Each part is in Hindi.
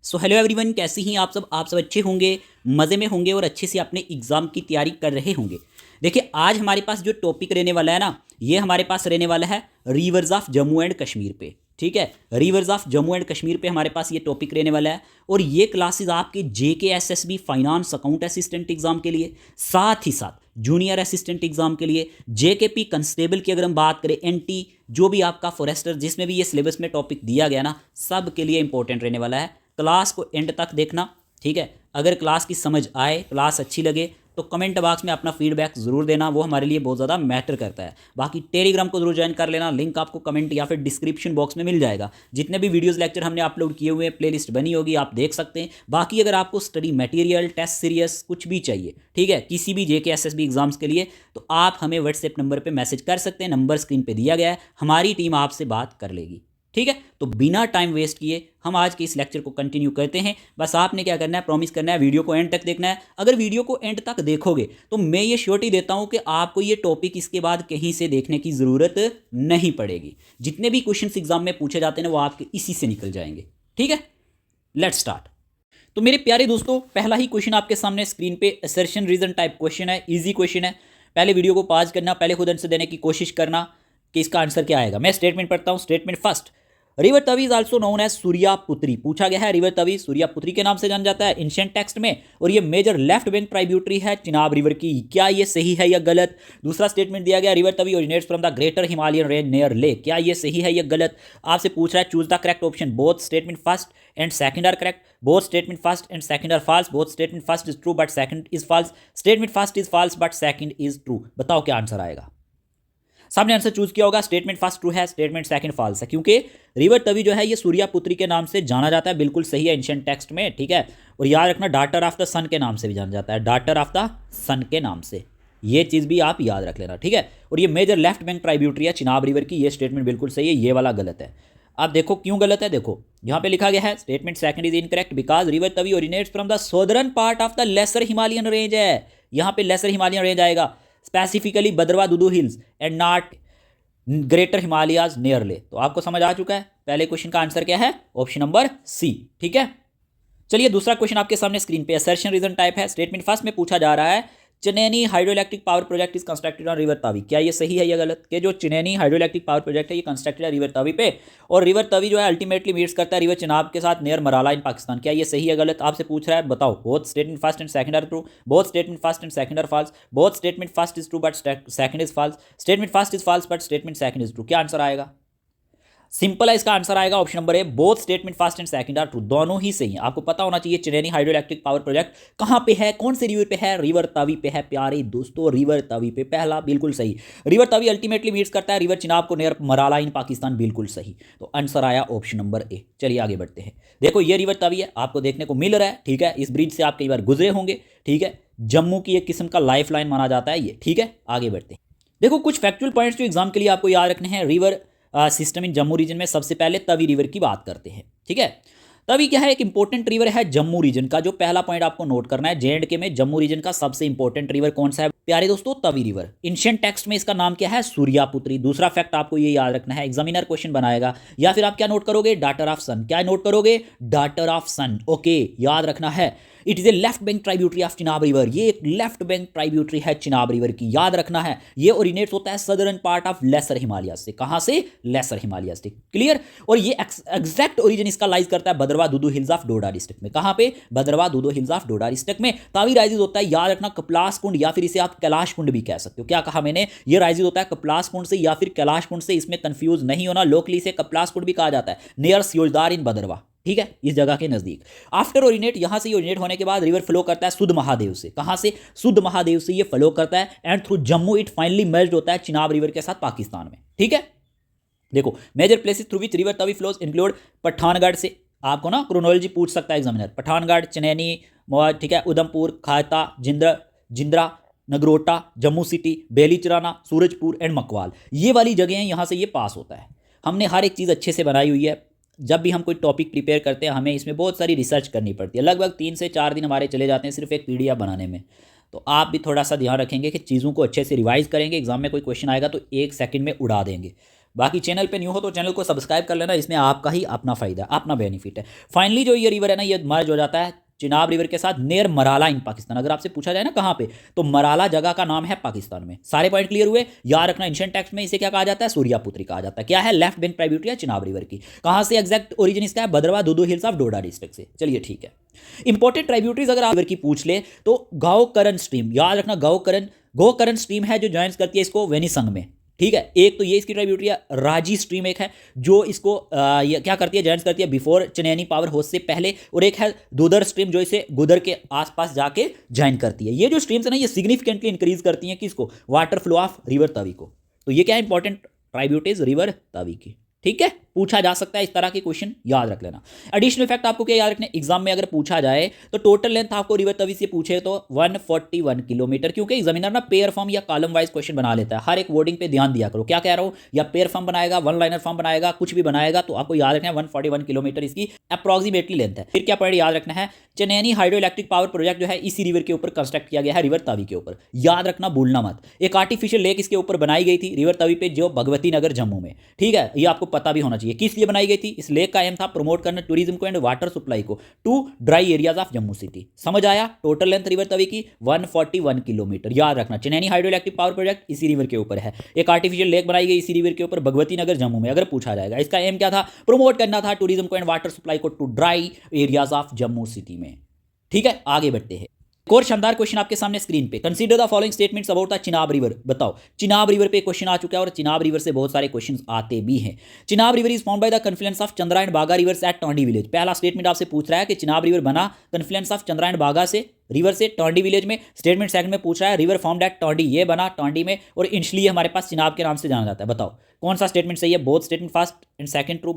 सो हेलो एवरीवन, कैसे हैं आप सब अच्छे होंगे, मज़े में होंगे और अच्छे से अपने एग्ज़ाम की तैयारी कर रहे होंगे। देखिए, आज हमारे पास जो टॉपिक रहने वाला है ना, ये हमारे पास रहने वाला है reverse of Jammu and Kashmir पे। ठीक है, reverse of Jammu and Kashmir पे हमारे पास ये टॉपिक रहने वाला है। और ये क्लासेस आपके JKSSB finance account assistant exam के लिए, साथ ही साथ जूनियर असिस्टेंट एग्जाम के लिए, JKP कंस्टेबल की अगर हम बात करें, NT जो भी आपका फॉरेस्टर, जिसमें भी ये सिलेबस में टॉपिक दिया गया ना, सब के लिए इंपॉर्टेंट रहने वाला है। क्लास को एंड तक देखना। ठीक है, अगर क्लास की समझ आए, क्लास अच्छी लगे तो कमेंट बॉक्स में अपना फीडबैक ज़रूर देना, वो हमारे लिए बहुत ज़्यादा मैटर करता है। बाकी टेलीग्राम को जरूर ज्वाइन कर लेना, लिंक आपको कमेंट या फिर डिस्क्रिप्शन बॉक्स में मिल जाएगा। जितने भी वीडियोस लेक्चर हमने अपलोड किए हुए हैं, प्लेलिस्ट बनी होगी, आप देख सकते हैं। बाकी अगर आपको स्टडी मटेरियल, टेस्ट सीरीज कुछ भी चाहिए, ठीक है, किसी भी JKSSB एग्जाम्स के लिए, तो आप हमें व्हाट्सएप नंबर पर मैसेज कर सकते हैं। नंबर स्क्रीन पर दिया गया है, हमारी टीम आपसे बात कर लेगी। ठीक है, तो बिना टाइम वेस्ट किए हम आज के इस लेक्चर को कंटिन्यू करते हैं। बस आपने क्या करना है, प्रॉमिस करना है, वीडियो को एंड तक देखना है। अगर वीडियो को एंड तक देखोगे तो मैं ये श्योरिटी देता हूं कि आपको ये टॉपिक इसके बाद कहीं से देखने की ज़रूरत नहीं पड़ेगी। जितने भी क्वेश्चंस एग्जाम में पूछे जाते हैं वो आपके इसी से निकल जाएंगे। ठीक है, लेट्स स्टार्ट। तो मेरे प्यारे दोस्तों, पहला ही क्वेश्चन आपके सामने स्क्रीन पे असर्शन रीजन टाइप क्वेश्चन है, ईजी क्वेश्चन है। पहले वीडियो को पॉज करना, पहले खुद आंसर देने की कोशिश करना कि इसका आंसर क्या आएगा। मैं स्टेटमेंट पढ़ता हूं। Statement first, river Tawi is also known as Suryaputri. पूछा गया है, रिवर तवी सूर्यापुत्री के नाम से जाना जाता है एंशिएंट टेक्स्ट में, और ये मेजर लेफ्ट बैंक ट्राइब्यूटरी है चिनाब रिवर की। क्या ये सही है या गलत? दूसरा स्टेटमेंट दिया गया, river Tawi originates from the greater Himalayan range near lake. क्या ये सही है या गलत? आपसे पूछ रहा है, choose the correct option. Both statement first and second are correct, both statement first and second are false, both statement first is true but second is false, statement first is false but second is true. बताओ क्या आंसर आएगा। सबने आंसर चूज किया होगा, स्टेटमेंट फर्स्ट ट्रू है, स्टेटमेंट सेकंड फॉल्स है, क्योंकि रिवर तवी जो है ये सूर्यापुत्री के नाम से जाना जाता है। बिल्कुल सही है एंशिएंट टेक्स्ट में। ठीक है, और याद रखना, डॉटर ऑफ द सन के नाम से भी जाना जाता है, डॉटर ऑफ द सन के नाम से। ये चीज़ भी आप याद रख लेना। ठीक है, और ये मेजर लेफ्ट बैंक ट्राइब्यूटरी है चिनाब रिवर की। ये स्टेटमेंट बिल्कुल सही है, ये वाला गलत है। अब देखो क्यों गलत है। देखो यहाँ पे लिखा गया है, statement second is incorrect because river Tawi originates from the southern part of the lesser Himalayan range है। यहाँ पे लेसर हिमालयन रेंज आएगा, specifically Bhadarwah Dudu hills and not greater Himalayas near Leh. तो आपको समझ आ चुका है पहले क्वेश्चन का आंसर क्या है, ऑप्शन नंबर सी। ठीक है, चलिए दूसरा क्वेश्चन आपके सामने स्क्रीन पे असर्शन रीजन टाइप है। स्टेटमेंट फर्स्ट में पूछा जा रहा है, Chenani hydro electric power project is constructed on river Tawi. क्या ये सही है या गलत? कि जो Chenani hydro electric power project है ये कंस्ट्रक्टेड है रिवर तवी पे, और रिवर तवी जो है अल्टीमेटली मीट्स करता है रिवर चिनाब के साथ नियर मराला इन पाकिस्तान। क्या ये सही है गलत? आपसे पूछ रहा है, बताओ। Both statement first and second are true, both statement first and second are false, both statement first is true but second is false, statement first is false but statement second is true. क्या आंसर आएगा? सिंपल है, इसका आंसर आएगा option number A, both statement first and second are true. दोनों ही सही हैं। आपको पता होना चाहिए Chenani hydro electric power project कहां पे है, कौन से रिवर पे है? रिवर तवी पे है प्यारे दोस्तों, रिवर तवी पे। पहला बिल्कुल सही, रिवर तवी अल्टीमेटली मीट्स करता है रिवर चिनाब को नियर मराला इन पाकिस्तान। बिल्कुल सही, तो आंसर आया ऑप्शन नंबर ए। चलिए आगे बढ़ते हैं। देखो ये रिवर तवी है, आपको देखने को मिल रहा है। ठीक है, इस ब्रिज से आप कई बार गुजरे होंगे। ठीक है, जम्मू की एक किस्म का लाइफ लाइन माना जाता है ये। ठीक है, आगे बढ़ते हैं। देखो कुछ फैक्चुअल पॉइंट्स जो एग्जाम के लिए आपको याद रखने हैं। River system in Jammu region में सबसे पहले तवी रिवर की बात करते हैं। ठीक है, तवी क्या है, एक इंपॉर्टेंट रिवर है जम्मू रीजन का। जो पहला पॉइंट आपको नोट करना है, JNK में जम्मू रीजन का सबसे इंपॉर्टेंट रिवर कौन सा है प्यारे दोस्तों? तवी रिवर। एंशिएंट टेक्स्ट में इसका नाम क्या है? सूर्यापुत्री। दूसरा फैक्ट आपको ये याद रखना है, एग्जामिनर क्वेश्चन बनाएगा, या फिर आप क्या नोट करोगे? डॉटर ऑफ सन। क्या नोट करोगे? Daughter of sun. ओके, याद रखना है। It is A left bank tributary of Chenab river. ये एक लेफ्ट बैंक ट्राइब्यूटरी है चिनाब रिवर की, याद रखना है। ये ओरिजिनेट्स होता है southern part of lesser Himalaya से। कहां से? लेसर हिमालय से। क्लियर? और ये एग्जैक्ट ओरिजिन इसका लाइज करता है बदरवा Dudu hills of Doda district में। कहां पे? बदरवा Dudu hills of Doda district में। तावी राइजिज होता है, याद रखना, कपलास कुंड, या फिर इसे आप कैलाश कुंड भी कह सकते हो। क्या कहा मैंने? ये राइजिज होता है कपलास कुंड से या फिर कैलाश कुंड से, इसमें कंफ्यूज नहीं होना। लोकली से कपलास कुंड भी कहा जाता है, नियर सियोजदार इन बदरवा। ठीक है, इस जगह के नजदीक। आफ्टर ओरिजिनेट, यहां से ओरिजिनेट होने के बाद रिवर फ्लो करता है सुध महादेव से। कहां से? सुध महादेव से ये फ्लो करता है, and through Jammu it finally merge होता है चिनाब रिवर के साथ पाकिस्तान में। ठीक है, देखो major places through which river Tawi flows include Pathankot से। आपको ना क्रोनोलॉजी पूछ सकता है एग्जामिनर। पठानगढ़, चनैनी, ठीक है, उधमपुर, खाता, जिंद्रा, नगरोटा, जम्मू सिटी, बेलीचराना, सूरजपुर एंड मकवाल। ये वाली जगह यहां से ये पास होता है। हमने हर एक चीज़ अच्छे से बनाई हुई है। जब भी हम कोई टॉपिक प्रिपेयर करते हैं हमें इसमें बहुत सारी रिसर्च करनी पड़ती है। लगभग 3 से 4 दिन हमारे चले जाते हैं सिर्फ एक PDF बनाने में। तो आप भी थोड़ा सा ध्यान रखेंगे कि चीज़ों को अच्छे से रिवाइज करेंगे। एग्जाम में कोई क्वेश्चन आएगा तो 1 सेकंड में उड़ा देंगे। बाकी चैनल पे न्यू हो तो चैनल को सब्सक्राइब कर लेना, इसमें आपका ही अपना फायदा, अपना बेनिफिट है। फाइनली जो ये रिवर है ना, ये मर्ज हो जाता है चिनाब रिवर के साथ नियर मराला इन पाकिस्तान। अगर आपसे पूछा जाए ना कहाँ पे, तो मराला जगह का नाम है पाकिस्तान में। सारे पॉइंट क्लियर हुए। याद रखना एंशिएंट टेक्स्ट में इसे क्या कहा जाता है, सूर्यापुत्री कहा जाता है। क्या है, लेफ्ट बैंक ट्राइब्यूटरी है चिनाब रिवर की। कहाँ से एग्जैक्ट ओरिजिन इसका है, Bhadarwah Dudu hills of Doda district से। चलिए ठीक है। इंपॉर्टेंट ट्राइब्यूटरीज अगर आप रिवर की पूछ ले तो गांव स्ट्रीम, याद रखना गोकरण स्ट्रीम है जो ज्वाइन करती है इसको वेनिसंग में। ठीक है, एक तो ये इसकी ट्राइब्यूटरी है। राजी स्ट्रीम एक है जो इसको ये क्या करती है, ज्वाइन करती है बिफोर चनैनी पावर हाउस से पहले। और एक है दुदर स्ट्रीम जो इसे गुदर के आसपास जाके ज्वाइन करती है। ये जो स्ट्रीम्स है ना, ये सिग्निफिकेंटली इंक्रीज करती हैं किसको, water flow of river Tawi को। तो ये क्या है, इंपॉर्टेंट ट्राइब्यूटरीज रिवर तवी की। ठीक है, पूछा जा सकता है इस तरह के क्वेश्चन, याद रख लेना। एडिशनल फैक्ट आपको क्या याद रखना, एग्जाम में अगर पूछा जाए तो टोटल लेंथ आपको रिवर तवी से पूछे तो 141 किलोमीटर, क्योंकि एग्जामिनर ना पेयर फॉर्म या कॉलम वाइज क्वेश्चन बना लेता है। हर एक वर्डिंग पे ध्यान दिया करो, क्या कह रहा हूं, या पेयर फॉर्म बनाएगा, वन लाइनर फॉर्म बनाएगा, कुछ भी बनाएगा तो आपको याद रखना है 141 किलोमीटर इसकी अप्रॉक्सीमेटली लेंथ है। फिर क्या पॉइंट याद रखना है, Chenani hydro electric power project जो है इसी रिवर के ऊपर कंस्ट्रक्ट किया गया है, रिवर तवी के ऊपर। याद रखना, भूलना मत। एक आर्टिफिशियल लेक इसके ऊपर बनाई गई थी रिवर तवी पे, जो भगवती नगर जम्मू में। ठीक है, ये आपको पता भी होना चाहिए किस लिए बनाई गई थी। इस लेक का एम था प्रमोट करना टूरिज्म को एंड वाटर सप्लाई को to dry areas of Jammu city. समझ आया। टोटल लेंथ रिवर तवी की 141 किलोमीटर। याद रखना, Chenani hydro electric power project इसी रिवर के ऊपर है। एक आर्टिफिशियल लेक बनाई गई इसी रिवर के ऊपर भगवती नगर जम्मू में। अगर पूछा जाएगा इसका एम क्या था, प्रमोट करना था टूरिज्म को एंड वाटर सप्लाई को to dry areas of Jammu city में। ठीक है, आगे बढ़ते हैं। एक और शानदार क्वेश्चन आपके सामने स्क्रीन पे, consider the following statements about the Chenab river. बताओ, चिनाब रिवर पे क्वेश्चन आ चुका है और चिनाब रिवर से बहुत सारे क्वेश्चन आते भी हैं। Chenab river is found by the confluence of Chandra and Bhaga reverse eight Tandi village. पहला स्टेटमेंट आपसे पूछ रहा है कि चिनाब रिवर बना कन्फ्लुएंस ऑफ चंद्रा एंड बागा से, रिवर से, टोंडी विलेज में। स्टेटमेंट सेकंड में पूछ रहा है रिवर फाउंड एट टोंडी, ये बना टोंडी में और इनिशियली हमारे पास चिनाब के नाम से जाना जाता है। बताओ कौन सा स्टेटमेंट सही है। Both statement first and second true,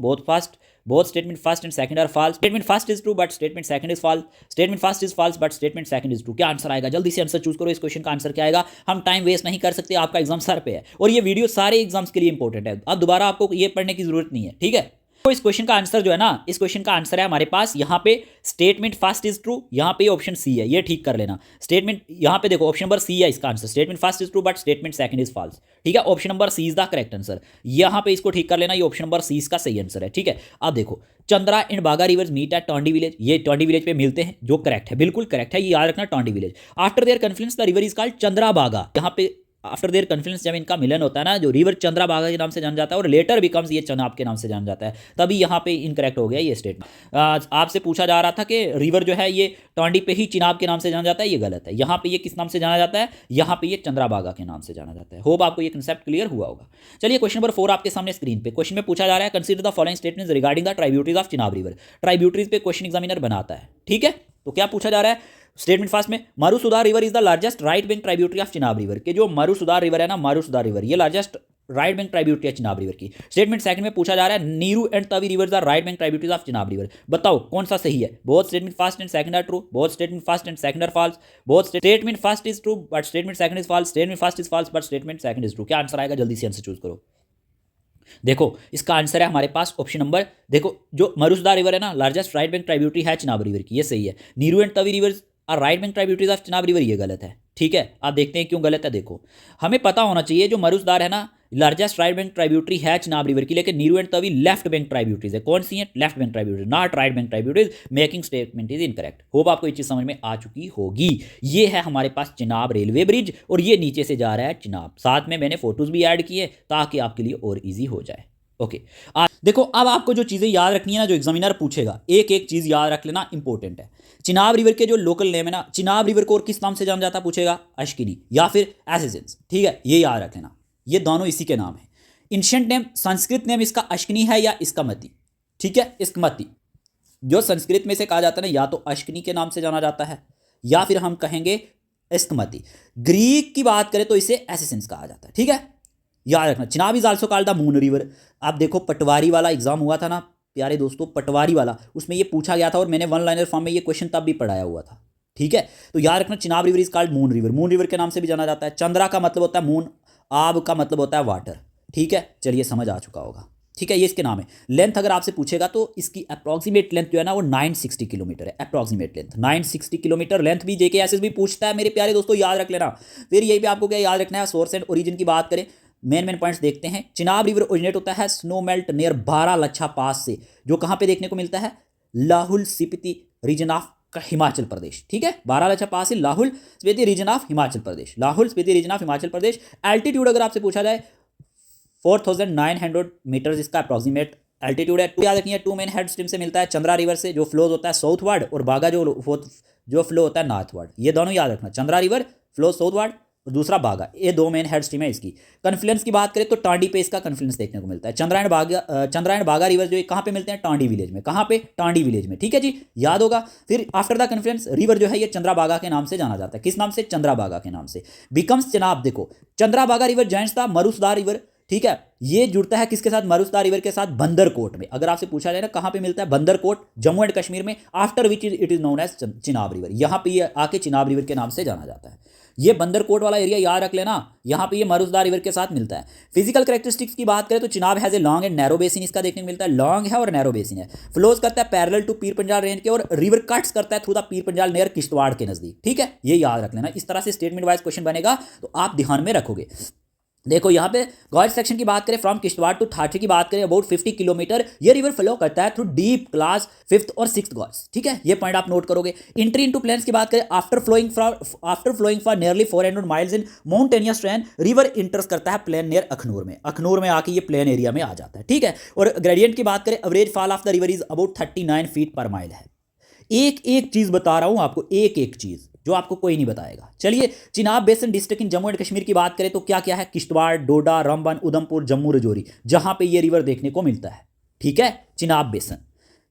both statement first and second are false. Statement first is true but statement second is false. Statement first is false but statement second is true. क्या आंसर आएगा, जल्दी से आंसर चूज करो। इस क्वेश्चन का आंसर क्या आएगा, हम टाइम वेस्ट नहीं कर सकते, आपका एग्जाम सर पे है और ये वीडियो सारे एग्जाम्स के लिए इंपॉर्टेंट है। अब दोबारा आपको ये पढ़ने की जरूरत नहीं है। ठीक है, तो इस क्वेश्चन का आंसर जो है ना, इस क्वेश्चन का आंसर है हमारे पास यहाँ पे स्टेटमेंट फर्स्ट इज ट्रू, यहाँ पे ऑप्शन सी है, ये ठीक कर लेना। स्टेटमेंट यहाँ पे देखो ऑप्शन नंबर सी है इसका answer, statement first is true but statement second is false. ठीक है, option number C is the correct answer. यहाँ पे इसको ठीक कर लेना, ये ऑप्शन नंबर सी इसका सही आंसर है। ठीक है, अब देखो Chandra and Bhaga rivers meet at Tandi village, ये टोंडी विलेज पे मिलते हैं, जो करेक्ट है, बिल्कुल करेक्ट है, ये याद रखना Tondi village. After their confluence the river is called Chandra Bhaga. यहाँ पे आफ्टर देयर कन्फ्लुएंस जब इनका मिलन होता है ना, जो रिवर चंद्रा बागा के नाम से जाना जाता है और लेटर बिकम्स ये चनाब के नाम से जाना जाता है, तभी यहाँ पे इनकरेक्ट हो गया ये स्टेटमेंट। आपसे पूछा जा रहा था कि रिवर जो है ये टोंडी पे ही चिनाब के नाम से जाना जाता है, ये गलत है। यहाँ पे ये किस नाम से जाना जाता है, यहाँ पे ये चंद्रा बागा के नाम से जाना जाता है। होप आपको ये कंसेप्ट क्लियर हुआ होगा। चलिए क्वेश्चन नंबर 4 आपके सामने स्क्रीन पे। क्वेश्चन में पूछा जा रहा है consider the following statements regarding the tributaries of Chenab river. Tributaries पे क्वेश्चन एग्जामिनर बनाता है। ठीक है, तो क्या पूछा जा रहा है, स्टेटमेंट फर्स्ट में Marusudar river is the largest right bank tributary of Chenab river, के जो मारूसुदार रिवर है ना, मारूसुदार रिवर ये लार्जेस्ट राइट बैंक ट्राइब्यूटरी है चिनाब रिवर की। स्टेटमेंट सेकंड में पूछा जा रहा है Neeru and Tawi rivers are right bank tributaries of Chenab river. बताओ कौन सा सही है। Both statement first and second are true, both statement first and second are false, both statement first is true but statement second is false, statement first is false but statement second is true. क्या आंसर आएगा, जल्दी से आंसर चूज करो। देखो इसका आंसर है हमारे पास ऑप्शन नंबर, देखो जो मरुसदा रिवर है ना, लार्जेस्ट राइट बैंक ट्राइब्यूटरी है चिनाब रिवर की, ये सही है। Neeru and Tawi rivers are right bank tributaries of Chenab river, ये गलत है। ठीक है, आप देखते हैं क्यों गलत है। देखो हमें पता होना चाहिए जो मरुसदार है ना, लार्जेस्ट राइट बैंक ट्राइब्यूटरी है चिनाब रिवर की, लेकिन Neeru and Tawi left bank tributaries है। कौन सी है, left bank tributaries, not right bank tributaries. Making statement is incorrect. Hope आपको ये चीज समझ में आ चुकी होगी। ये है हमारे पास चिनाब रेलवे ब्रिज और ये नीचे से जा रहा है चिनाब। साथ में मैंने फोटोज भी ऐड किए ताकि आपके लिए और ईजी हो जाए। ओके, देखो अब आपको जो चीज़ें याद रखनी है ना, जो एग्जामिनर पूछेगा, एक एक चीज़ याद रख लेना, इंपॉर्टेंट है। चिनाब रिवर के जो लोकल नेम है ना, चिनाब रिवर को और किस नाम से जाना जाता पूछेगा, अश्किनी या फिर एसेजेंस। ठीक है, ये याद रख लेना, ये दोनों इसी के नाम है। एंशिएंट नेम, संस्कृत नेम इसका अश्किनी है या इस्कमती। ठीक है, इस्कमती जो संस्कृत में से कहा जाता है ना, या तो अश्किनी के नाम से जाना जाता है या फिर हम कहेंगे इस्कमती। ग्रीक की बात करें तो इसे एसेजेंस कहा जाता है। ठीक है, याद रखना। Chenab is also called the moon river. आप देखो पटवारी वाला एग्जाम हुआ था ना प्यारे दोस्तों, पटवारी वाला, उसमें ये पूछा गया था और मैंने वन लाइनर फॉर्म में ये क्वेश्चन तब भी पढ़ाया हुआ था। ठीक है, तो याद रखना Chenab river is called moon river. Moon river के नाम से भी जाना जाता है। चंद्रा का मतलब होता है मून, आब का मतलब होता है वाटर। ठीक है, चलिए समझ आ चुका होगा। ठीक है, ये इसके नाम है। लेंथ अगर आपसे पूछेगा तो इसकी अप्रॉक्सीमेट लेंथ जो है ना वो 960 किलोमीटर है। अप्रॉक्सीमेट लेंथ 960 किलोमीटर लेंथ भी जेके एसएस भी पूछता है मेरे प्यारे दोस्तों, याद रख लेना। फिर यही पे आपको क्या याद रखना है, सोर्स एंड ओरिजिन की बात करें मेन पॉइंट्स देखते हैं। चिनाब रिवर ओरिजिनेट होता है snow melt near Baralacha pass से, जो कहाँ पे देखने को मिलता है, लाहौल स्पीति रीजन ऑफ हिमाचल प्रदेश। ठीक है, बारालाचा पास से Lahaul Spiti region of Himachal Pradesh, Lahaul Spiti region of Himachal Pradesh. Altitude अगर आपसे पूछा जाए 4900 मीटर्स इसका अप्रॉक्सीमेट एल्टीट्यूड है। याद रखिए, टू मेन हेड स्ट्रीम से मिलता है, चंद्रा रिवर से जो फ्लोज होता है साउथवर्ड, और बागा जो फ्लो होता है नॉर्थवर्ड। ये दोनों याद रखना, चंद्रा रिवर फ्लो साउथवर्ड और दूसरा बागा, ये दो मेन हेड स्ट्रीम है इसकी। कन्फ्लुएंस की बात करें तो टांडी पे इसका कन्फ्लुएंस देखने को मिलता है। चंद्रा एंड बागा रिवर जो कहाँ पे मिलते हैं, टांडी विलेज में। कहाँ पे, टांडी विलेज में। ठीक है जी, याद होगा। फिर आफ्टर द कन्फ्लुएंस रिवर जो है ये चंद्रा बागा के नाम से जाना जाता है। किस नाम से, चंद्रा बागा के नाम से। बिकम्स चिनाब, देखो चंद्रा बागा रिवर जॉइंस द मरुसदार रिवर। ठीक है, ये जुड़ता है किसके साथ, मरुसदार रिवर के साथ, बंदरकोट में। अगर आपसे पूछा जाए ना कहाँ पे मिलता है, बंदरकोट, जम्मू एंड कश्मीर में। After which it is known as Chenab river, यहाँ पे ये आके चिनाब रिवर के नाम से जाना जाता है। ये बंदरकोट वाला एरिया याद रख लेना, यहाँ पे ये मरुसदार रिवर के साथ मिलता है। फिजिकल कैरेक्टरिस्टिक्स की बात करें तो Chenab has a long and narrow basin, इसका देखने को मिलता है, लॉन्ग है और नैरो बेसिन है। फ्लोज करता है parallel to Pir Panjal range के, और रिवर कट्स करता है through the Pir Panjal near Kishtwar के नजदीक। ठीक है, ये याद रख लेना। इस तरह से स्टेटमेंट वाइज क्वेश्चन बनेगा तो आप ध्यान में रखोगे। देखो यहाँ पे गॉज सेक्शन की बात करें, फ्रॉम किश्तवाड़ टू थाठी की बात करें, अबाउट 50 किलोमीटर ये रिवर फ्लो करता है थ्रू डीप क्लास 5th और 6th गॉज। ठीक है, ये पॉइंट आप नोट करोगे। एंट्री इनटू प्लेन्स की बात करें, after flowing for nearly 400 miles in mountainous terrain, river enters करता है प्लेन नियर अखनूर में। अखनूर में आके ये प्लेन एरिया में आ जाता है। ठीक है, और ग्रेडियंट की बात करें, average fall of the river is about 39 feet per mile है। एक एक चीज बता रहा हूं आपको, एक एक चीज जो आपको कोई नहीं बताएगा। चलिए, Chenab basin district in Jammu and Kashmir की बात करें तो क्या क्या है, किश्तवाड़, डोडा, रामबन, उधमपुर, जम्मू, रजौरी, जहां पे ये रिवर देखने को मिलता है। ठीक है, चिनाब बेसिन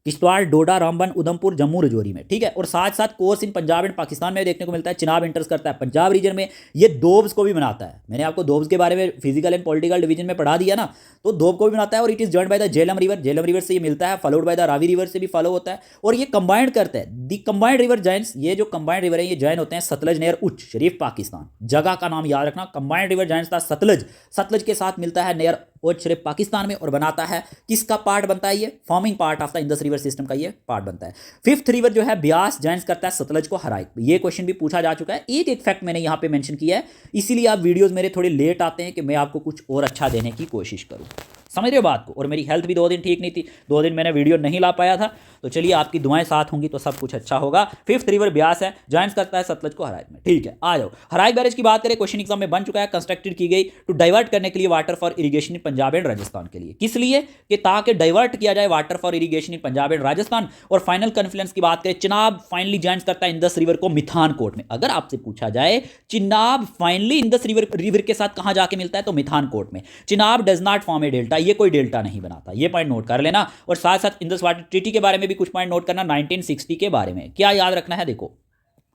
किश्तवाड़, डोडा, रामबन, उधमपुर, जम्मू, रजौरी में। ठीक है, और साथ साथ course in Punjab and Pakistan में देखने को मिलता है। चिनाब इंटर्स करता है पंजाब रीजन में, ये दोब्स को भी बनाता है। मैंने आपको दोब्स के बारे में फिजिकल एंड पॉलिटिकल डिवीजन में पढ़ा दिया ना, तो दोब को भी बनाता है। और it is joined by the Jhelum river, Jhelum river से ये मिलता है, followed by the Ravi river से भी फॉलो होता है, और ये कंबाइंड करता है। दी कंबाइंड रिवर जॉइंस, ये जो कंबाइंड रिवर है ये जॉइन होते हैं सतलज नियर उच्च शरीफ पाकिस्तान। जगह का नाम याद रखना, combined river joins the Sutlej, Sutlej के साथ मिलता है नियर उच्च शरीफ पाकिस्तान में, और बनाता है किसका पार्ट बनता है, ये forming part of the Indus river system का ये पार्ट बनता है। 5th रिवर जो है ब्यास जॉइंस करता है सतलज को हराइक। ये क्वेश्चन भी पूछा जा चुका है। एक एक फैक्ट मैंने यहां पे मेंशन किया है, इसीलिए आप वीडियोस मेरे थोड़े लेट आते हैं कि मैं आपको कुछ और अच्छा देने की कोशिश करूं। समझ रहे हो बात को। और मेरी हेल्थ भी 2 दिन ठीक नहीं थी, 2 दिन मैंने वीडियो नहीं ला पाया था। तो चलिए, आपकी दुआएं साथ होंगी तो सब कुछ अच्छा होगा। 5th रिवर ब्यास है, जॉइंस करता है सतलज को हराइक में। ठीक है, आ जाओ। हराइक बैरेज की बात करें, क्वेश्चन एग्जाम में बन चुका है, कंस्ट्रक्टेड की गई टू डाइवर्ट करने के लिए water for irrigation in Punjab and Rajasthan के लिए। किस लिए, कि ताकि डाइवर्ट किया जाए water for irrigation in Punjab and Rajasthan. और फाइनल कन्फ्लुएंस की बात करें, चिनाब फाइनली जॉइंस करता है इंदस रिवर को मिथानकोट में। अगर आपसे पूछा जाए चिनाब फाइनली इंदस रिवर के साथ कहां जाके मिलता है, तो मिथानकोट में। Chenab does not form A delta, ये कोई डेल्टा नहीं बनाता, ये पॉइंट नोट कर लेना। और साथ साथ इंडस वाटर ट्रीटी के बारे में भी कुछ पॉइंट नोट करना। 1960 के बारे में क्या याद रखना है, देखो,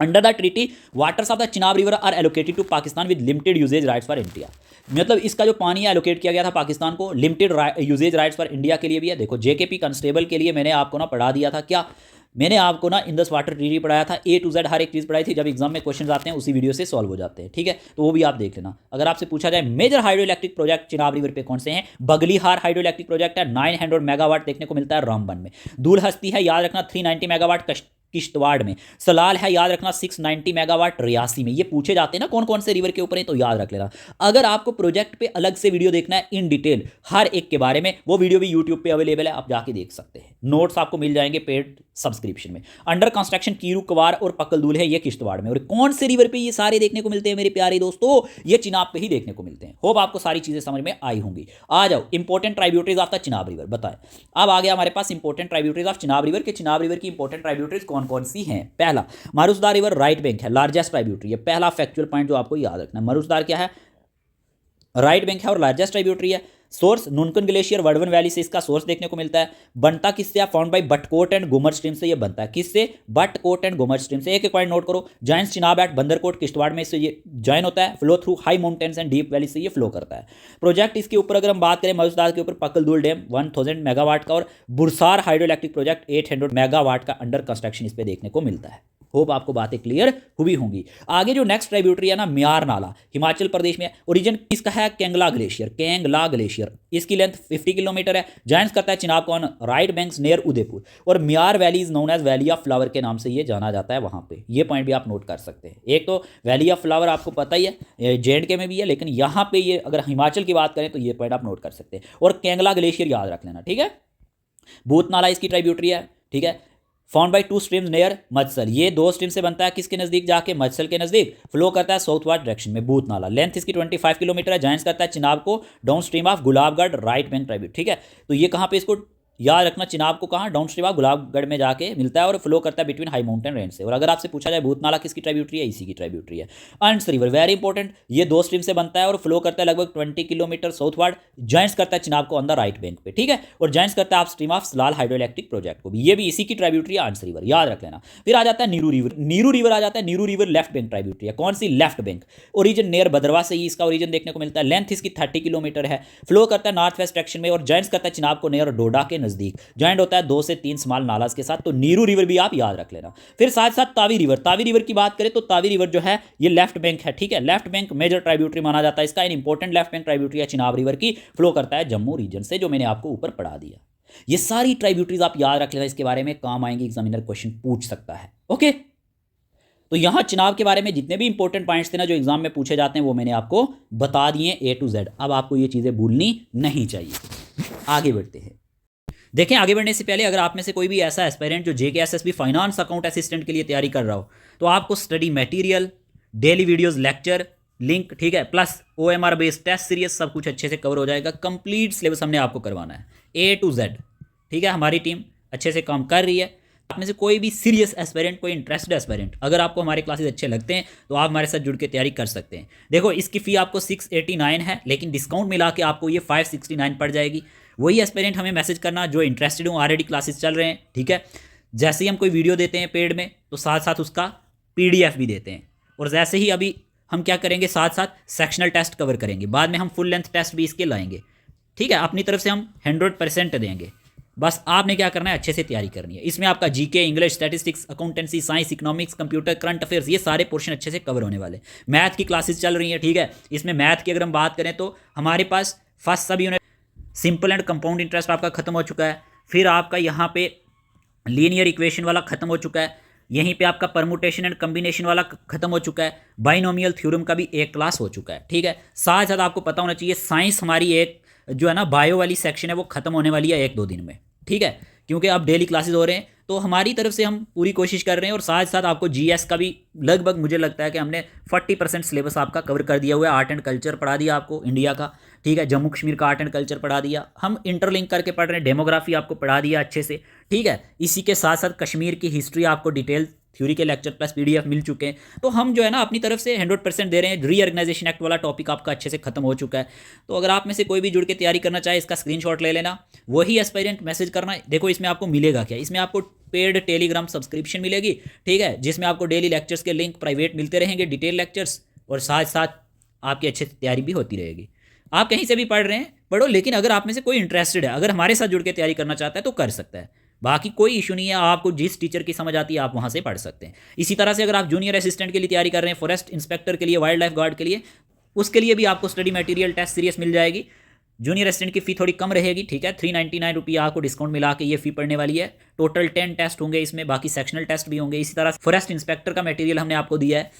under the treaty waters of the Chenab river are allocated to Pakistan with limited uses rights for India. मतलब इसका जो पानी है एलोकेट किया गया था पाकिस्तान को, limited uses rights for India के लिए भी है। देखो, जेकेपी कांस्टेबल के लिए मैंने आपको ना पढ़ा दिया था, क्या मैंने आपको ना इंडस वाटर ट्रीटी पढ़ाया था, A to Z हर एक चीज़ पढ़ाई थी। जब एग्जाम में क्वेश्चन आते हैं उसी वीडियो से सॉल्व हो जाते हैं। ठीक है, तो वो भी आप देख लेना। अगर आपसे पूछा जाए major hydro electric project Chenab river पे कौन से हैं, बगलीहार हाइड्रो इलेक्ट्रिक प्रोजेक्ट है, 900 मेगावाट देखने को मिलता है रामबन में। दूलहस्ती है, याद रखना 390 मेगावाट किश्तवाड़ में। सलाल है, याद रखना 690 मेगावाट रियासी में। ये पूछे जाते हैं ना कौन कौन से रिवर के ऊपर है, तो याद रख लेना। अगर आपको प्रोजेक्ट पे अलग से वीडियो देखना है इन डिटेल हर एक के बारे में, वो वीडियो भी यूट्यूब पे अवेलेबल है, आप जाके देख सकते हैं। नोट्स आपको मिल जाएंगे पेड सब्सक्रिप्शन में। अंडर कंस्ट्रक्शन कीरू, कवार और पकलदूल है, ये किश्तवाड़ में। और कौन से रिवर पे ये सारे देखने को मिलते हैं मेरे प्यारे दोस्तों, ये चिनाब पे ही देखने को मिलते हैं। होप आपको सारी चीजें समझ में आई होंगी। आ जाओ, important tributaries of the Chenab river बताएं। अब आ गया हमारे पास important tributaries of Chenab river के चिनाब रिवर की इंपॉर्टेंट ट्राइब्यूटरीज कौन कौन सी हैं। पहला, मारुसदार रिवर राइट बैंक है, लार्जेस्ट ट्राइब्यूटरी है। पहला फैक्चुअल पॉइंट जो आपको याद रखना है, मारुसदार क्या है, राइट बैंक है और लार्जेस्ट ट्राइब्यूटरी है। सोर्स नुनकन ग्लेशियर वर्डवन वैली से इसका सोर्स देखने को मिलता है। बनता किससे, found by बटकोट and Ghoomar stream से ये बनता है। किससे, बटकोट एंड गुमर स्ट्रीम से। एक एक पॉइंट नोट करो, जॉइंस चिनाब एट बंदरकोट किश्तवाड़ में से ये जॉइन होता है। Flow through high mountains and deep valley से ये फ्लो करता है। प्रोजेक्ट इसके ऊपर अगर हम बात करें मारुसदार के ऊपर, पकलदूल डैम 1000 मेगावाट का और बुरसार हाइड्रो इलेक्ट्रिक प्रोजेक्ट 800 मेगावाट का अंडर कंस्ट्रक्शन इस पे देखने को मिलता है। होप आपको बातें क्लियर हुई होंगी। आगे जो नेक्स्ट ट्राइब्यूटरी है ना, म्यार नाला, हिमाचल प्रदेश में। ओरिजिन किसका है? Kengla glacier, Kengla glacier. इसकी लेंथ 50 किलोमीटर है। जॉइंस करता है चिनाब को on right banks near Udaipur. और Myar valley is known as valley of flower के नाम से ये जाना जाता है वहां पे। ये पॉइंट भी आप नोट कर सकते हैं। एक तो वैली ऑफ फ्लावर आपको पता ही है, JNK में भी है, लेकिन यहाँ पे ये अगर हिमाचल की बात करें तो ये पॉइंट आप नोट कर सकते हैं। और केंगला ग्लेशियर याद रख लेना, ठीक है। भूतनाला इसकी ट्राइब्यूटरी है, ठीक है। फाउंड बाय 2 स्ट्रीम्स नियर मत्सल, ये 2 स्ट्रीम से बनता है किसके नजदीक जाके? मत्सल के नजदीक। फ्लो करता है साउथवर्ड डायरेक्शन में भूतनाला। लेंथ इसकी 25 किलोमीटर है। जॉइंस करता है चिनाब को down stream of Gulabgarh right bank tribute, ठीक है। तो ये कहाँ पे इसको याद रखना, चिनाब को कहाँ? डाउन स्ट्रीम ऑफ गुलाबगढ़ में जाके मिलता है और फ्लो करता है बिटवीन हाई माउंटेन रेंज से। और अगर आपसे पूछा जाए भूतनाला किसकी ट्राइब्यूटरी है? इसी की ट्राइब्यूटरी है। अंस रिवर वेरी इंपॉर्टेंट, ये 2 स्ट्रीम से बनता है और फ्लो करता है लगभग 20 किलोमीटर साउथवर्ड। जॉइंस करता है चिनाब को ऑन द राइट बैंक पे, ठीक है। और जॉइंस करता है आप stream of Salal hydro electric project को भी, ये भी इसी की ट्राइब्यूटरी है, अंस रिवर याद रख लेना। फिर आ जाता है नीरू रिवर, नीरू रिवर आ जाता है। Neeru river left bank tributary है। कौन सी? Left bank. Origin near Bhadarwah से ही इसका ओरिजिन देखने को मिलता है। लेंथ इसकी 30 किलोमीटर है। फ्लो करता है नॉर्थ वेस्ट डायरेक्शन में और जॉइंस करता है चिनाब को नियर डोडा के नजदीक। जॉइंट होता है 2 से 3 स्मॉल नालास के साथ। तो नीरू रिवर भी आप याद रख लेना। फिर साथ साथ तावी रिवर, तावी रिवर की बात करें तो तावी रिवर जो है ये लेफ्ट बैंक है, ठीक है। लेफ्ट बैंक मेजर ट्राइब्यूटरी माना जाता है इसका। इन इंपॉर्टेंट लेफ्ट बैंक ट्राइब्यूटरी है चिनाब रिवर की। फ्लो करता है जम्मू रीजन से, जो मैंने आपको ऊपर पढ़ा दिया। ये सारी ट्राइब्यूटरीज आप याद रख लेना, इसके बारे में काम आएंगे, एग्जामिनर क्वेश्चन पूछ सकता है। ओके, तो यहां चिनाब के बारे में जितने भी इंपॉर्टेंट पॉइंट्स थे ना जो एग्जाम में पूछे जाते हैं वो मैंने आपको बता दिए A to Z। अब आपको ये चीजें भूलनी नहीं चाहिए। आगे बढ़ते हैं। देखें, आगे बढ़ने से पहले अगर आप में से कोई भी ऐसा एस्पायरेंट जो JKSSB फाइनेंस अकाउंट असिस्टेंट के लिए तैयारी कर रहा हो तो आपको study material, daily videos, lecture, link, ठीक है, plus OMR based test series सब कुछ अच्छे से कवर हो जाएगा। कंप्लीट सिलेबस हमने आपको करवाना है A to Z, ठीक है। हमारी टीम अच्छे से काम कर रही है। आप में से कोई भी सीरियस एस्पायरेंट, कोई इंटरेस्टेड एस्पायरेंट, अगर आपको हमारे क्लासेस अच्छे लगते हैं तो आप हमारे साथ जुड़ के तैयारी कर सकते हैं। देखो, इसकी फ़ी आपको 689 है, लेकिन डिस्काउंट मिला के आपको ये 569 पड़ जाएगी। वही एस्पायरेंट हमें मैसेज करना जो इंटरेस्टेड हो, ऑलरेडी क्लासेस चल रहे हैं, ठीक है। जैसे ही हम कोई वीडियो देते हैं पेड में तो साथ साथ उसका PDF भी देते हैं। और जैसे ही अभी हम क्या करेंगे, साथ साथ सेक्शनल टेस्ट कवर करेंगे, बाद में हम फुल लेंथ टेस्ट भी इसके लाएंगे, ठीक है। अपनी तरफ से हम 100% देंगे। बस आपने क्या करना है, अच्छे से तैयारी करनी है। इसमें आपका GK, English, statistics, accountancy, science, economics, computer, current affairs, ये सारे पोर्शन अच्छे से कवर होने वाले। मैथ की क्लासेस चल रही हैं, ठीक है। इसमें मैथ की अगर हम बात करें तो हमारे पास first sub unit simple and compound interest आपका खत्म हो चुका है। फिर आपका यहाँ पे लीनियर इक्वेशन वाला खत्म हो चुका है। यहीं पे आपका परमुटेशन एंड कम्बिनेशन वाला खत्म हो चुका है। बाइनोमियल थ्योरम का भी एक क्लास हो चुका है, ठीक है। साथ साथ आपको पता होना चाहिए साइंस हमारी एक जो है ना बायो वाली सेक्शन है वो खत्म होने वाली है 1-2 दिन में, ठीक है। क्योंकि अब डेली क्लासेस हो रहे हैं तो हमारी तरफ से हम पूरी कोशिश कर रहे हैं। और साथ साथ आपको GS का भी लगभग मुझे लगता है कि हमने 40% सिलेबस आपका कवर कर दिया हुआ है। आर्ट एंड कल्चर पढ़ा दिया आपको इंडिया का, ठीक है। जम्मू कश्मीर का आर्ट एंड कल्चर पढ़ा दिया। हम इंटरलिंक करके पढ़ रहे हैं, डेमोग्राफी आपको पढ़ा दिया अच्छे से, ठीक है। इसी के साथ साथ कश्मीर की हिस्ट्री आपको डिटेल थ्योरी के लेक्चर प्लस PDF मिल चुके हैं। तो हम जो है ना अपनी तरफ से 100% दे रहे हैं। रीऑर्गेनाइजेशन एक्ट वाला टॉपिक आपका अच्छे से खत्म हो चुका है। तो अगर आप में से कोई भी जुड़ के तैयारी करना चाहे इसका स्क्रीनशॉट ले लेना, वही एस्पायरेंट मैसेज करना। देखो, इसमें आपको मिलेगा क्या, इसमें आपको पेड टेलीग्राम सब्सक्रिप्शन मिलेगी, ठीक है, जिसमें आपको डेली लेक्चर्स के लिंक प्राइवेट मिलते रहेंगे, डिटेल लेक्चर्स, और साथ साथ आपकी अच्छे से तैयारी भी होती रहेगी। आप कहीं से भी पढ़ रहे हैं पढ़ो, लेकिन अगर आप में से कोई इंटरेस्टेड है, अगर हमारे साथ जुड़ के तैयारी करना चाहता है तो कर सकता है। बाकी कोई इशू नहीं है। आपको जिस टीचर की समझ आती है आप वहाँ से पढ़ सकते हैं। इसी तरह से अगर आप जूनियर असिस्टेंट के लिए तैयारी कर रहे हैं, फॉरेस्ट इंस्पेक्टर के लिए, वाइल्ड लाइफ गार्ड के लिए, उसके लिए भी आपको स्टडी मटेरियल टेस्ट सीरीज मिल जाएगी। जूनियर असिस्टेंट की फ़ी थोड़ी कम रहेगी, ठीक है। 399 रुपये आपको डिस्काउंट मिला के ये फ़ी पड़ने वाली है। टोटल 10 टेस्ट होंगे इसमें, बाकी सेक्शनल टेस्ट भी होंगे। इसी तरह फॉरेस्ट इंस्पेक्टर का मटेरियल हमने आपको दिया है।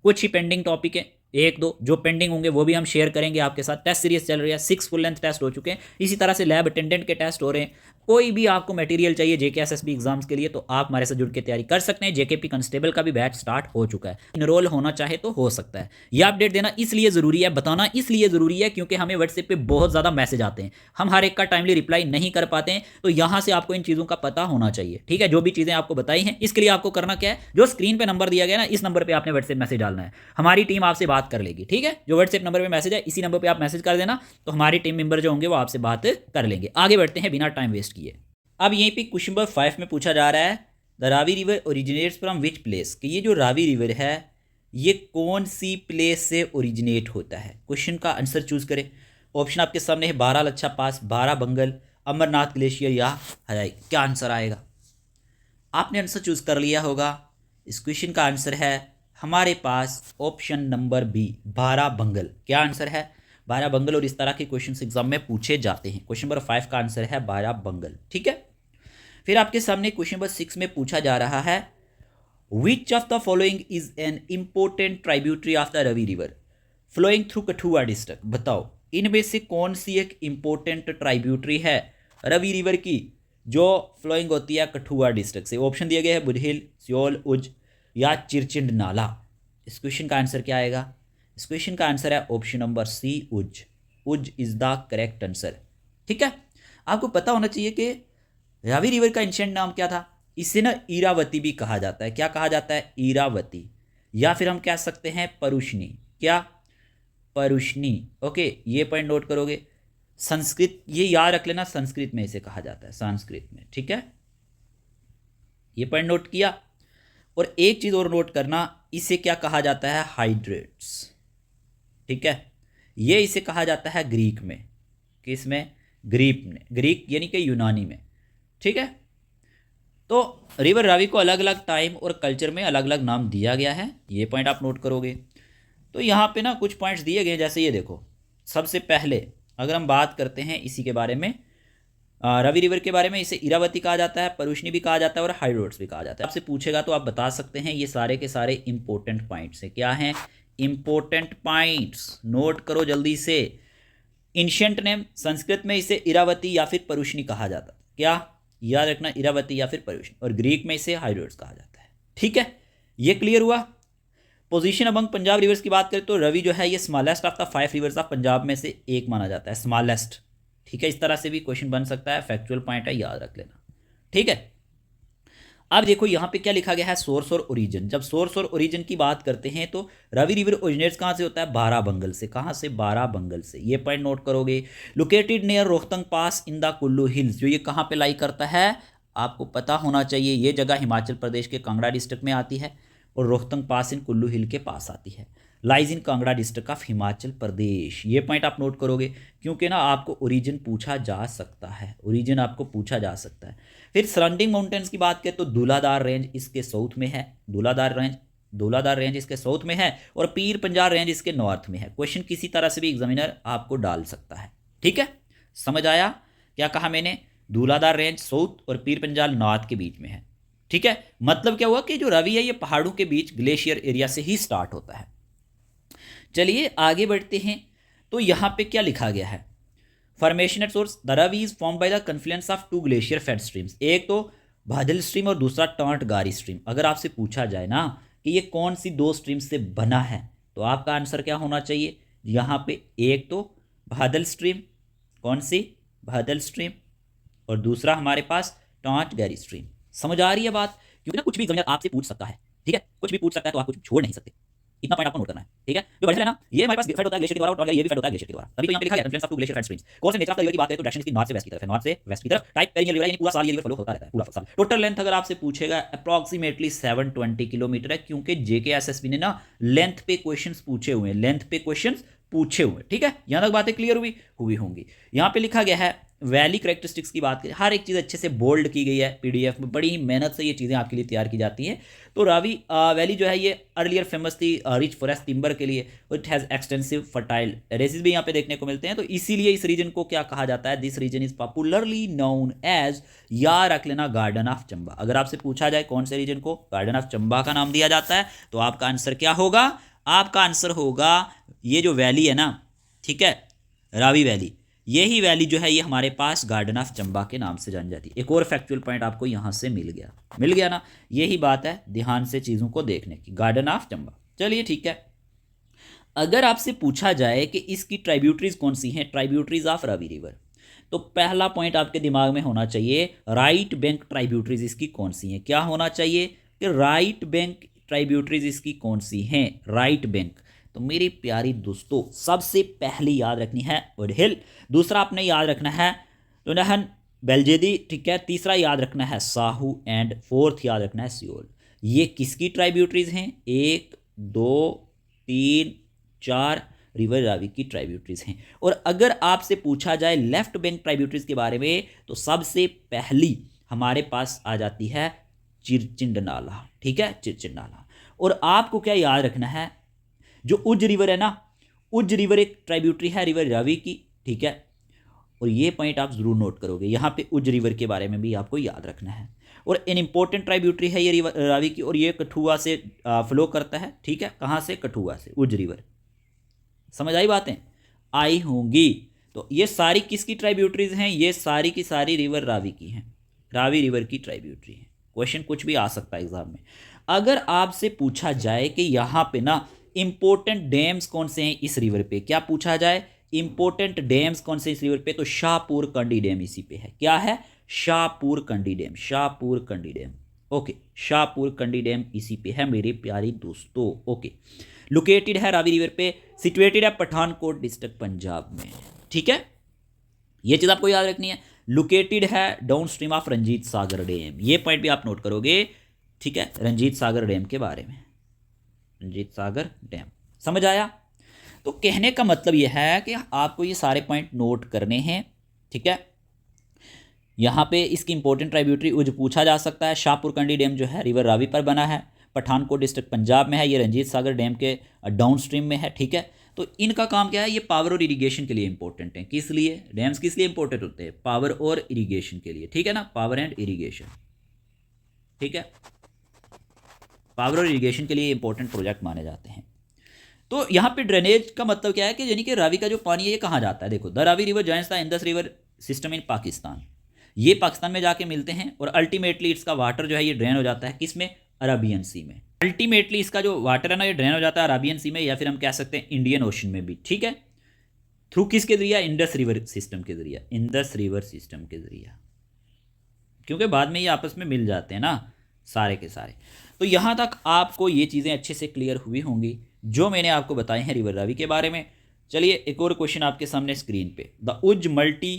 कुछ ही पेंडिंग टॉपिक है, 1-2 जो पेंडिंग होंगे वो भी हम शेयर करेंगे आपके साथ। टेस्ट सीरीज चल रही है, 6 फुल लेंथ टेस्ट हो चुके हैं। इसी तरह से लैब अटेंडेंट के टेस्ट हो रहे हैं। कोई भी आपको मटेरियल चाहिए JKSSB एग्जाम्स के लिए तो आप हमारे साथ जुड़ के तैयारी कर सकते हैं। JKP कांस्टेबल का भी बैच स्टार्ट हो चुका है, इनरोल होना चाहे तो हो सकता है। यह अपडेट देना इसलिए ज़रूरी है, बताना इसलिए ज़रूरी है क्योंकि हमें व्हाट्सएप पे बहुत ज़्यादा मैसेज आते हैं, हम हर एक का टाइमली रिप्लाई नहीं कर पाते हैं। तो यहाँ से आपको इन चीज़ों का पता होना चाहिए, ठीक है। जो भी चीज़ें आपको बताई हैं इसके लिए आपको करना क्या है, जो स्क्रीन पर नंबर दिया गया ना, इस नंबर पर आपने व्हाट्सएप मैसेज डालना है। हमारी टीम आपसे बात कर लेगी, ठीक है। जो व्हाट्सएप नंबर पे मैसेज है इसी नंबर पे आप मैसेज कर देना, तो हमारी टीम मेंबर जो होंगे वो आपसे बात कर लेंगे। आगे बढ़ते हैं बिना टाइम वेस्ट किए। अब यहीं पे क्वेश्चन नंबर 5 में पूछा जा रहा है, the Ravi river originates from which place, कि ये जो रावी रिवर है ये कौन सी प्लेस से ओरिजिनेट होता है। क्वेश्चन का आंसर चूज करें। ऑप्शन आपके सामने है, बारा लच्छा पास, बारा बंगल, अमरनाथ ग्लेशियर या हजाई। क्या आंसर आएगा? आपने आंसर चूज कर लिया होगा, इस क्वेश्चन का आंसर है हमारे पास ऑप्शन नंबर बी, बाराबंगल। क्या आंसर है? बाराबंगल। और इस तरह के क्वेश्चन एग्जाम में पूछे जाते हैं। क्वेश्चन नंबर 5 का आंसर है बाराबंगल। ठीक है, फिर आपके सामने क्वेश्चन नंबर 6 में पूछा जा रहा है which of the following is an important tributary of the Ravi river flowing through Kathua district. बताओ इनमें से कौन सी एक इंपॉर्टेंट ट्राइब्यूटरी है रवि रिवर की जो फ्लोइंग होती है कठुआ डिस्ट्रिक्ट से। ऑप्शन दिए गए हैं बुढ़हिल, सियोल, उज या चिरचिंड नाला। इस क्वेश्चन का आंसर क्या आएगा? इस क्वेश्चन का आंसर है ऑप्शन नंबर सी, उज। उज इज द करेक्ट आंसर। ठीक है, आपको पता होना चाहिए कि रावी रिवर का एंशिएंट नाम क्या था। इसे ना इरावती भी कहा जाता है। क्या कहा जाता है? इरावती। या फिर हम कह सकते हैं परुष्णी। क्या? परुष्णी। ओके, ये पॉइंट नोट करोगे। संस्कृत, ये याद रख लेना, संस्कृत में इसे कहा जाता है, संस्कृत में। ठीक है, ये पॉइंट नोट किया। और एक चीज और नोट करना, इसे क्या कहा जाता है? हाइड्रेट्स। ठीक है, ये इसे कहा जाता है ग्रीक में। किस में? ग्रीक में। ग्रीक यानी कि यूनानी में। ठीक है, तो रिवर रावी को अलग अलग टाइम और कल्चर में अलग अलग नाम दिया गया है। ये पॉइंट आप नोट करोगे। तो यहाँ पे ना कुछ पॉइंट्स दिए गए, जैसे ये देखो। सबसे पहले अगर हम बात करते हैं इसी के बारे में, रवि रिवर के बारे में, इसे इरावती कहा जाता है, परुष्णी भी कहा जाता है और हाइड्रोट्स भी कहा जाता है। आपसे पूछेगा तो आप बता सकते हैं। ये सारे के सारे इंपॉर्टेंट पॉइंट्स हैं। क्या हैं? Important points. नोट करो जल्दी से। एंशिएंट नेम, संस्कृत में इसे इरावती या फिर परुष्णी कहा जाता है। क्या याद रखना? इरावती या फिर परुष्णी। और ग्रीक में इसे हाइड्रोट्स कहा जाता है। ठीक है, ये क्लियर हुआ। पोजीशन अमंग पंजाब रिवर्स की बात करें तो रवि जो है ये smallest of the 5 reverse of Punjab में से एक माना जाता है, स्मॉलेस्ट। ठीक है, इस तरह से भी क्वेश्चन बन सकता है। फैक्चुअल पॉइंट है, याद रख लेना। ठीक है, अब देखो यहाँ पे क्या लिखा गया है? सोर्स और ओरिजिन। जब सोर्स और ओरिजिन की बात करते हैं तो रवि रिवर ओरिजिनेट्स कहाँ से होता है? बाराबंगल से। कहाँ से? बाराबंगल से। ये पॉइंट नोट करोगे। Located near Rohtang pass in the Kullu hills. जो ये कहाँ पे लाई करता है आपको पता होना चाहिए। ये जगह हिमाचल प्रदेश के कांगड़ा डिस्ट्रिक्ट में आती है और रोहतंग पास इन कुल्लू हिल के पास आती है। Lies in Kangra district of Himachal Pradesh. ये पॉइंट आप नोट करोगे, क्योंकि ना आपको ओरिजिन पूछा जा सकता है। ओरिजिन आपको पूछा जा सकता है। फिर सराउंडिंग माउंटेन्स की बात करें तो धूलाधार रेंज इसके साउथ में है। धूलाधार रेंज इसके साउथ में है और पीर पंजाल रेंज इसके नॉर्थ में है। क्वेश्चन किसी तरह से भी एग्जामिनर आपको डाल सकता है। ठीक है, समझ आया? क्या कहा मैंने? धूलाधार रेंज साउथ और पीर पंजाल नॉर्थ के बीच में है। ठीक है, मतलब क्या हुआ कि जो रवि है ये पहाड़ों के बीच ग्लेशियर एरिया से ही स्टार्ट होता है। चलिए आगे बढ़ते हैं। तो यहां पे क्या लिखा गया है? Formation at source, the Ravi is form by the confluence of 2 glacier fed streams. एक तो बादल स्ट्रीम और दूसरा टांट गारी स्ट्रीम। अगर आपसे पूछा जाए ना कि ये कौन सी 2 स्ट्रीम से बना है तो आपका आंसर क्या होना चाहिए? यहां पे एक तो बादल स्ट्रीम, कौन सी? बादल स्ट्रीम, और दूसरा हमारे पास टांट गारी स्ट्रीम। समझ आ रही है बात? क्योंकि ना कुछ भी एग्जामिनर आपसे पूछ सकता है। ठीक है, कुछ भी पूछ सकता है तो आप कुछ छोड़ नहीं सकते। इतना पॉइंट आपको नोट करना है। ठीक है, जो बढ़िया है ना, ये हमारे पास फेड होता है ग्लेशियर के द्वारा और ये भी फेड होता है ग्लेशियर के द्वारा। तभी तो यहाँ पे लिखा है confluence of 2 glacier fed streams. Course and nature of the river की बात करें तो डायरेक्शन इसकी नॉर्थ से वेस्ट की तरफ है। नॉर्थ से वेस्ट की तरफ टाइप पेरिनियल रिवर यानी पूरा साल ये रिवर फ्लो होता रहता है, पूरा साल। टोटल लेंथ अगर आपसे पूछेगा अप्रॉक्सीमेटली 720 किलोमीटर है, क्योंकि जेकेएसएसबी ने ना लेंथ पे क्वेश्चंस पूछे हुए हैं। लेंथ पे क्वेश्चंस पूछे हुए। ठीक है, यहां तक बातें क्लियर हुई होंगी। यहां पे लिखा गया है वैली करेक्टरिस्टिक्स की बात करें, हर एक चीज़ अच्छे से बोल्ड की गई है। पीडीएफ में बड़ी ही मेहनत से ये चीज़ें आपके लिए तैयार की जाती हैं। तो रावी वैली जो है ये अर्लियर फेमस थी रिच फॉरेस्ट टिम्बर के लिए। It has extensive fertile terraces भी यहाँ पे देखने को मिलते हैं। तो इसीलिए इस रीजन को क्या कहा जाता है? This region is popularly known as, या रख लेना, गार्डन ऑफ चंबा। अगर आपसे पूछा जाए कौन से रीजन को गार्डन ऑफ चंबा का नाम दिया जाता है तो आपका आंसर क्या होगा? आपका आंसर होगा ये जो वैली है ना, ठीक है, रावी वैली। यही वैली जो है ये हमारे पास गार्डन ऑफ चंबा के नाम से जानी जाती है। एक और फैक्चुअल पॉइंट आपको यहां से मिल गया ना। यही बात है ध्यान से चीज़ों को देखने की, गार्डन ऑफ चंबा। चलिए ठीक है, अगर आपसे पूछा जाए कि इसकी ट्राइब्यूटरीज कौन सी हैं, ट्राइब्यूटरीज ऑफ रावी रिवर, तो पहला पॉइंट आपके दिमाग में होना चाहिए राइट बैंक ट्राइब्यूटरीज इसकी कौन सी हैं। क्या होना चाहिए कि राइट बैंक ट्राइब्यूटरीज इसकी कौन सी हैं? Right bank. तो मेरी प्यारी दोस्तों, सबसे पहली याद रखनी है वुडहिल, दूसरा आपने याद रखना है लुनहन बेलजेदी, ठीक है, तीसरा याद रखना है साहू एंड फोर्थ याद रखना है सियोल। ये किसकी ट्राइब्यूटरीज हैं? 1 2 3 4 रिवर रावी की ट्राइब्यूटरीज हैं। और अगर आपसे पूछा जाए लेफ्ट बैंक ट्राइब्यूटरीज के बारे में तो सबसे पहली हमारे पास आ जाती है चिरचिंड नाला, ठीक है, चिरचिंड नाला। और आपको क्या याद रखना है, जो उज रिवर है ना, उज रिवर एक ट्राइब्यूटरी है रिवर रावी की, ठीक है। और ये पॉइंट आप जरूर नोट करोगे, यहाँ पे उज रिवर के बारे में भी आपको याद रखना है। और एन इंपॉर्टेंट ट्राइब्यूटरी है ये रिवर रावी की, और ये कठुआ से फ्लो करता है, ठीक है। कहाँ से? कठुआ से, उज रिवर। समझ आई बातें? आई होंगी। तो ये सारी किसकी ट्राइब्यूटरीज हैं? ये सारी की सारी रिवर रावी की हैं, रावी रिवर की ट्राइब्यूटरी है। क्वेश्चन कुछ भी आ सकता है एग्जाम में। अगर आपसे पूछा जाए कि यहाँ पे ना इंपॉर्टेंट डैम्स कौन से हैं इस रिवर पे, क्या पूछा जाए? इंपॉर्टेंट डैम्स कौन से इस रिवर पे, तो शाहपुर कंडी डैम इसी पे है। क्या है? शाहपुर कंडी डैम, शाहपुर कंडी डैम। ओके, शाहपुर कंडी डैम इसी पे है मेरे प्यारे दोस्तों। ओके, लोकेटेड है रावी रिवर पे, सिचुएटेड है पठानकोट डिस्ट्रिक्ट पंजाब में, ठीक है। ये चीज़ आपको याद रखनी है। लोकेटेड है downstream of Ranjit Sagar dam, ये पॉइंट भी आप नोट करोगे, ठीक है, रंजीत सागर डैम के बारे में, रंजीत सागर डैम। समझ आया? तो कहने का मतलब यह है कि आपको ये सारे पॉइंट नोट करने हैं, ठीक है। यहाँ पे इसकी इंपॉर्टेंट ट्राइब्यूटरी उज पूछा जा सकता है। शाहपुर कंडी डैम जो है रिवर रावी पर बना है, पठानकोट डिस्ट्रिक्ट पंजाब में है, ये रंजीत सागर डैम के डाउन स्ट्रीम में है, ठीक है। तो इनका काम क्या है? ये पावर और इरिगेशन के लिए इंपॉर्टेंट है। किस लिए? डैम्स किस लिए इंपॉर्टेंट होते हैं? पावर और इरिगेशन के लिए, ठीक है ना, पावर एंड इरिगेशन, ठीक है। पावर और इरिगेशन के लिए इंपॉर्टेंट प्रोजेक्ट माने जाते हैं। तो यहाँ पे ड्रेनेज का मतलब क्या है कि यानी कि रावी का जो पानी है ये कहाँ जाता है? देखो, the Ravi river joins the Indus river system इन पाकिस्तान, ये पाकिस्तान में जाके मिलते हैं, और अल्टीमेटली इसका वाटर जो है ये ड्रेन हो जाता है किस में? अरबियन सी में। अल्टीमेटली इसका जो वाटर है ना ये ड्रेन हो जाता है अरबियन सी में, या फिर हम कह सकते हैं इंडियन ओशन में भी, ठीक है। थ्रू किसके जरिए? इंडस रिवर सिस्टम के जरिए, इंडस रिवर सिस्टम के जरिए, क्योंकि बाद में ये आपस में मिल जाते हैं ना सारे के सारे। तो यहाँ तक आपको ये चीज़ें अच्छे से क्लियर हुई होंगी जो मैंने आपको बताए हैं रिवर रावी के बारे में। चलिए एक और क्वेश्चन आपके सामने स्क्रीन पे। द उज multi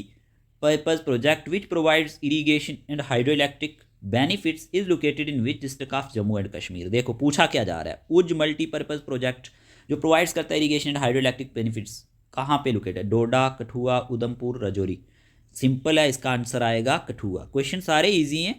purpose project which provides irrigation and hydro electric benefits is located in which district of Jammu and Kashmir. देखो पूछा क्या जा रहा है, उज मल्टीपर्पज प्रोजेक्ट जो प्रोवाइड्स करता है irrigation and hydro electric benefits कहाँ पे लोकेटेड है? डोडा, कठुआ, उधमपुर, राजौरी। सिंपल है, इसका आंसर आएगा कठुआ। क्वेश्चन सारे ईजी हैं,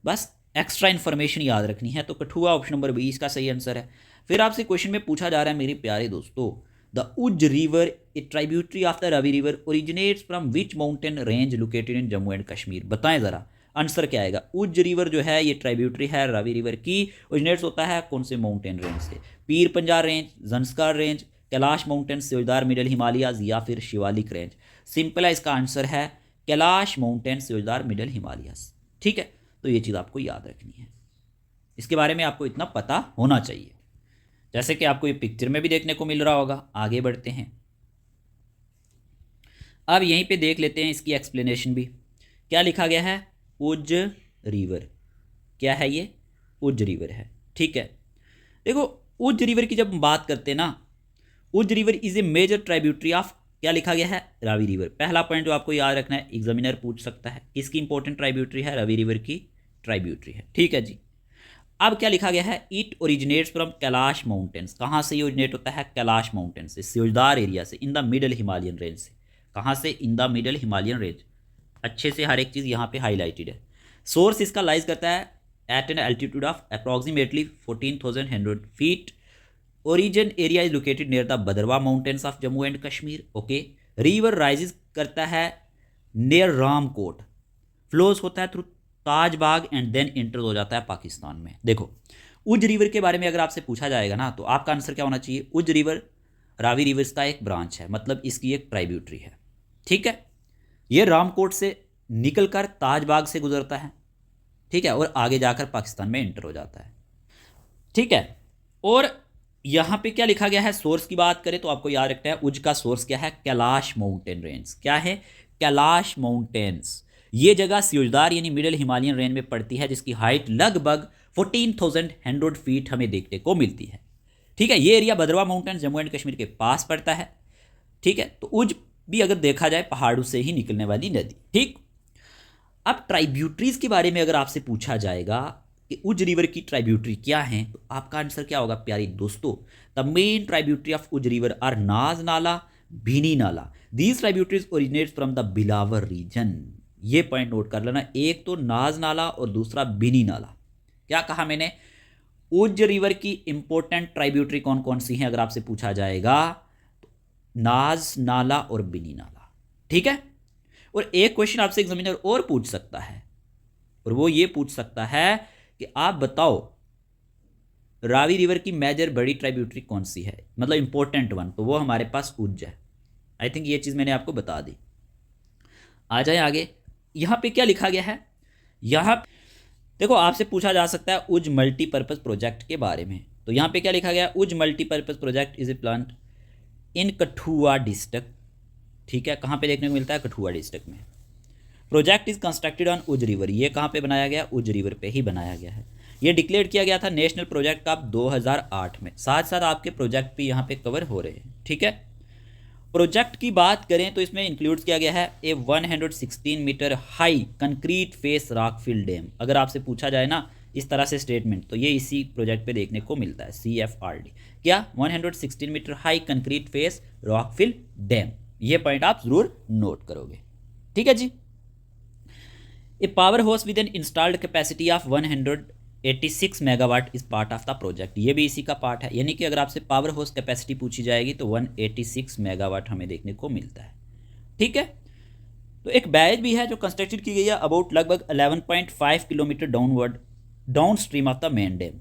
बस एक्स्ट्रा इन्फॉर्मेशन याद रखनी है। तो कठुआ ऑप्शन नंबर 20 का सही आंसर है। फिर आपसे क्वेश्चन में पूछा जा रहा है मेरे प्यारे दोस्तों, द उज river A tributary of the Ravi river originates from which mountain range located in Jammu and Kashmir. बताएं जरा आंसर क्या आएगा? उज रिवर जो है ये ट्राइब्यूटरी है रावी रिवर की, ओरिजिनेट्स होता है कौन से माउंटेन रेंज से? Pir Panjal range, Zanskar range, Kailash mountain, सियोजदार मिडल हिमालयाज, या फिर शिवालिक रेंज। सिंपल है, इसका आंसर है कैलाश माउंटेन, सियोजदार मिडल हिमालयाज, ठीक है। तो ये चीज़ आपको याद रखनी है, इसके बारे में आपको इतना पता होना चाहिए, जैसे कि आपको ये पिक्चर में भी देखने को मिल रहा होगा। आगे बढ़ते हैं, अब यहीं पे देख लेते हैं इसकी एक्सप्लेनेशन भी। क्या लिखा गया है? उज रिवर। क्या है ये? उज रिवर है, ठीक है। देखो उज रिवर की जब हम बात करते हैं ना, Ujh river is a major tributary of, क्या लिखा गया है? रावी रिवर। पहला पॉइंट जो आपको याद रखना है, एग्जामिनर पूछ सकता है, किसकी इंपॉर्टेंट ट्राइब्यूटरी है? रावी रिवर की ट्राइब्यूटरी है, ठीक है जी। अब क्या लिखा गया है? It originates from Kailash mountains. कहाँ से ये ओरिजिनेट होता है? कैलाश माउंटेन से, सियोजदार एरिया से, in the middle Himalayan range से। कहाँ से? In the middle Himalayan range. अच्छे से हर एक चीज़ यहाँ पे हाईलाइटेड है। सोर्स इसका लाइज करता है at an altitude of approximately 14,100 feet. Origin area is located near the Bhadarwah mountains of Jammu and Kashmir. Okay, river rises करता है नियर रामकोट, फ्लोज होता है through Tajbagh and then enter हो जाता है पाकिस्तान में। देखो उज रिवर के बारे में अगर आपसे पूछा जाएगा ना, तो आपका आंसर क्या होना चाहिए? उज रिवर रावी रिवर्स का एक ब्रांच है, मतलब इसकी एक ट्राइब्यूटरी है, ठीक है। ये रामकोट से निकलकर ताजबाग से गुजरता है, ठीक है, और आगे जाकर पाकिस्तान में इंटर हो जाता है, ठीक है। और यहाँ पे क्या लिखा गया है? सोर्स की बात करें तो आपको याद रखना है उज का सोर्स क्या है? Kailash mountain range. क्या है? कैलाश माउंटेन्स। ये जगह सियोजदार यानी मिडिल हिमालयन रेंज में पड़ती है, जिसकी हाइट लगभग 14,100 फीट हमें देखने को मिलती है, ठीक है। ये area Bhadarwah mountain Jammu and Kashmir के पास पड़ता है, ठीक है। तो उज भी अगर देखा जाए पहाड़ों से ही निकलने वाली नदी, ठीक। अब ट्राइब्यूटरीज के बारे में अगर आपसे पूछा जाएगा कि उज रिवर की ट्राइब्यूटरी क्या है, तो आपका आंसर क्या होगा प्यारी दोस्तों? द मेन ट्राइब्यूटरी ऑफ उज रिवर आर नाज नाला, भीनी नाला। These tributaries originates from the Billawar reason. ये पॉइंट नोट कर लेना, एक तो नाज नाला और दूसरा बिनी नाला। क्या कहा मैंने? उज रिवर की इंपॉर्टेंट ट्राइब्यूटरी कौन कौन सी हैं अगर आपसे पूछा जाएगा? नाज नाला और बिनी नाला। ठीक है। और एक क्वेश्चन आपसे एग्जामिनर और पूछ सकता है, और वो ये पूछ सकता है कि आप बताओ रावी रिवर की मेजर बड़ी ट्राइब्यूटरी कौन सी है, मतलब इंपॉर्टेंट वन, तो वो हमारे पास उज है। आई थिंक ये चीज़ मैंने आपको बता दी। आ जाए आगे। यहाँ पे क्या लिखा गया है? यहाँ देखो आपसे पूछा जा सकता है उज मल्टीपर्पज़ प्रोजेक्ट के बारे में। तो यहाँ पे क्या लिखा गया? उज multipurpose project is a plant in Kathua district. ठीक है, कहाँ पे देखने को मिलता है? कठुआ डिस्ट्रिक्ट में। प्रोजेक्ट इज कंस्ट्रक्टेड ऑन उज रिवर। ये कहाँ पे बनाया गया? उज रिवर पे ही बनाया गया है। ये डिक्लेयर किया गया था नेशनल प्रोजेक्ट का 2008 में। साथ साथ आपके प्रोजेक्ट भी यहाँ पे कवर हो रहे हैं। ठीक है। प्रोजेक्ट की बात करें तो इसमें इंक्लूड किया गया है a 116 metre high concrete face rockfill dam. अगर आपसे पूछा जाए ना इस तरह से स्टेटमेंट, तो ये इसी प्रोजेक्ट पे देखने को मिलता है, CFRD। क्या? 116 metre high concrete face rockfill dam. ये पॉइंट आप जरूर नोट करोगे। ठीक है जी। A power house with an installed capacity of 186 megawatt is part of the project. ये भी इसी का पार्ट है, यानी कि अगर आपसे पावर हाउस कैपेसिटी पूछी जाएगी तो 186 मेगावाट हमें देखने को मिलता है। ठीक है। तो एक बैरेज भी है जो कंस्ट्रक्टेड की गई है अबाउट लगभग 11.5 kilometre down stream of the main dam.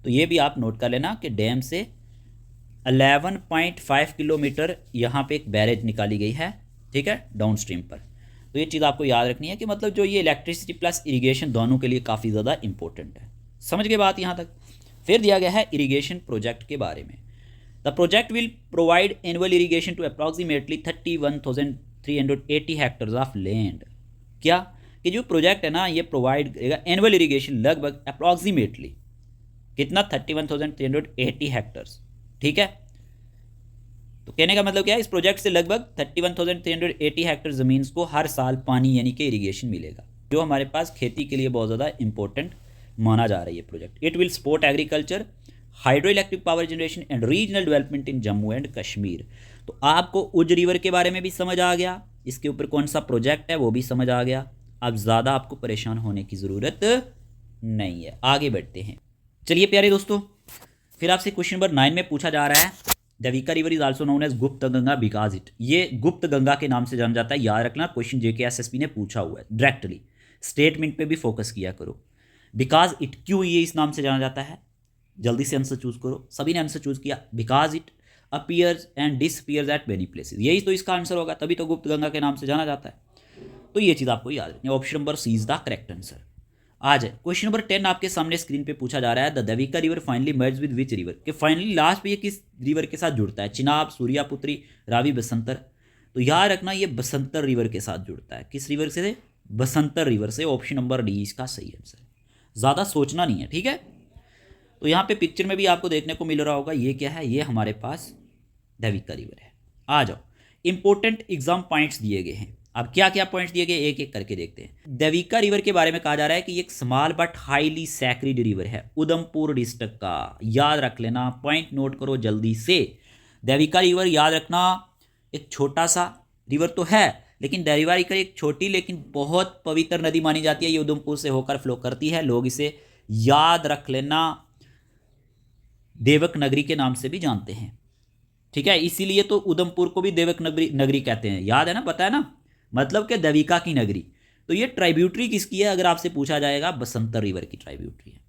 तो ये भी आप नोट कर लेना कि डैम से 11.5 किलोमीटर यहाँ पे एक बैरेज निकाली गई है। ठीक है, डाउन स्ट्रीम पर। तो ये चीज़ आपको याद रखनी है कि मतलब जो ये इलेक्ट्रिसिटी प्लस इरिगेशन दोनों के लिए काफ़ी ज़्यादा इंपॉर्टेंट है। समझ गए बात यहाँ तक? फिर दिया गया है इरिगेशन प्रोजेक्ट के बारे में। The project will provide annual irrigation to approximately 31,380 hectares of land. क्या? कि जो प्रोजेक्ट है ना ये प्रोवाइड करेगा एनुअल इरिगेशन लगभग अप्रॉक्सीमेटली कितना? 31,380 हेक्टर्स। ठीक है। तो कहने का मतलब क्या है? इस प्रोजेक्ट से लगभग 31,380 हेक्टर ज़मीन को हर साल पानी यानी कि इरिगेशन मिलेगा, जो हमारे पास खेती के लिए बहुत ज़्यादा इंपॉर्टेंट माना जा रही है project. It will support agriculture, hydro electric power generation and regional development in Jammu and Kashmir. तो आपको उज रिवर के बारे में भी समझ आ गया, इसके ऊपर कौन सा प्रोजेक्ट है वो भी समझ आ गया। अब ज़्यादा आपको परेशान होने की ज़रूरत नहीं है। आगे बढ़ते हैं। चलिए प्यारे दोस्तों, फिर आपसे क्वेश्चन नंबर 9 में पूछा जा रहा है Devika river is also known as Gupt Ganga because it. ये गुप्त गंगा के नाम से जाना जाता है। याद रखना, क्वेश्चन JKSSP ने पूछा हुआ है डायरेक्टली। स्टेटमेंट पे भी फोकस किया करो। बिकॉज इट क्यों ये इस नाम से जाना जाता है? जल्दी से आंसर चूज करो। सभी ने आंसर चूज किया। Because it appears and disappears eight many places. यही तो इसका आंसर होगा, तभी तो गुप्त गंगा के नाम से जाना जाता है। तो ये चीज़ आपको याद रखनी है। Option number C is the correct answer. आ जाए क्वेश्चन नंबर 10 आपके सामने स्क्रीन पे पूछा जा रहा है the Devika river finally merge with which river. कि फाइनली लास्ट पे ये किस रिवर के साथ जुड़ता है? चिनाब, सूर्यापुत्री, रावी, बसंतर। तो याद रखना ये बसंतर रिवर के साथ जुड़ता है। किस रिवर से? बसंतर रिवर से। ऑप्शन नंबर D इसका सही आंसर है। ज़्यादा सोचना नहीं है। ठीक है। तो यहाँ पे पिक्चर में भी आपको देखने को मिल रहा होगा, ये क्या है? ये हमारे पास देविका रिवर है। आ जाओ, इंपॉर्टेंट एग्जाम पॉइंट्स दिए गए हैं। अब क्या क्या पॉइंट्स दिए गए एक एक करके देखते हैं। देविका रिवर के बारे में कहा जा रहा है कि ये एक स्मॉल बट हाईली सैक्रिड रिवर है उधमपुर डिस्ट्रिक्ट का। याद रख लेना, पॉइंट नोट करो जल्दी से। देविका रिवर याद रखना एक छोटा सा रिवर तो है, लेकिन देविका रिवर एक छोटी लेकिन बहुत पवित्र नदी मानी जाती है। ये उधमपुर से होकर फ्लो करती है। लोग इसे याद रख लेना देवक नगरी के नाम से भी जानते हैं। ठीक है, इसीलिए तो उधमपुर को भी देवक नगरी कहते हैं। याद है ना, पता है ना, मतलब कि देविका की नगरी। तो ये ट्राइब्यूटरी किसकी है अगर आपसे पूछा जाएगा? बसंतर रिवर की ट्राइब्यूटरी है।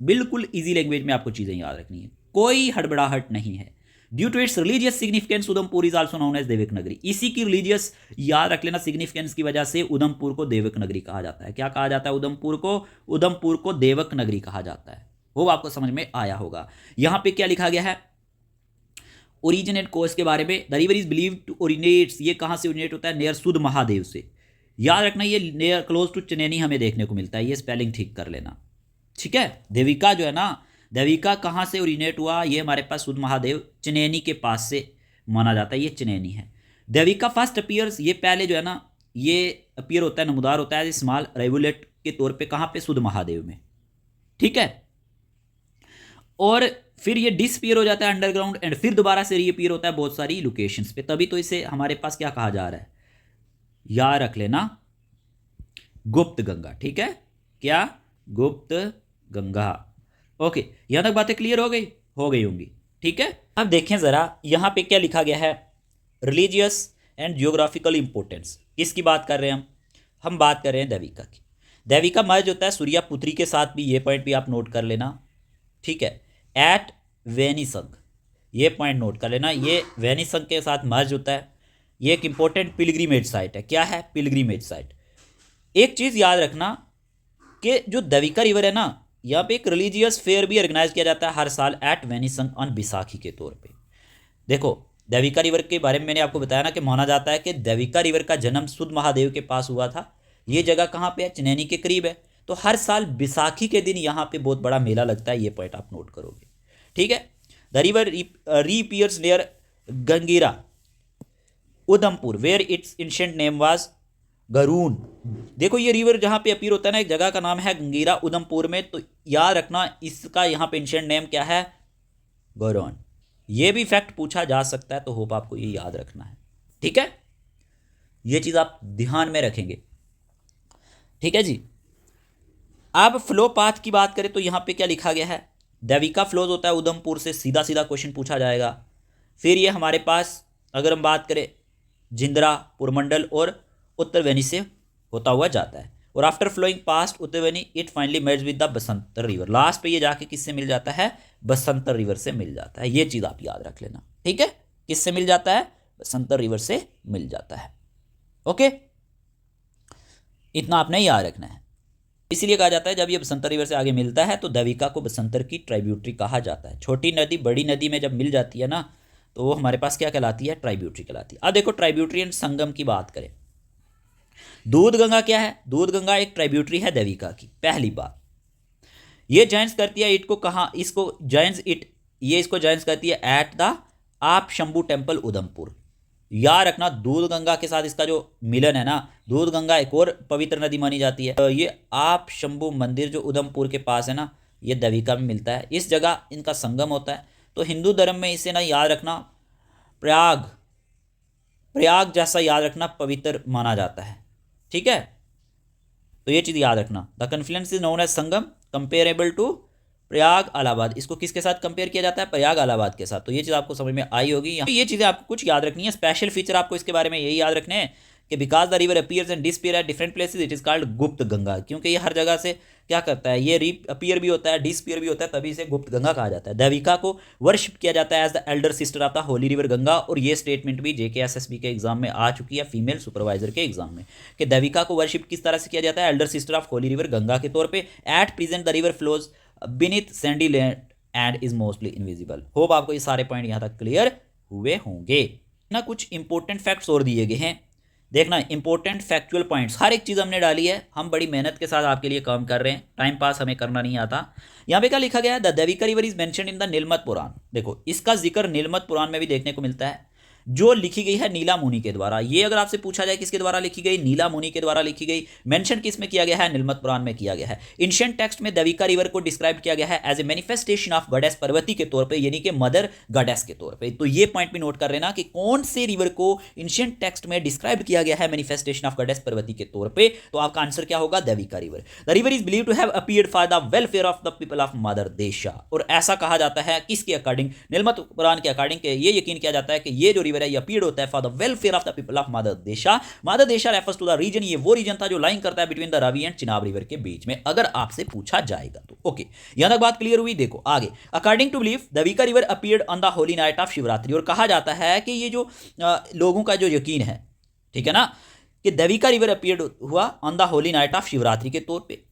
बिल्कुल इजी लैंग्वेज में आपको चीज़ें याद रखनी है, कोई हड़बड़ाहट नहीं है। Due to its religious significance Udhampur is also known as Devak Nagri. इसी की रिलीजियस याद रख लेना सिग्निफिकेंस की वजह से उधमपुर को देवक नगरी कहा जाता है। क्या कहा जाता है उधमपुर को? उधमपुर को देवक नगरी कहा जाता है। वो आपको समझ में आया होगा। यहां पे क्या लिखा गया है ओरिजिन एंड कोर्स के बारे में? The river is believe to originates. ये कहां से ओरिजिनेट होता है? नियर सुध महादेव से। याद रखना ये नियर क्लोज टू चनैनी हमें देखने को मिलता है। ये स्पेलिंग ठीक कर लेना। ठीक है। देविका जो है ना, देविका कहां से ओरिजिनेट हुआ? ये हमारे पास सुध महादेव चनैनी के पास से माना जाता है। ये चनैनी है। देविका फर्स्ट अपीयर्स, ये पहले जो है ना ये अपीयर होता है, नमदार होता है स्मॉल रिवुलेट के तौर पे। कहां पे? सुध महादेव में। ठीक है। और फिर ये डिसअपीयर हो जाता है अंडरग्राउंड एंड फिर दोबारा से रीअपीयर होता है बहुत सारी लोकेशंस पे। तभी तो इसे हमारे पास क्या कहा जा रहा है? याद रख लेना गुप्त गंगा। ठीक है। क्या? गुप्त गंगा। ओके, यहाँ तक बातें क्लियर हो गई होंगी, ठीक है। अब देखें ज़रा यहाँ पे क्या लिखा गया है, रिलीजियस एंड जियोग्राफिकल इंपॉर्टेंस। किसकी बात कर रहे हैं हम बात कर रहे हैं देविका की। देविका मर्ज होता है सूर्यापुत्री के साथ भी, ये पॉइंट भी आप नोट कर लेना, ठीक है, एट वेनिसंग, ये पॉइंट नोट कर लेना, ये वेनिसंग के साथ मर्ज होता है। ये एक इंपॉर्टेंट पिलग्रीमेज साइट है। क्या है? Pilgrimage site. एक चीज़ याद रखना कि जो देविका रिवर है ना, यहाँ पे एक रिलीजियस फेयर भी ऑर्गेनाइज किया जाता है हर साल एट वेनिसंग ऑन बैसाखी के तौर पे। देखो, देविका रिवर के बारे में मैंने आपको बताया ना कि माना जाता है कि देविका रिवर का जन्म सुध महादेव के पास हुआ था। ये जगह कहाँ पे है? चनैनी के करीब है। तो हर साल बैसाखी के दिन यहाँ पे बहुत बड़ा मेला लगता है। ये पॉइंट आप नोट करोगे, ठीक है। The river reappears near Gangira Udhampur where its ancient name was Garun. देखो, ये रिवर जहाँ पे अपीयर होता है ना, एक जगह का नाम है गंगीरा उधमपुर में, तो याद रखना इसका यहाँ पे एंशिएंट नेम क्या है? गरून। ये भी फैक्ट पूछा जा सकता है, तो होप आपको ये याद रखना है, ठीक है। ये चीज़ आप ध्यान में रखेंगे, ठीक है जी। अब फ्लो पाथ की बात करें तो यहाँ पे क्या लिखा गया है? देविका फ्लोज होता है उधमपुर से, सीधा सीधा क्वेश्चन पूछा जाएगा। फिर ये हमारे पास अगर हम बात करें जिंदरा, पुरमंडल और उत्तरवेनी से होता हुआ जाता है, और after flowing past Uttarbeni it finally merge with the Basantar river. Last पे ये जाके किससे मिल जाता है? बसंतर रिवर से मिल जाता है। ये चीज़ आप याद रख लेना, ठीक है। किससे मिल जाता है? बसंतर रिवर से मिल जाता है। ओके, इतना आपने याद रखना है। इसीलिए कहा जाता है जब ये बसंतर रिवर से आगे मिलता है तो देविका को बसंतर की ट्राइब्यूटरी कहा जाता है। छोटी नदी बड़ी नदी में जब मिल जाती है ना, तो वो हमारे पास क्या कहलाती है? ट्राइब्यूटरी कहलाती है। अब देखो, ट्राइब्यूटरी एंड संगम की बात करें, दूध गंगा क्या है? दूध गंगा एक ट्राइब्यूटरी है देविका की। पहली बात, ये जॉइंस करती है इट को कहाँ? इसको जॉइंस इट, ये इसको जॉइंस करती है एट द आप शंभू टेम्पल उधमपुर। याद रखना, दूध गंगा के साथ इसका जो मिलन है ना, दूध गंगा एक और पवित्र नदी मानी जाती है। ये आप शंभू मंदिर जो उधमपुर के पास है ना, ये देविका में मिलता है। इस जगह इनका संगम होता है। तो हिंदू धर्म में इसे ना याद रखना प्रयाग जैसा याद रखना पवित्र माना जाता है, ठीक है। तो ये चीज़ याद रखना, the confluence is known as Sangam comparable to Prayag Allahabad. इसको किसके साथ कंपेयर किया जाता है? प्रयाग इलाहाबाद के साथ। तो ये चीज़ आपको समझ में आई होगी। ये चीज़ें आपको कुछ याद रखनी है। स्पेशल फीचर आपको इसके बारे में यही याद रखने हैं कि because the river appears and disappear at different places it is called Gupt Ganga. क्योंकि ये हर जगह से क्या करता है? ये रीअपीयर भी होता है, डिसअपीयर भी होता है, तभी इसे गुप्त गंगा कहा जाता है। देविका को वर्शिप किया जाता है as the elder sister of the holy river Ganga. और ये स्टेटमेंट भी JKSSB के एग्जाम में आ चुकी है, फीमेल सुपरवाइजर के एग्जाम में, कि देविका को वर्शिप किस तरह से किया जाता है? Elder sister of Holi river Ganga के तौर पे। At present the river flows beneath Sandy land and is mostly invisible. Hope आपको ये सारे पॉइंट यहाँ तक क्लियर हुए होंगे ना। कुछ इंपॉर्टेंट फैक्ट्स और दिए गए हैं, देखना इंपॉर्टेंट फैक्चुअल पॉइंट्स। हर एक चीज़ हमने डाली है, हम बड़ी मेहनत के साथ आपके लिए काम कर रहे हैं, टाइम पास हमें करना नहीं आता। यहाँ पे क्या लिखा गया है? The Devika river is mentioned in the Nilmat Puran. देखो, इसका जिक्र नीलमत पुराण में भी देखने को मिलता है, जो लिखी गई है नीला मुनि के द्वारा। ये अगर आपसे पूछा जाए किसके द्वारा लिखी गई? नीला मुनि के द्वारा लिखी गई। मेंशन किस में किया गया है? नीलमत पुराण में किया गया है। एंशिएंट टेक्स्ट में देविका रिवर को डिस्क्राइब किया गया है as a manifestation of goddess Parvati के तौर पे, यानी कि मदर गॉडेस के तौर पे। तो ये पॉइंट भी नोट कर लेना कि कौन से रिवर को एंशिएंट टेक्स्ट में डिस्क्राइब किया गया है मैनिफेस्टेशन ऑफ गॉडेस पार्वती के तौर पे। तो आपका आंसर क्या होगा? Devika river. The river is believed to have appeared for the welfare of the people of Madra Desha. और ऐसा कहा जाता है किसके अकॉर्डिंग? नीलमत पुराण के अकॉर्डिंग के ये यकीन किया जाता है कि ये जो रिवर है ये अपीयर्ड होता है for the welfare of the people of Mother Desha. Mother Desha refers to the region, ये वो रीजन था जो लाइन करता है between the Ravi and Chenab river के बीच में, अगर आपसे पूछा जाएगा तो। ओके, यहां तक बात क्लियर हुई। देखो आगे, according to belief Devika river appeared on the holy night of Shivratri. और कहा जाता है कि ये जो लोगों का जो यकीन है, ठीक है ना, कि देविका रिवर अपीयर्ड हुआ on the holy night of Shivratri के तौर पे।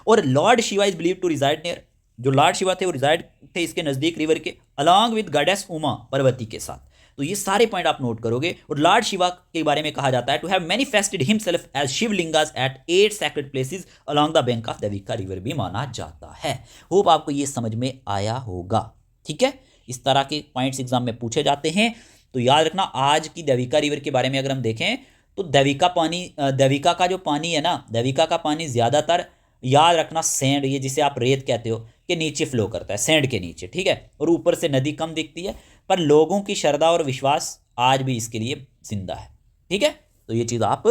और lord Shiva is believe to reside near, जो लॉर्ड शिवा थे वो रिजाइड थे इसके नजदीक रिवर के, along with goddess Uma Parvati के साथ। तो ये सारे पॉइंट आप नोट करोगे। और लॉर्ड शिवा के बारे में कहा जाता है to have manifested himself as Shivlingas at 8 sacred places along the bank of Devika river भी माना जाता है। होप आपको ये समझ में आया होगा, ठीक है। इस तरह के पॉइंट्स एग्जाम में पूछे जाते हैं, तो याद रखना। आज की देविका रिवर के बारे में अगर हम देखें तो देविका का जो पानी है ना, देविका का पानी ज़्यादातर याद रखना सैंड, ये जिसे आप रेत कहते हो, के नीचे फ्लो करता है, सैंड के नीचे, ठीक है। और ऊपर से नदी कम दिखती है, पर लोगों की श्रद्धा और विश्वास आज भी इसके लिए जिंदा है, ठीक है। तो ये चीज़ आप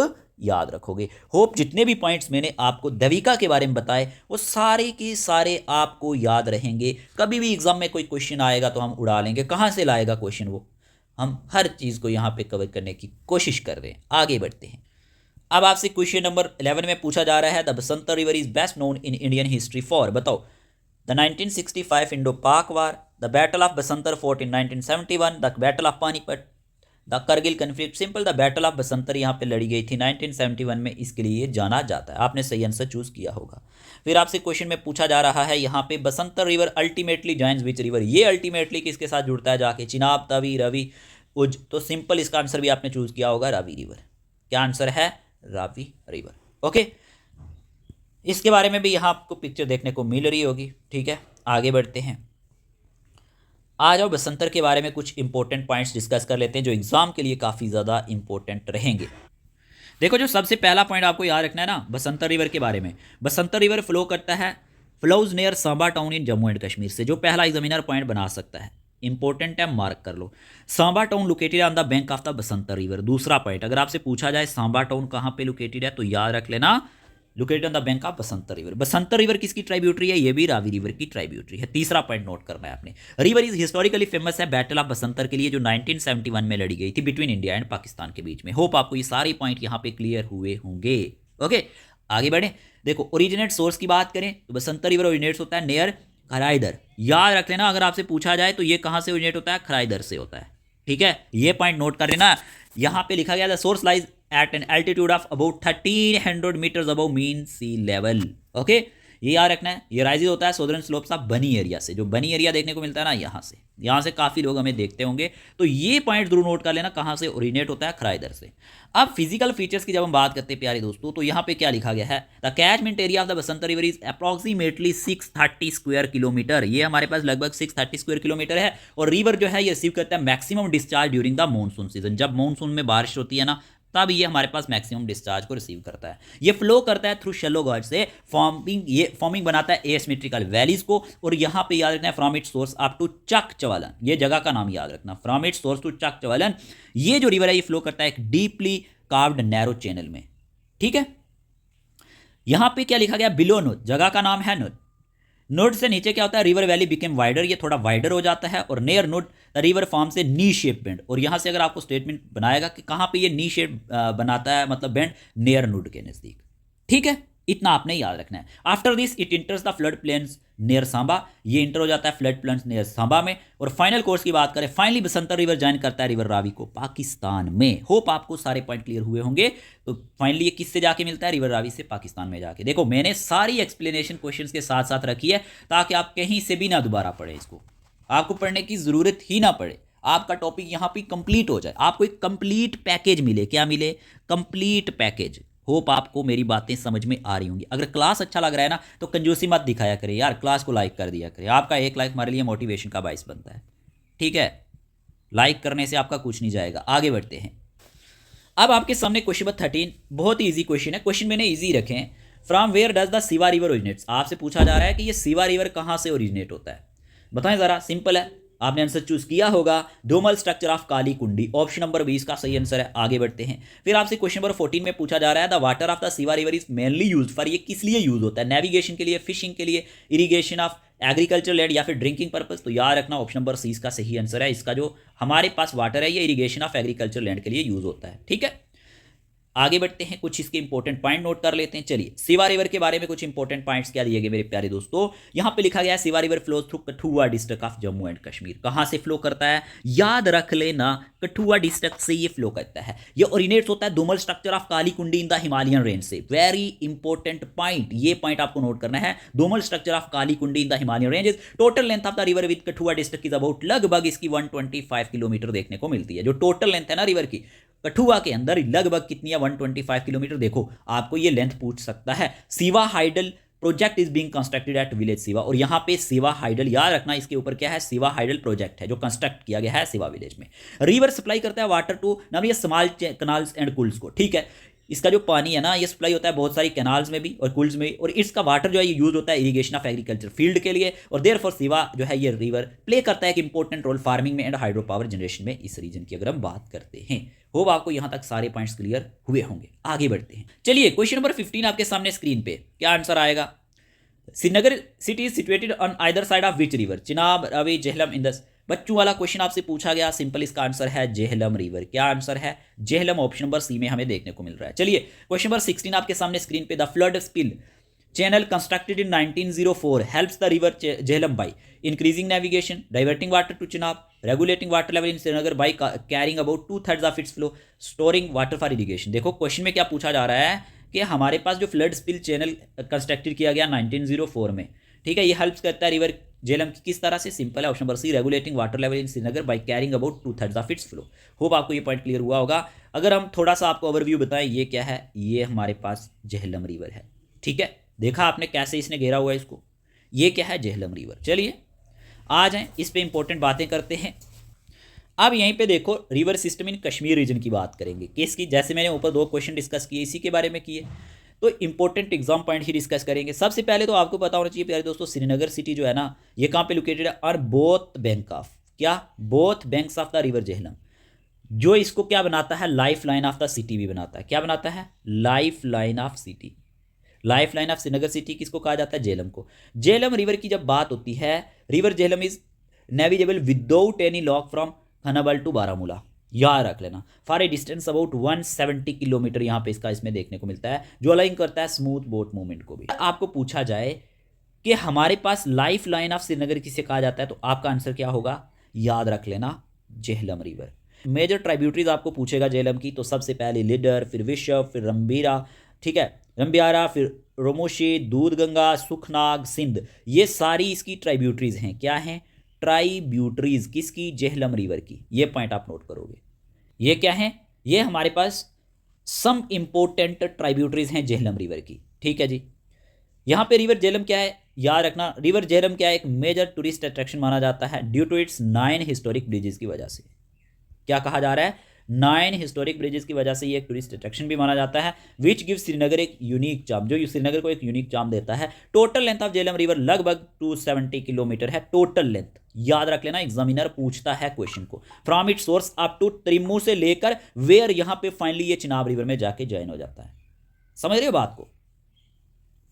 याद रखोगे। होप जितने भी पॉइंट्स मैंने आपको दविका के बारे में बताए वो सारे के सारे आपको याद रहेंगे। कभी भी एग्जाम में कोई क्वेश्चन आएगा तो हम उड़ा लेंगे। कहाँ से लाएगा क्वेश्चन वो, हम हर चीज़ को यहाँ पे कवर करने की कोशिश कर रहे हैं। आगे बढ़ते हैं। अब आपसे क्वेश्चन नंबर 11 में पूछा जा रहा है the Basantar river is best known in Indian history for, बताओ the 1965 Indo Pak war, the battle of Basantar fort in 1971, the battle of Panipat, the Kargil conflict. Simple, the battle of Basantar यहाँ पे लड़ी गई थी 1971 में, इसके लिए जाना जाता है। आपने सही आंसर चूज किया होगा। फिर आपसे क्वेश्चन में पूछा जा रहा है यहाँ पे Basantar river ultimately joins which river, ये अल्टीमेटली किसके साथ जुड़ता है जाके, चिनाब, तवी, रवि, उज। तो सिंपल इसका आंसर भी आपने चूज किया होगा रावी रिवर। क्या आंसर है, रावी रिवर। ओके, इसके बारे में भी यहाँ आपको पिक्चर देखने को मिल रही होगी। ठीक है, आगे बढ़ते हैं। आ जाओ बसंतर के बारे में कुछ इंपॉर्टेंट पॉइंट्स डिस्कस कर लेते हैं जो एग्जाम के लिए काफ़ी ज़्यादा इंपॉर्टेंट रहेंगे। देखो, जो सबसे पहला पॉइंट आपको याद रखना है ना बसंतर रिवर के बारे में, बसंतर रिवर फ्लो करता है, flows near Samba town in Jammu and Kashmir से। जो पहला एग्जामिनर पॉइंट बना सकता है, इंपॉर्टेंट है, मार्क कर लो। Samba town located on the bank of the Basantar river. दूसरा पॉइंट, अगर आपसे पूछा जाए सांबा टाउन कहाँ पे लोकेटेड है तो याद रख लेना located on the bank of Basantar river. Basantar river किसकी ट्राइब्यूटरी है, ये भी रावी रिवर की ट्राइब्यूटरी है। तीसरा पॉइंट नोट करना है आपने। रिवर इज हिस्टोरिकली फेमस है बैटल ऑफ बसंतर के लिए जो 1971 में लड़ी गई थी बिटवीन इंडिया एंड पाकिस्तान के बीच में। होप आपको ये सारे पॉइंट यहाँ पे क्लियर हुए होंगे। ओके, आगे बढ़े। देखो, ओरिजिनेट सोर्स की बात करें तो बसंतर रिवर ओरिजिनेट्स होता है नियर खराइदर। याद रख लेना, अगर आपसे पूछा जाए तो ये कहाँ से ओरिजिनेट होता है, खराइदर से होता है। ठीक है, ये पॉइंट नोट कर लेना। यहाँ पे लिखा गया the source lies at an altitude of about 1300 metres above mean sea level. Okay, ये याद रखना है। ये राइज होता है southern slopes of Bani area से। जो बनी एरिया देखने को मिलता है ना, यहाँ से काफ़ी लोग हमें देखते होंगे। तो ये पॉइंट जरूर नोट कर लेना, कहाँ से ओरिजिनेट होता है, खराइदर से। अब फिजिकल फीचर्स की जब हम बात करते हैं प्यारे दोस्तों, तो यहाँ पे क्या लिखा गया है, the catchment area of the Basantar river is approximately 630 square kilometre. ये हमारे पास लगभग 630 स्क्वायर किलोमीटर है। और रिवर जो है ये रिसीव करता है maximum discharge during the monsoon season. जब मानसून में बारिश होती है ना, तब ये हमारे पास मैक्सिमम डिस्चार्ज को रिसीव करता है। ये फ्लो करता है थ्रू शैलो गॉर्ज से, फॉर्मिंग बनाता है एसिमेट्रिकल वैलीज को। और यहाँ पे याद रखना है from its source up to Chak Chawalan, ये जगह का नाम याद रखना, from its source to Chak Chawalan. ये जो रिवर है ये फ्लो करता है एक डीपली कार्व्ड नैरो चैनल में। ठीक है, यहां पे क्या लिखा गया, बिलो नोड, जगह का नाम है नोड। नोड से नीचे क्या होता है, रिवर वैली बिकेम वाइडर, ये थोड़ा वाइडर हो जाता है। और near node the river form से नी शेप बेंड। और यहां से अगर आपको स्टेटमेंट बनाएगा कि कहां पे ये नी शेप बनाता है, मतलब बेंड नियर नोड के नजदीक। ठीक है, इतना आपने याद रखना है। After this it इंटर्स the flood plains near Samba, ये इंटर हो जाता है फ्लड प्लेन्स नियर सांबा में। और फाइनल कोर्स की बात करें, फाइनली बसंतर रिवर ज्वाइन करता है रिवर रावी को पाकिस्तान में। होप आपको सारे पॉइंट क्लियर हुए होंगे। तो फाइनली ये किससे जाके मिलता है, रिवर रावी से पाकिस्तान में जाके। देखो, मैंने सारी एक्सप्लेनेशन क्वेश्चंस के साथ साथ रखी है ताकि आप कहीं से भी ना दोबारा पढ़े, इसको आपको पढ़ने की जरूरत ही ना पड़े, आपका टॉपिक यहाँ पे कंप्लीट हो जाए, आपको एक कंप्लीट पैकेज मिले। क्या मिले, कंप्लीट पैकेज। होप आपको मेरी बातें समझ में आ रही होंगी। अगर क्लास अच्छा लग रहा है ना तो कंजूसी मत दिखाया करें यार, क्लास को लाइक कर दिया करें। आपका एक लाइक हमारे लिए मोटिवेशन का बाइस बनता है। ठीक है, लाइक करने से आपका कुछ नहीं जाएगा। आगे बढ़ते हैं। अब आपके सामने क्वेश्चन नंबर 13, बहुत ही ईजी क्वेश्चन है। क्वेश्चन मैंने ईजी रखे हैं। फ्रॉम वेयर डज द सिवा रिवर ओरिजिनेट्स। आपसे पूछा जा रहा है कि ये सिवा रिवर कहाँ से ओरिजिनेट होता है, बताएं जरा। सिंपल है, आपने आंसर चूज किया होगा, दोमल स्ट्रक्चर ऑफ काली कुंडी। ऑप्शन नंबर 20 का सही आंसर है। आगे बढ़ते हैं। फिर आपसे क्वेश्चन नंबर 14 में पूछा जा रहा है द वाटर ऑफ द सिवा river is mainly use for, ये किस लिए यूज होता है, नेविगेशन के लिए, फिशिंग के लिए, इरिगेशन ऑफ एग्रीकल्चर लैंड या फिर ड्रिंकिंग पर्पस। तो याद रखना ऑप्शन नंबर 30 का सही आंसर है। इसका जो हमारे पास वाटर है ये इरिगेशन ऑफ एग्रीकल्चर लैंड के लिए यूज होता है। ठीक है, आगे बढ़ते हैं, कुछ इसके इंपॉर्टेंट पॉइंट नोट कर लेते हैं। चलिए, सिवा रिवर के बारे में कुछ इंपॉर्टेंट पॉइंट्स क्या दिए गए मेरे प्यारे दोस्तों। यहां पे लिखा गया है सिवा river flows through Kathua district of Jammu and Kashmir. कहां से फ्लो करता है, याद रख लेना, कठुआ डिस्ट्रिक्ट से ये फ्लो करता है। ये ओरिजिनेट्स होता है दोमल स्ट्रक्चर ऑफ काली कुंडी इन द हिमालयन रेंज से। वेरी इंपॉर्टेंट पॉइंट, ये पॉइंट आपको नोट करना है। दोमल स्ट्रक्चर ऑफ काली कुंडी in the Himalayan ranges. Total length of the river with Kathua district is about, लगभग इसकी 125 किलोमीटर देखने को मिलती है। जो टोटल लेंथ है ना रिवर की कठुआ के अंदर, लगभग कितनी है, 125 किलोमीटर। देखो, आपको ये लेंथ पूछ सकता है। सिवा hydel project is being constructed at village सिवा। और यहां पे सिवा हाइडल, याद रखना इसके ऊपर क्या है, सिवा हाइडल प्रोजेक्ट है जो कंस्ट्रक्ट किया गया है सिवा विलेज में। रिवर सप्लाई करता है वाटर टू नविया स्मॉल कनाल्स एंड कुल्स को। ठीक है, इसका जो पानी है ना ये सप्लाई होता है बहुत सारी कैनाल्स में भी और कुल्स में भी, और इसका वाटर जो है ये यूज होता है इरिगेशन ऑफ एग्रीकल्चर फील्ड के लिए, और देयरफॉर सिवा जो है ये रिवर प्ले करता है एक इंपॉर्टेंट रोल फार्मिंग में एंड हाइड्रो पावर जनरेशन में इस रीजन की अगर हम बात करते हैं। होप आपको यहां तक सारे पॉइंट्स क्लियर हुए होंगे। आगे बढ़ते हैं, चलिए क्वेश्चन नंबर 15 आपके सामने स्क्रीन पे क्या आंसर आएगा। Srinagar city is situated on either side of which river, Chenab, Ravi, Jhelum, Indus. बच्चों वाला क्वेश्चन आपसे पूछा गया, सिंपल इसका आंसर है झेलम रिवर। क्या आंसर है? झेलम, ऑप्शन नंबर सी में हमें देखने को मिल रहा है। चलिए क्वेश्चन नंबर 16 आपके सामने स्क्रीन पे, the flood spill channel constructed in 1904 helps the river Jhelum by increasing navigation, diverting water to Chenab, regulating water level in Srinagar by carrying about 2/3 of its flow, storing water for irrigation. देखो क्वेश्चन में क्या पूछा जा रहा है कि हमारे पास जो फ्लड स्पिल चैनल कंस्ट्रक्टेड किया गया 1904 में, ठीक है, ये हेल्प्स करता है रिवर झेलम की किस तरह से? सिंपल है, option number C, regulating water level in Srinagar by carrying about 2/3 of its flow. Hope आपको ये पॉइंट क्लियर हुआ होगा। अगर हम थोड़ा सा आपको ओवरव्यू बताएं, ये क्या है? ये हमारे पास झेलम रिवर है, ठीक है, देखा आपने कैसे इसने घेरा हुआ है इसको, ये क्या है? झेलम रिवर। चलिए आ जाएं, इस पे इंपॉर्टेंट बातें करते हैं। अब यहीं पे देखो river system in Kashmir region की बात करेंगे, किसकी? जैसे मैंने ऊपर 2 क्वेश्चन डिस्कस किए इसी के बारे में किए, तो इंपॉर्टेंट एग्जाम पॉइंट ही डिस्कस करेंगे। सबसे पहले तो आपको पता होना चाहिए प्यारे दोस्तों, श्रीनगर सिटी जो है ना ये कहाँ पे लोकेटेड है? और बोथ बैंक ऑफ क्या? Both banks of the river Jhelum, जो इसको क्या बनाता है? Life line of the city भी बनाता है। क्या बनाता है? Life line of city. Life line of Srinagar city किसको कहा जाता है? झेलम को। झेलम रिवर की जब बात होती है, river Jhelum is navigable without any lock from Khanabal to Baramulla, याद रख लेना, for a distance about 170 kilometre यहाँ पे इसका इसमें देखने को मिलता है, जो अलाइंग करता है स्मूथ बोट मूवमेंट को भी। आपको पूछा जाए कि हमारे पास लाइफ लाइन ऑफ श्रीनगर किसे कहा जाता है, तो आपका आंसर क्या होगा? याद रख लेना, झेलम रिवर। मेजर ट्राइब्यूटरीज आपको पूछेगा झेलम की, तो सबसे पहले लीडर, फिर विश्व, फिर रंबीरा, ठीक है, रंबियारा, फिर रोमोशी, दूधगंगा, सुखनाग, सिंध, ये सारी इसकी ट्राइब्यूटरीज हैं। क्या हैं? ट्राइब्यूटरीज किसकी? झेलम रिवर की। ये पॉइंट आप नोट करोगे। ये क्या है? ये हमारे पास सम इंपोर्टेंट ट्राइब्यूटरीज हैं झेलम रिवर की, ठीक है जी। यहाँ पे रिवर झेलम क्या है? याद रखना, रिवर झेलम क्या है? एक मेजर टूरिस्ट अट्रैक्शन माना जाता है due to its 9 historic bridges की वजह से। क्या कहा जा रहा है? 9 हिस्टोरिक ब्रिजेस की वजह से ये एक टूरिस्ट अट्रैक्शन भी माना जाता है, विच गिव श्रीनगर एक यूनिक चार्म, जो श्रीनगर को एक यूनिक चार्म देता है। Total length of Jhelum river लगभग 270 किलोमीटर है, टोटल लेंथ। याद रख लेना, एग्जामिनर पूछता है क्वेश्चन को, from it source up to Trimmu से लेकर वेयर यहां पे फाइनली ये चिनाब रिवर में जाके ज्वाइन हो जाता है। समझ रहे हो बात को?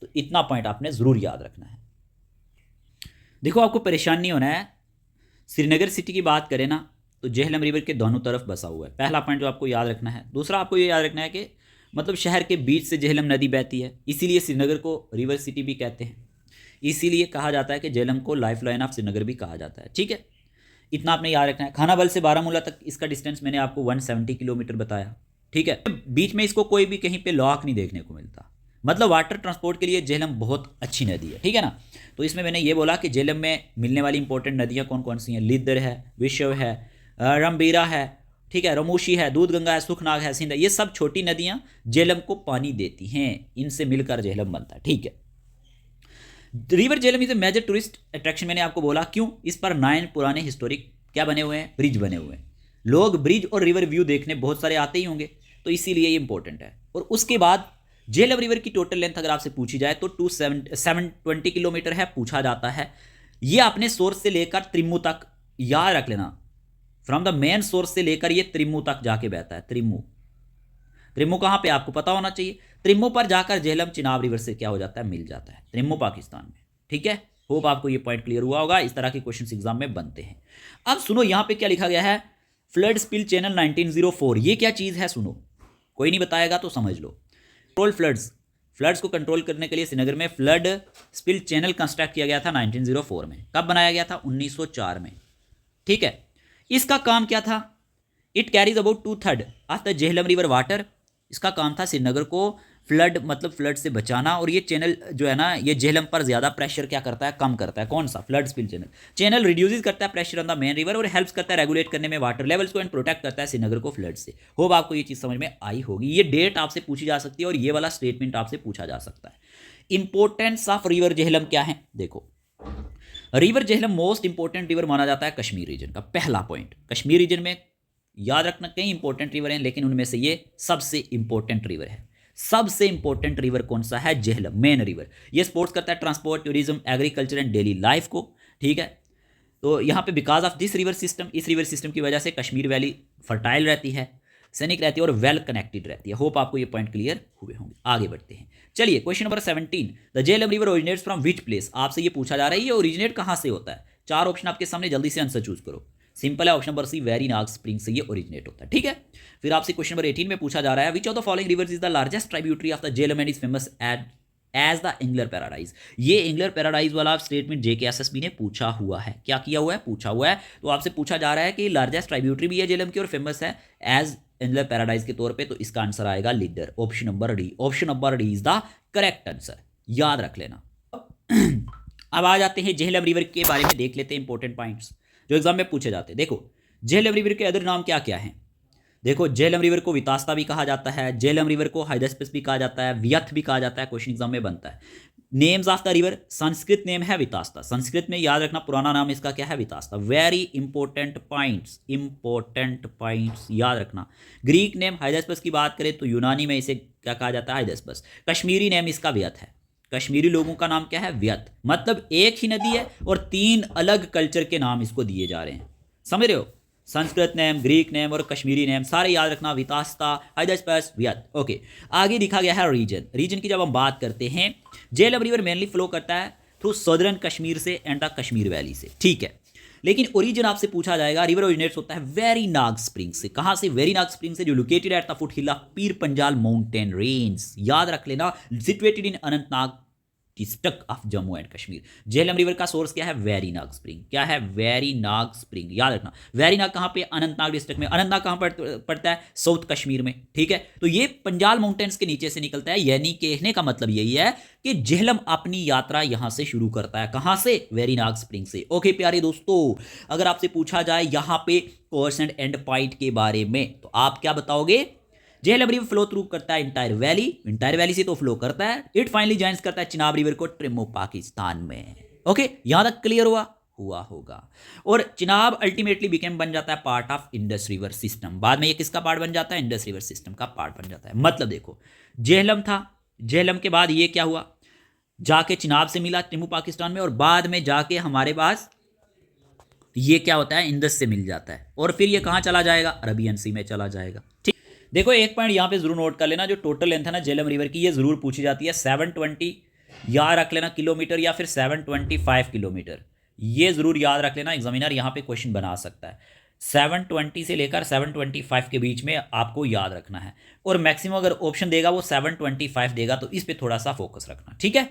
तो इतना पॉइंट आपने जरूर याद रखना है। देखो आपको परेशान नहीं होना है, श्रीनगर सिटी की बात करें ना तो झेलम रिवर के दोनों तरफ बसा हुआ है, पहला पॉइंट जो आपको याद रखना है। दूसरा आपको ये याद रखना है कि मतलब शहर के बीच से झेलम नदी बहती है, इसीलिए श्रीनगर को रिवर सिटी भी कहते हैं, इसीलिए कहा जाता है कि झेलम को लाइफ लाइन ऑफ श्रीनगर भी कहा जाता है, ठीक है। इतना आपने याद रखना है। खानाबल से बारामूला तक इसका डिस्टेंस मैंने आपको 170 किलोमीटर बताया, ठीक है। बीच में इसको कोई भी कहीं पे लॉक नहीं देखने को मिलता, मतलब वाटर ट्रांसपोर्ट के लिए झेलम बहुत अच्छी नदी है, ठीक है ना। तो इसमें मैंने ये बोला कि झेलम में मिलने वाली इंपॉर्टेंट नदियाँ कौन कौन सी हैं? लिद्दर है, विश्व है, रंबीरा है, ठीक है, रमोशी है, दूधगंगा है, सुखनाग है, सिंध है, ये सब छोटी नदियाँ झेलम को पानी देती हैं, इनसे मिलकर झेलम बनता है, ठीक है। River Jhelum is a major tourist attraction, मैंने आपको बोला क्यों? इस पर 9 पुराने हिस्टोरिक क्या बने हुए हैं? ब्रिज बने हुए हैं। लोग ब्रिज और रिवर व्यू देखने बहुत सारे आते ही होंगे, तो इसीलिए ये इंपॉर्टेंट है। और उसके बाद झेलम रिवर की टोटल लेंथ अगर आपसे पूछी जाए तो 720 किलोमीटर है, पूछा जाता है। ये अपने सोर्स से लेकर त्रिम्मू तक, याद रख लेना, फ्रॉम द मेन सोर्स से लेकर ये त्रिम्मू तक जाके बहता है। त्रिम्मू कहां पे आपको पता होना चाहिए। त्रिम्मू पर जाकर झेलम चिनाब रिवर से क्या हो जाता है? मिल जाता है। त्रिम्मू पाकिस्तान में, ठीक है। होप आपको ये पॉइंट क्लियर हुआ होगा। इस तरह के क्वेश्चन एग्जाम में बनते हैं। अब सुनो यहां पे क्या लिखा गया है, फ्लड स्पिल चैनल 1904, ये क्या चीज है? सुनो, कोई नहीं बताएगा तो समझ लो। कंट्रोल फ्लड्स को कंट्रोल करने के लिए श्रीनगर में फ्लड स्पिल चैनल कंस्ट्रक्ट किया गया था 1904 में। कब बनाया गया था? 1904 में, ठीक है। इसका काम क्या था? It carries about 2/3 of the Jhelum river water. इसका काम था श्रीनगर को फ्लड मतलब फ्लड से बचाना, और ये चैनल जो है ना ये झेलम पर ज्यादा प्रेशर क्या करता है? कम करता है। कौन सा? फ्लड स्पिल चैनल रिड्यूसेस करता है pressure on the main river और हेल्प्स करता है रेगुलेट करने में वाटर लेवल्स को एंड प्रोटेक्ट करता है श्रीनगर को फ्लड से। होप आपको ये चीज समझ में आई होगी। ये डेट आपसे पूछी जा सकती है और ये वाला स्टेटमेंट आपसे पूछा जा सकता है। इंपॉर्टेंस ऑफ रिवर झेलम क्या है? देखो, river Jhelum most important river माना जाता है कश्मीर रीजन का। पहला पॉइंट, कश्मीर रीजन में याद रखना कई इंपॉर्टेंट रिवर हैं, लेकिन उनमें से ये सबसे इंपॉर्टेंट रिवर है। सबसे इंपॉर्टेंट रिवर कौन सा है? Jhelum, main river. ये सपोर्ट करता है transport, tourism, agriculture and daily life को, ठीक है। तो यहाँ पे because of this river system, इस रिवर सिस्टम की वजह से कश्मीर वैली फर्टाइल रहती है, सैनिक रहती है और वेल कनेक्टेड रहती है। होप आपको ये पॉइंट क्लियर हुए होंगे। आगे बढ़ते हैं, चलिए question number 17, the Jhelum river originates from which place. आपसे ये पूछा जा रहा है ये ओरिजिनेट कहाँ से होता है। 4 ऑप्शन आपके सामने, जल्दी से आंसर चूज करो। सिंपल है, option number C Verinag spring से ये ओरिजिनेट होता है, ठीक है। फिर आपसे क्वेश्चन नंबर 18 में पूछा जा रहा है, which of the following rivers is the largest tributary of the Jhelum and is famous as the angler paradise. ये इंग्लर पैराडाइज वाला स्टेटमेंट JKSSB ने पूछा हुआ है। क्या किया हुआ है? पूछा हुआ है। तो आपसे पूछा जा रहा है कि लार्जेस्ट ट्राइब्यूटरी भी है झेलम की और फेमस है एज इंग्लर पैराडाइज के तौर पे, तो इसका आंसर आएगा leader, option number D. Option number D is the correct answer, याद रख लेना। अब आ जाते हैं झेलम रिवर के बारे में, देख लेते हैं इंपॉर्टेंट पॉइंट्स जो एग्जाम में पूछे जाते हैं। देखो झेलम रिवर के अदर नाम क्या क्या हैं। देखो झेलम रिवर को वितास्ता भी कहा जाता है, झेलम रिवर को हाइडस्पस भी कहा जाता है, व्यथ भी कहा जाता है, क्वेश्चन एग्जाम में बनता है। Names of the river, Sanskrit name है वितास्ता, संस्कृत में याद रखना पुराना नाम इसका क्या है? वितास्ता। वेरी इंपॉर्टेंट पॉइंट्स याद रखना। ग्रीक नेम हाइडस्पस की बात करें तो यूनानी में इसे क्या कहा जाता है? हाइडस्पस। कश्मीरी नेम इसका व्यथ है, कश्मीरी लोगों का नाम क्या है? व्यथ। मतलब एक ही नदी है और 3 अलग कल्चर के नाम इसको दिए जा रहे हैं, समझ रहे हो? संस्कृत नेम, ग्रीक नेम और कश्मीरी नेम सारे याद रखना, वितास्ता, हाइडस्पस, व्यथ। ओके, आगे लिखा गया है रीजन। रीजन की जब हम बात करते हैं, झेलम रिवर मेनली फ्लो करता है थ्रू सदर्न कश्मीर से एंड द कश्मीर वैली से, ठीक है। लेकिन ओरिजिन आपसे पूछा जाएगा, रिवर ओरिजिनेट्स होता है वेरीनाग स्प्रिंग से। कहां से? वेरीनाग स्प्रिंग से, जो located at the foot hill of Pir Panjal mountain range, याद रख लेना, situated in Anantnag district of Jammu and Kashmir. Jhelum river का सोर्स क्या है? वेरीनाग स्प्रिंग। क्या है? वेरीनाग स्प्रिंग, याद रखना। वेरीनाग कहाँ पे? अनंतनाग डिस्ट्रिक्ट में। अनंतनाग कहाँ पड़ता है? साउथ कश्मीर में, ठीक है। तो ये पंजाल माउंटेन्स के नीचे से निकलता है, यानी कहने का मतलब यही है कि झेलम अपनी यात्रा यहां से शुरू करता है। कहां से? वेरीनाग स्प्रिंग से। ओके प्यारे दोस्तों, अगर आपसे पूछा जाए यहां पे कोर्स एंड एंड पॉइंट के बारे में, तो आप क्या बताओगे? झेलम रिवर फ्लो थ्रू करता है इंटायर वैली से तो फ्लो करता है। इट फाइनली जॉइंस करता है चिनाब रिवर को ट्रिमो पाकिस्तान में। ओके, यहां तक क्लियर हुआ होगा। और चिनाब अल्टीमेटली बिकेम बन जाता है part of Indus river system. बाद में ये किसका पार्ट बन जाता है? इंडस रिवर सिस्टम का पार्ट बन जाता है। मतलब देखो, झेलम था, झेलम के बाद ये क्या हुआ? जाके चिनाब से मिला ट्रिमो पाकिस्तान में, और बाद में जाके हमारे पास ये क्या होता है? इंडस से मिल जाता है, और फिर ये कहां चला जाएगा? अरबियन सी में चला जाएगा, ठीक। देखो एक पॉइंट यहाँ पे जरूर नोट कर लेना, जो टोटल लेंथ है ना झेलम रिवर की, ये जरूर पूछी जाती है। 720 याद रख लेना किलोमीटर, या फिर 725 किलोमीटर, ये जरूर याद रख लेना। एग्जामिनर यहाँ पे क्वेश्चन बना सकता है। 720 से लेकर 725 के बीच में आपको याद रखना है, और मैक्सिमम अगर ऑप्शन देगा वो 725 देगा, तो इस पर थोड़ा सा फोकस रखना, ठीक है।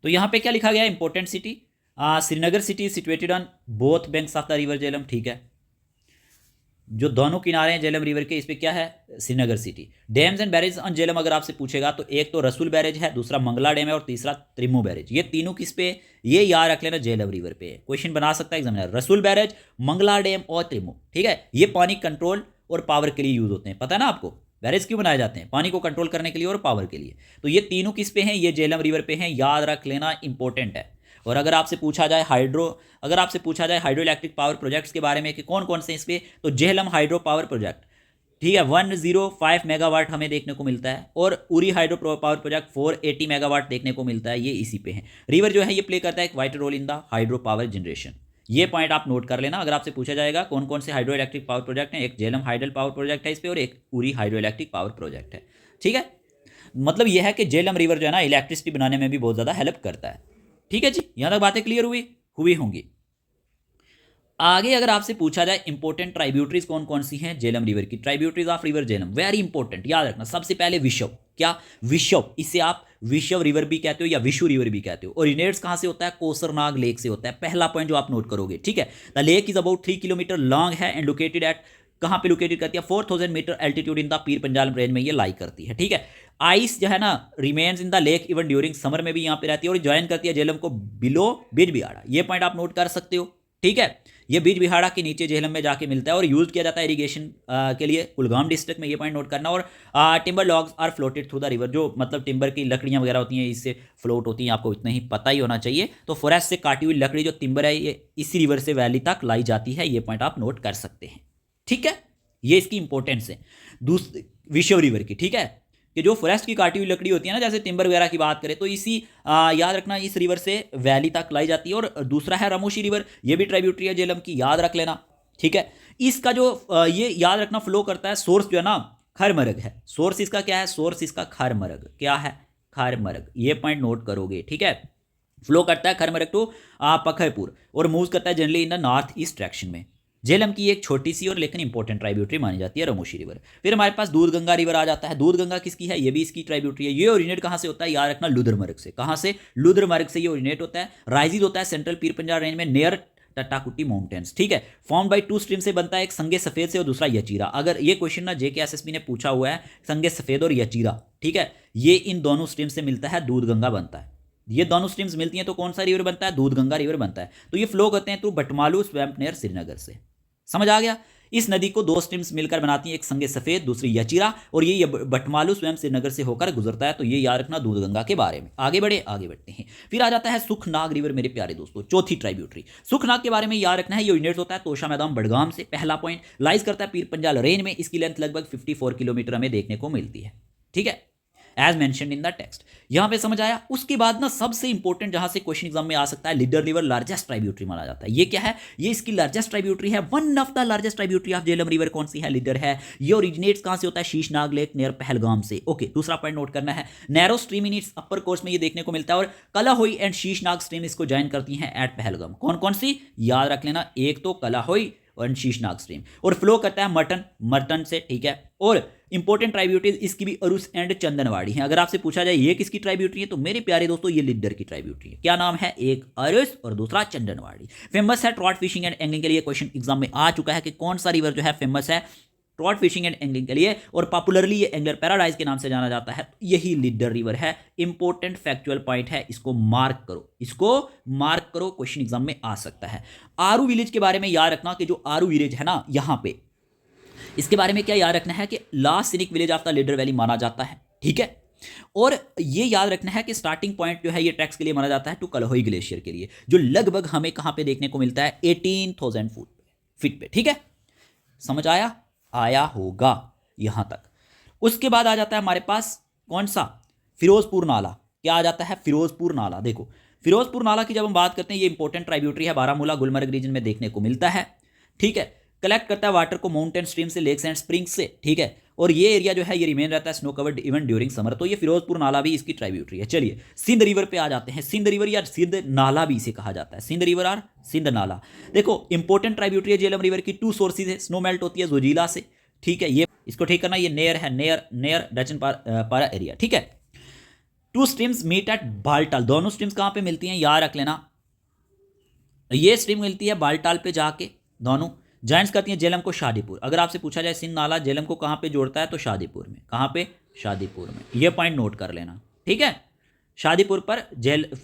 तो यहाँ पे क्या लिखा गया? Important city Srinagar city situated on both banks of the river Jhelum, ठीक है। जो दोनों किनारे हैं झेलम रिवर के, इस पे क्या है? Srinagar city. Dams and barrage on Jhelum अगर आपसे पूछेगा तो एक तो रसूल बैरेज है, दूसरा मंगला डैम है, और तीसरा त्रिमो बैरेज। ये तीनों किस पे? ये याद रख लेना, झेलम रिवर पे। क्वेश्चन बना सकता है एग्जामिनर, रसूल बैरेज, मंगला डैम और त्रिमो, ठीक है। ये पानी कंट्रोल और पावर के लिए यूज होते हैं, पता है ना आपको? बैरेज क्यों बनाए जाते हैं? पानी को कंट्रोल करने के लिए और पावर के लिए। तो ये तीनों किस पे हैं? ये झेलम रिवर पे हैं, याद रख लेना, इंपॉर्टेंट है। और अगर आपसे पूछा जाए हाइड्रो इलेक्ट्रिक पावर प्रोजेक्ट्स के बारे में कि कौन कौन से इस पे, तो झेलम हाइड्रो पावर प्रोजेक्ट, ठीक है, 105 मेगावाट हमें देखने को मिलता है, और Uri hydro power project 480 megawatt देखने को मिलता है, ये इसी पे है। रिवर जो है ये प्ले करता है एक vital role in the hydro power generation. ये पॉइंट आप नोट कर लेना। अगर आपसे पूछा जाएगा कौन कौन से हाइड्रो इलेक्ट्रिक पावर प्रोजेक्ट हैं, एक झेलम हाइडल पावर प्रोजेक्ट है इस पर, और एक Uri hydro electric power project है, ठीक है। मतलब यह है कि झेलम रिवर जो है ना इलेक्ट्रिसिटी बनाने में भी बहुत ज़्यादा हेल्प करता है, ठीक है जी। यहां तक बातें क्लियर हुई होंगी। आगे अगर आपसे पूछा जाए इंपॉर्टेंट ट्राइब्यूटरीज कौन कौन सी हैं झेलम रिवर की, tributaries of river Jhelum, very important, याद रखना। सबसे पहले विश्व, क्या? विश्व, इसे आप विश्व रिवर भी कहते हो या विशु रिवर भी कहते हो। ओरिजिनेट्स कहां से होता है? कोसरनाग लेक से होता है। पहला पॉइंट जो आप नोट करोगे, ठीक है। The lake is about 3 kilometre long है एंड लोकेटेड एट, कहां पे लोकेटेड करती है? 4000 metre altitude in the Pir Panjal range में ये लाई करती है, ठीक है। आइस जो है ना remains in the lake even during summer में भी यहाँ पे रहती है, और ज्वाइन करती है झेलम को बिलो बिजबिहाड़ा। ये पॉइंट आप नोट कर सकते हो, ठीक है। ये बिजबिहाड़ा के नीचे झेलम में जाके मिलता है और यूज किया जाता है इरिगेशन के लिए कुलगाम डिस्ट्रिक्ट में, ये पॉइंट नोट करना। और timber logs are floated through the river, जो मतलब टिम्बर की लकड़ियां वगैरह होती हैं इससे फ्लोट होती हैं, आपको इतना ही पता ही होना चाहिए। तो फॉरेस्ट से काटी हुई लकड़ी जो टिम्बर है ये इसी रिवर से वैली तक लाई जाती है, ये पॉइंट आप नोट कर सकते हैं, ठीक है। ये इसकी इंपॉर्टेंस है। दूसरी विश्व रिवर की, ठीक है। कि जो फॉरेस्ट की काटी हुई लकड़ी होती है ना, जैसे टिम्बर वगैरह की बात करें, तो इसी याद रखना इस रिवर से वैली तक लाई जाती है। और दूसरा है रामोशी रिवर, ये भी ट्राइब्यूटरी है झेलम की, याद रख लेना, ठीक है। इसका जो ये याद रखना फ्लो करता है, सोर्स जो है ना खरमरग है, सोर्स इसका क्या है, सोर्स इसका खरमरग, क्या है, खरमरग, ये पॉइंट नोट करोगे, ठीक है। फ्लो करता है खरमरग टू पखरपुर और मूव करता है generally in the north east direction में। झेलम की एक छोटी सी और लेकिन इंपॉर्टेंट ट्राइब्यूटरी मानी जाती है रामोशी रिवर। फिर हमारे पास दूधगंगा रिवर आ जाता है। दूधगंगा किसकी है, ये भी इसकी ट्राइब्यूटरी है। ये ओरिजिनेट कहाँ से होता है, याद रखना लुधरमर्ग से। कहाँ से, लुधरमर्ग से ये ओरिजिनेट होता है। राइजिज होता है सेंट्रल पीर पंजाब रेंज में नियर टट्टाकुटी माउंटेन्स, ठीक है। फॉर्म बाय टू स्ट्रीम से बनता है, एक संगे सफेद से और दूसरा यचीरा। अगर ये क्वेश्चन ना JKSSB ने पूछा हुआ है, संगे सफेद और यचीरा, ठीक है, ये इन दोनों स्ट्रीम से मिलता है, दूधगंगा बनता है। ये दोनों स्ट्रीम्स मिलती हैं तो कौन सा रिवर बनता है, दूधगंगा रिवर बनता है। तो ये फ्लो करते हैं through Batmaloo swamp near Srinagar से। समझ आ गया। इस नदी को दो स्ट्रीम्स मिलकर बनाती हैं, एक संगे सफेद दूसरी यचीरा, और ये बटमालू स्वयं श्रीनगर से होकर गुजरता है। तो ये याद रखना दूधगंगा के बारे में। आगे बढ़ते हैं। फिर आ जाता है सुखनाग रिवर मेरे प्यारे दोस्तों, चौथी ट्राइब्यूटरी। सुखनाग के बारे में याद रखना है, ये ओरिजिनेट होता है तोशा मैदान बड़गाम से। पहला पॉइंट, लाइज करता है पीर पंजाल रेंज में। इसकी लेंथ लगभग 54 किलोमीटर हमें देखने को मिलती है, ठीक है, as mentioned in the text. यहां पे समझ आया। उसके बाद ना सबसे इंपॉर्टेंट जहां से क्वेश्चन एग्जाम में आ सकता है, लीडर रिवर लार्जेस्ट ट्राइब्यूटरी माना जाता है। ये क्या है, ये इसकी लार्जेस्ट ट्राइब्यूटरी है, one of the largest tributary of Jhelum river. कौन सी है, लीडर है। ये ओरिजिनेट्स कहां से होता है, शीशनाग लेक नियर पहलगाम से। ओके, दूसरा पॉइंट नोट करना है, narrow stream in its upper course में ये देखने को मिलता है, और कलाहोई एंड शीशनाग स्ट्रीम इसको ज्वाइन करती हैं एट पहलगाम। कौन कौन सी, याद रख लेना, एक तो कलाहोई और शीशनाग स्ट्रीम, और फ्लो करता है मर्टन से, ठीक है। और इंपॉर्टेंट ट्राइब्यूटरीज इसकी भी अरुस एंड चंदनवाड़ी है। अगर आपसे पूछा जाए ये किसकी ट्राइब्यूटरी है, तो मेरे प्यारे दोस्तों ये लीडर की ट्राइब्यूटरी है। क्या नाम है, एक अरुस और दूसरा चंदनवाड़ी। फेमस है ट्रॉट फिशिंग एंड एंगलिंग के लिए, क्वेश्चन एग्जाम में आ चुका है कि कौन सा रिवर जो है फेमस है ट्रॉट फिशिंग एंड एंगलिंग के लिए, और पॉपुलरली ये एंगलर पैराडाइज के नाम से जाना जाता है। यही लीडर रिवर है। इंपॉर्टेंट फैक्चुअल पॉइंट है, इसको मार्क करो, इसको मार्क करो, क्वेश्चन एग्जाम में आ सकता है। आरू विलेज के बारे में याद रखना कि जो आरू विलेज है ना, यहां पे इसके बारे में क्या याद रखना है कि last scenic village of the leader valley माना जाता है, ठीक है। और ये याद रखना है कि स्टार्टिंग पॉइंट जो है ये ट्रैक्स के लिए माना जाता है टू कलहोई ग्लेशियर के लिए, जो लगभग हमें कहां पे देखने को मिलता है, 18,000 फीट पे, ठीक है। समझ आया होगा यहां तक। उसके बाद आ जाता है हमारे पास कौन सा, फिरोजपुर नाला। क्या आ जाता है, फिरोजपुर नाला। देखो फिरोजपुर नाला की जब हम बात करते हैं, ये इंपॉर्टेंट ट्राइब्यूटरी है, बारामूला गुलमर्ग रीजन में देखने को मिलता है, ठीक है। कलेक्ट करता है वाटर को माउंटेन स्ट्रीम से, लेक्स एंड स्प्रिंग्स से, ठीक है। और ये एरिया जो है ये रिमेन रहता है snow covered even during summer. तो ये फिरोजपुर नाला भी इसकी ट्राइब्यूटरी है। चलिए सिंध रिवर पे आ जाते हैं। सिंध रिवर या सिंध नाला भी इसे कहा जाता है, सिंध रिवर और सिंध नाला। देखो इंपॉर्टेंट ट्राइब्यूटरी है झेलम रिवर की। टू सोर्सेज है, स्नो मेल्ट होती है जोजिला से, ठीक है। ये इसको ठीक करना, ये नेयर है, नेयर डचन पारा एरिया, ठीक है। Two streams meet at Baltal. दोनों स्ट्रीम्स कहां पे मिलती हैं, याद रख लेना। ये स्ट्रीम मिलती है बालटाल पे जाके, दोनों ज्वाइंस करती हैं झेलम को शादीपुर। अगर आपसे पूछा जाए सिंध नाला झेलम को कहां पे जोड़ता है, तो शादीपुर में। कहां पे, शादीपुर में। ये पॉइंट नोट कर लेना, ठीक है। शादीपुर पर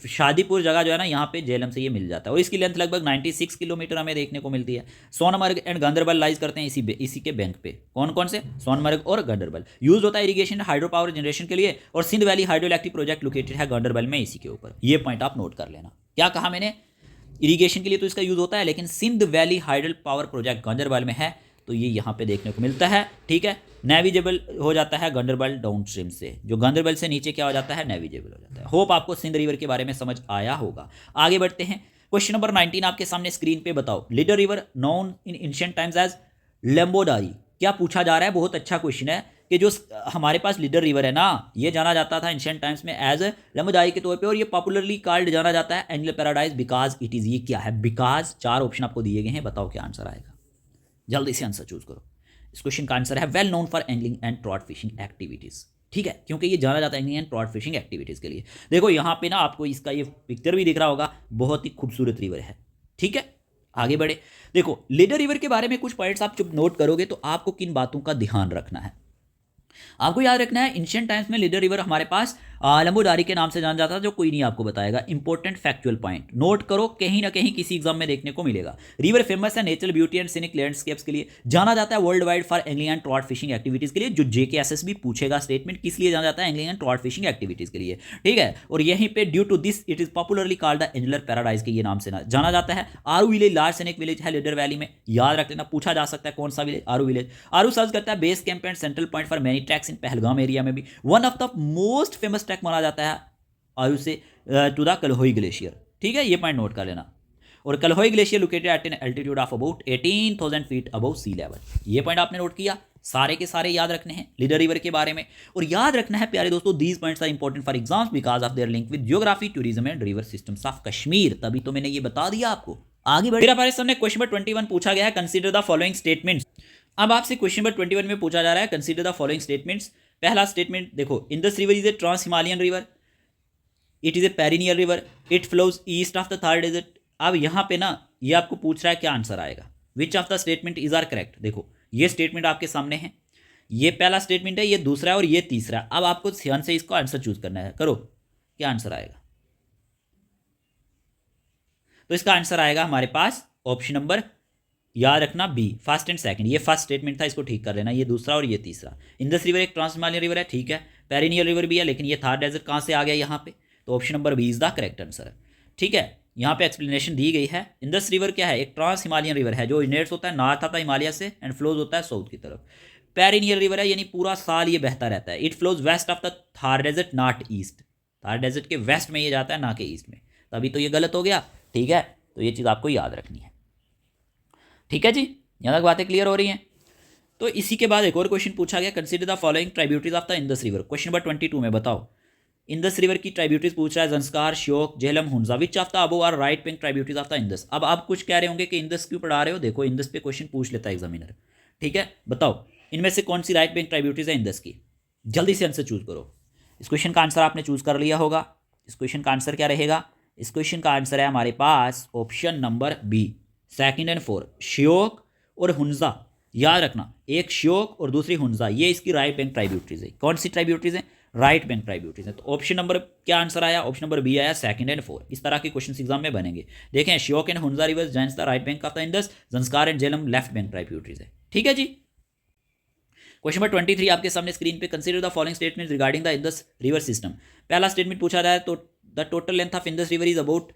शादीपुर जगह जो है ना, यहाँ पे झेलम से ये मिल जाता है, और इसकी लेंथ लगभग 96 किलोमीटर हमें देखने को मिलती है। सोनमर्ग एंड गांधरबल लाइज करते हैं इसी के बैंक पे। कौन कौन से, सोनमर्ग और गांधरबल। यूज होता है इरिगेशन हाइड्रो पावर जनरेशन के लिए, और Sind valley hydro electric project located है गांधरबल में, इसी के ऊपर। ये पॉइंट आप नोट कर लेना। क्या कहा मैंने, इरिगेशन के लिए तो इसका यूज होता है, लेकिन Sind valley hydel power project Ganderbal में है, तो ये यहाँ पे देखने को मिलता है, ठीक है। नेविजेबल हो जाता है गांधरबल डाउन स्ट्रीम से, जो गांधरबल से नीचे क्या हो जाता है, नेविजेबल हो जाता है। होप आपको सिंध रिवर के बारे में समझ आया होगा। आगे बढ़ते हैं। क्वेश्चन नंबर 19 आपके सामने स्क्रीन पे बताओ। Lidder river known in ancient times as Lambodari. क्या पूछा जा रहा है, बहुत अच्छा क्वेश्चन है, कि जो हमारे पास लीडर रिवर है ना, ये जाना जाता था एंशिएंट टाइम्स में एज लेम्बोडारी के तौर पे, और ये पॉपुलरली कॉल्ड जाना जाता है angler paradise because it is. ये क्या है, बिकॉज। चार ऑप्शन आपको दिए गए हैं, बताओ क्या आंसर आएगा, जल्दी से आंसर चूज करो। इस क्वेश्चन का आंसर है well known for angling and trout fishing activities, ठीक है, क्योंकि ये जाना जाता है angling and trout fishing activities के लिए। देखो यहाँ पे ना आपको इसका ये पिक्चर भी दिख रहा होगा, बहुत ही खूबसूरत रिवर है, ठीक है। आगे बढ़े। देखो लीडर रिवर के बारे में कुछ पॉइंट्स आप जब नोट करोगे तो आपको किन बातों का ध्यान रखना है। आपको याद रखना है एंशिएंट टाइम्स में लीडर रिवर हमारे पास लंबोदारी के नाम से जाना जाता है, जो कोई नहीं आपको बताएगा। इंपॉर्टेंट फैक्चुअल पॉइंट नोट करो, कहीं ना कहीं किसी एग्जाम में देखने को मिलेगा। रिवर फेमस है natural beauty and scenic landscapes के लिए, जाना जाता है world wide for angling and trout fishing activities के लिए, जो जेकेएसएस भी पूछेगा स्टेटमेंट, किस लिए जाना जाता है, angling and trout fishing activities के लिए, ठीक है। और यहीं पे due to this it is popularly called the angler paradise के ये नाम से जाना जाता है। Aru village large scenic village है लीडर वैली में, याद रख लेना, पूछा जा सकता है कौन सा विलेज, आरू विलेज। आरू सर्व करता है base camp and central point for many tracks in Pahalgam area में भी। One of the most famous track माना जाता है आरू से टू द कलहोई ग्लेशियर, ठीक है, ये पॉइंट नोट कर लेना। और Kolahoi glacier located at an altitude of about 18,000 feet above sea level, ये पॉइंट आपने नोट किया। सारे के सारे याद रखने हैं लीडर रिवर के बारे में। और याद रखना है प्यारे दोस्तों, these points are important for exams because of their link with geography, tourism and river systems of Kashmir. तभी तो मैंने ये बता दिया आपको। आगे बढ़े, हमारे सामने क्वेश्चन नंबर 21 पूछा गया है, कंसीडर द फॉलोइंग स्टेटमेंट्स। अब आपसे क्वेश्चन नंबर 21 में पूछा जा रहा है कंसीडर द फॉलोइंग स्टेटमेंट्स। पहला स्टेटमेंट देखो, Indus river is a trans Himalayan river, it is a perennial river, it flows east of the Thar desert. अब यहाँ पे ना ये आपको पूछ रहा है क्या आंसर आएगा, which of the statement is are correct. देखो ये स्टेटमेंट आपके सामने है, ये पहला स्टेटमेंट है, ये दूसरा है और ये तीसरा। अब आपको ध्यान से इसको आंसर चूज करना है, करो क्या आंसर आएगा। तो इसका आंसर आएगा हमारे पास ऑप्शन नंबर, याद रखना, बी, फर्स्ट एंड सेकंड। ये फर्स्ट स्टेटमेंट था, इसको ठीक कर लेना, ये दूसरा और ये तीसरा। इंडस रिवर एक ट्रांस हिमालयन रिवर है, ठीक है, पेरिनियल रिवर भी है, लेकिन ये थार डेजर्ट कहाँ से आ गया यहाँ पे, तो option number B is the correct answer, ठीक है। यहाँ पे एक्सप्लेनेशन दी गई है। इंडस रिवर क्या है, एक ट्रांस हिमालयन रिवर है जो ओरिजिनेट्स होता है नॉर्थ आता है हिमालय से एंड फ्लोज होता है साउथ की तरफ। पेरिनियल रिवर है यानी पूरा साल ये बहता रहता है। It flows west of the Thar desert not east, Thar desert के वेस्ट में ये जाता है ना कि ईस्ट में, तभी तो ये गलत हो गया, ठीक है। तो ये चीज़ आपको याद रखनी है, ठीक है जी, यहाँ तक बातें क्लियर हो रही हैं। तो इसी के बाद एक और क्वेश्चन पूछा गया, consider the following tributaries of the Indus river. Question number 22 में बताओ, इंडस रिवर की ट्राइब्यूटरीज पूछ रहा है, Zanskar, Shyok, Jhelum, Hunza, which of the above are right bank tributaries of the Indus. अब आप कुछ कह रहे होंगे कि इंडस क्यों पढ़ा रहे हो, देखो इंडस पे क्वेश्चन पूछ लेता है एग्जामिनर, ठीक है। बताओ इनमें से कौन सी राइट बैंक ट्राइब्यूटरीज है इंडस की, जल्दी से आंसर चूज करो। इस क्वेश्चन का आंसर आपने चूज कर लिया होगा। इस क्वेश्चन का आंसर क्या रहेगा, इस क्वेश्चन का आंसर है हमारे पास option number B, second and fourth, Shyok और हुंजा। याद रखना, एक श्योक और दूसरी हुंजा, ये इसकी राइट बैंक ट्राइब्यूटरीज है। कौन सी ट्राइब्यूटरीज है, राइट बैंक ट्राइब्यूटरीज है। तो ऑप्शन नंबर क्या आंसर आया, ऑप्शन नंबर बी आया, सेकंड एंड फोर्थ। इस तरह के क्वेश्चन एग्जाम में बनेंगे। देखें, Shyok and Hunza reverse joins the right bank of the Indus, Zanskar and Jhelum left bank tributaries है, ठीक है जी। क्वेश्चन नंबर 23 आपके सामने स्क्रीन पे, consider the following statement regarding the Indus river system. पहला स्टेटमेंट पूछा रहा है, तो the total length of Indus river is about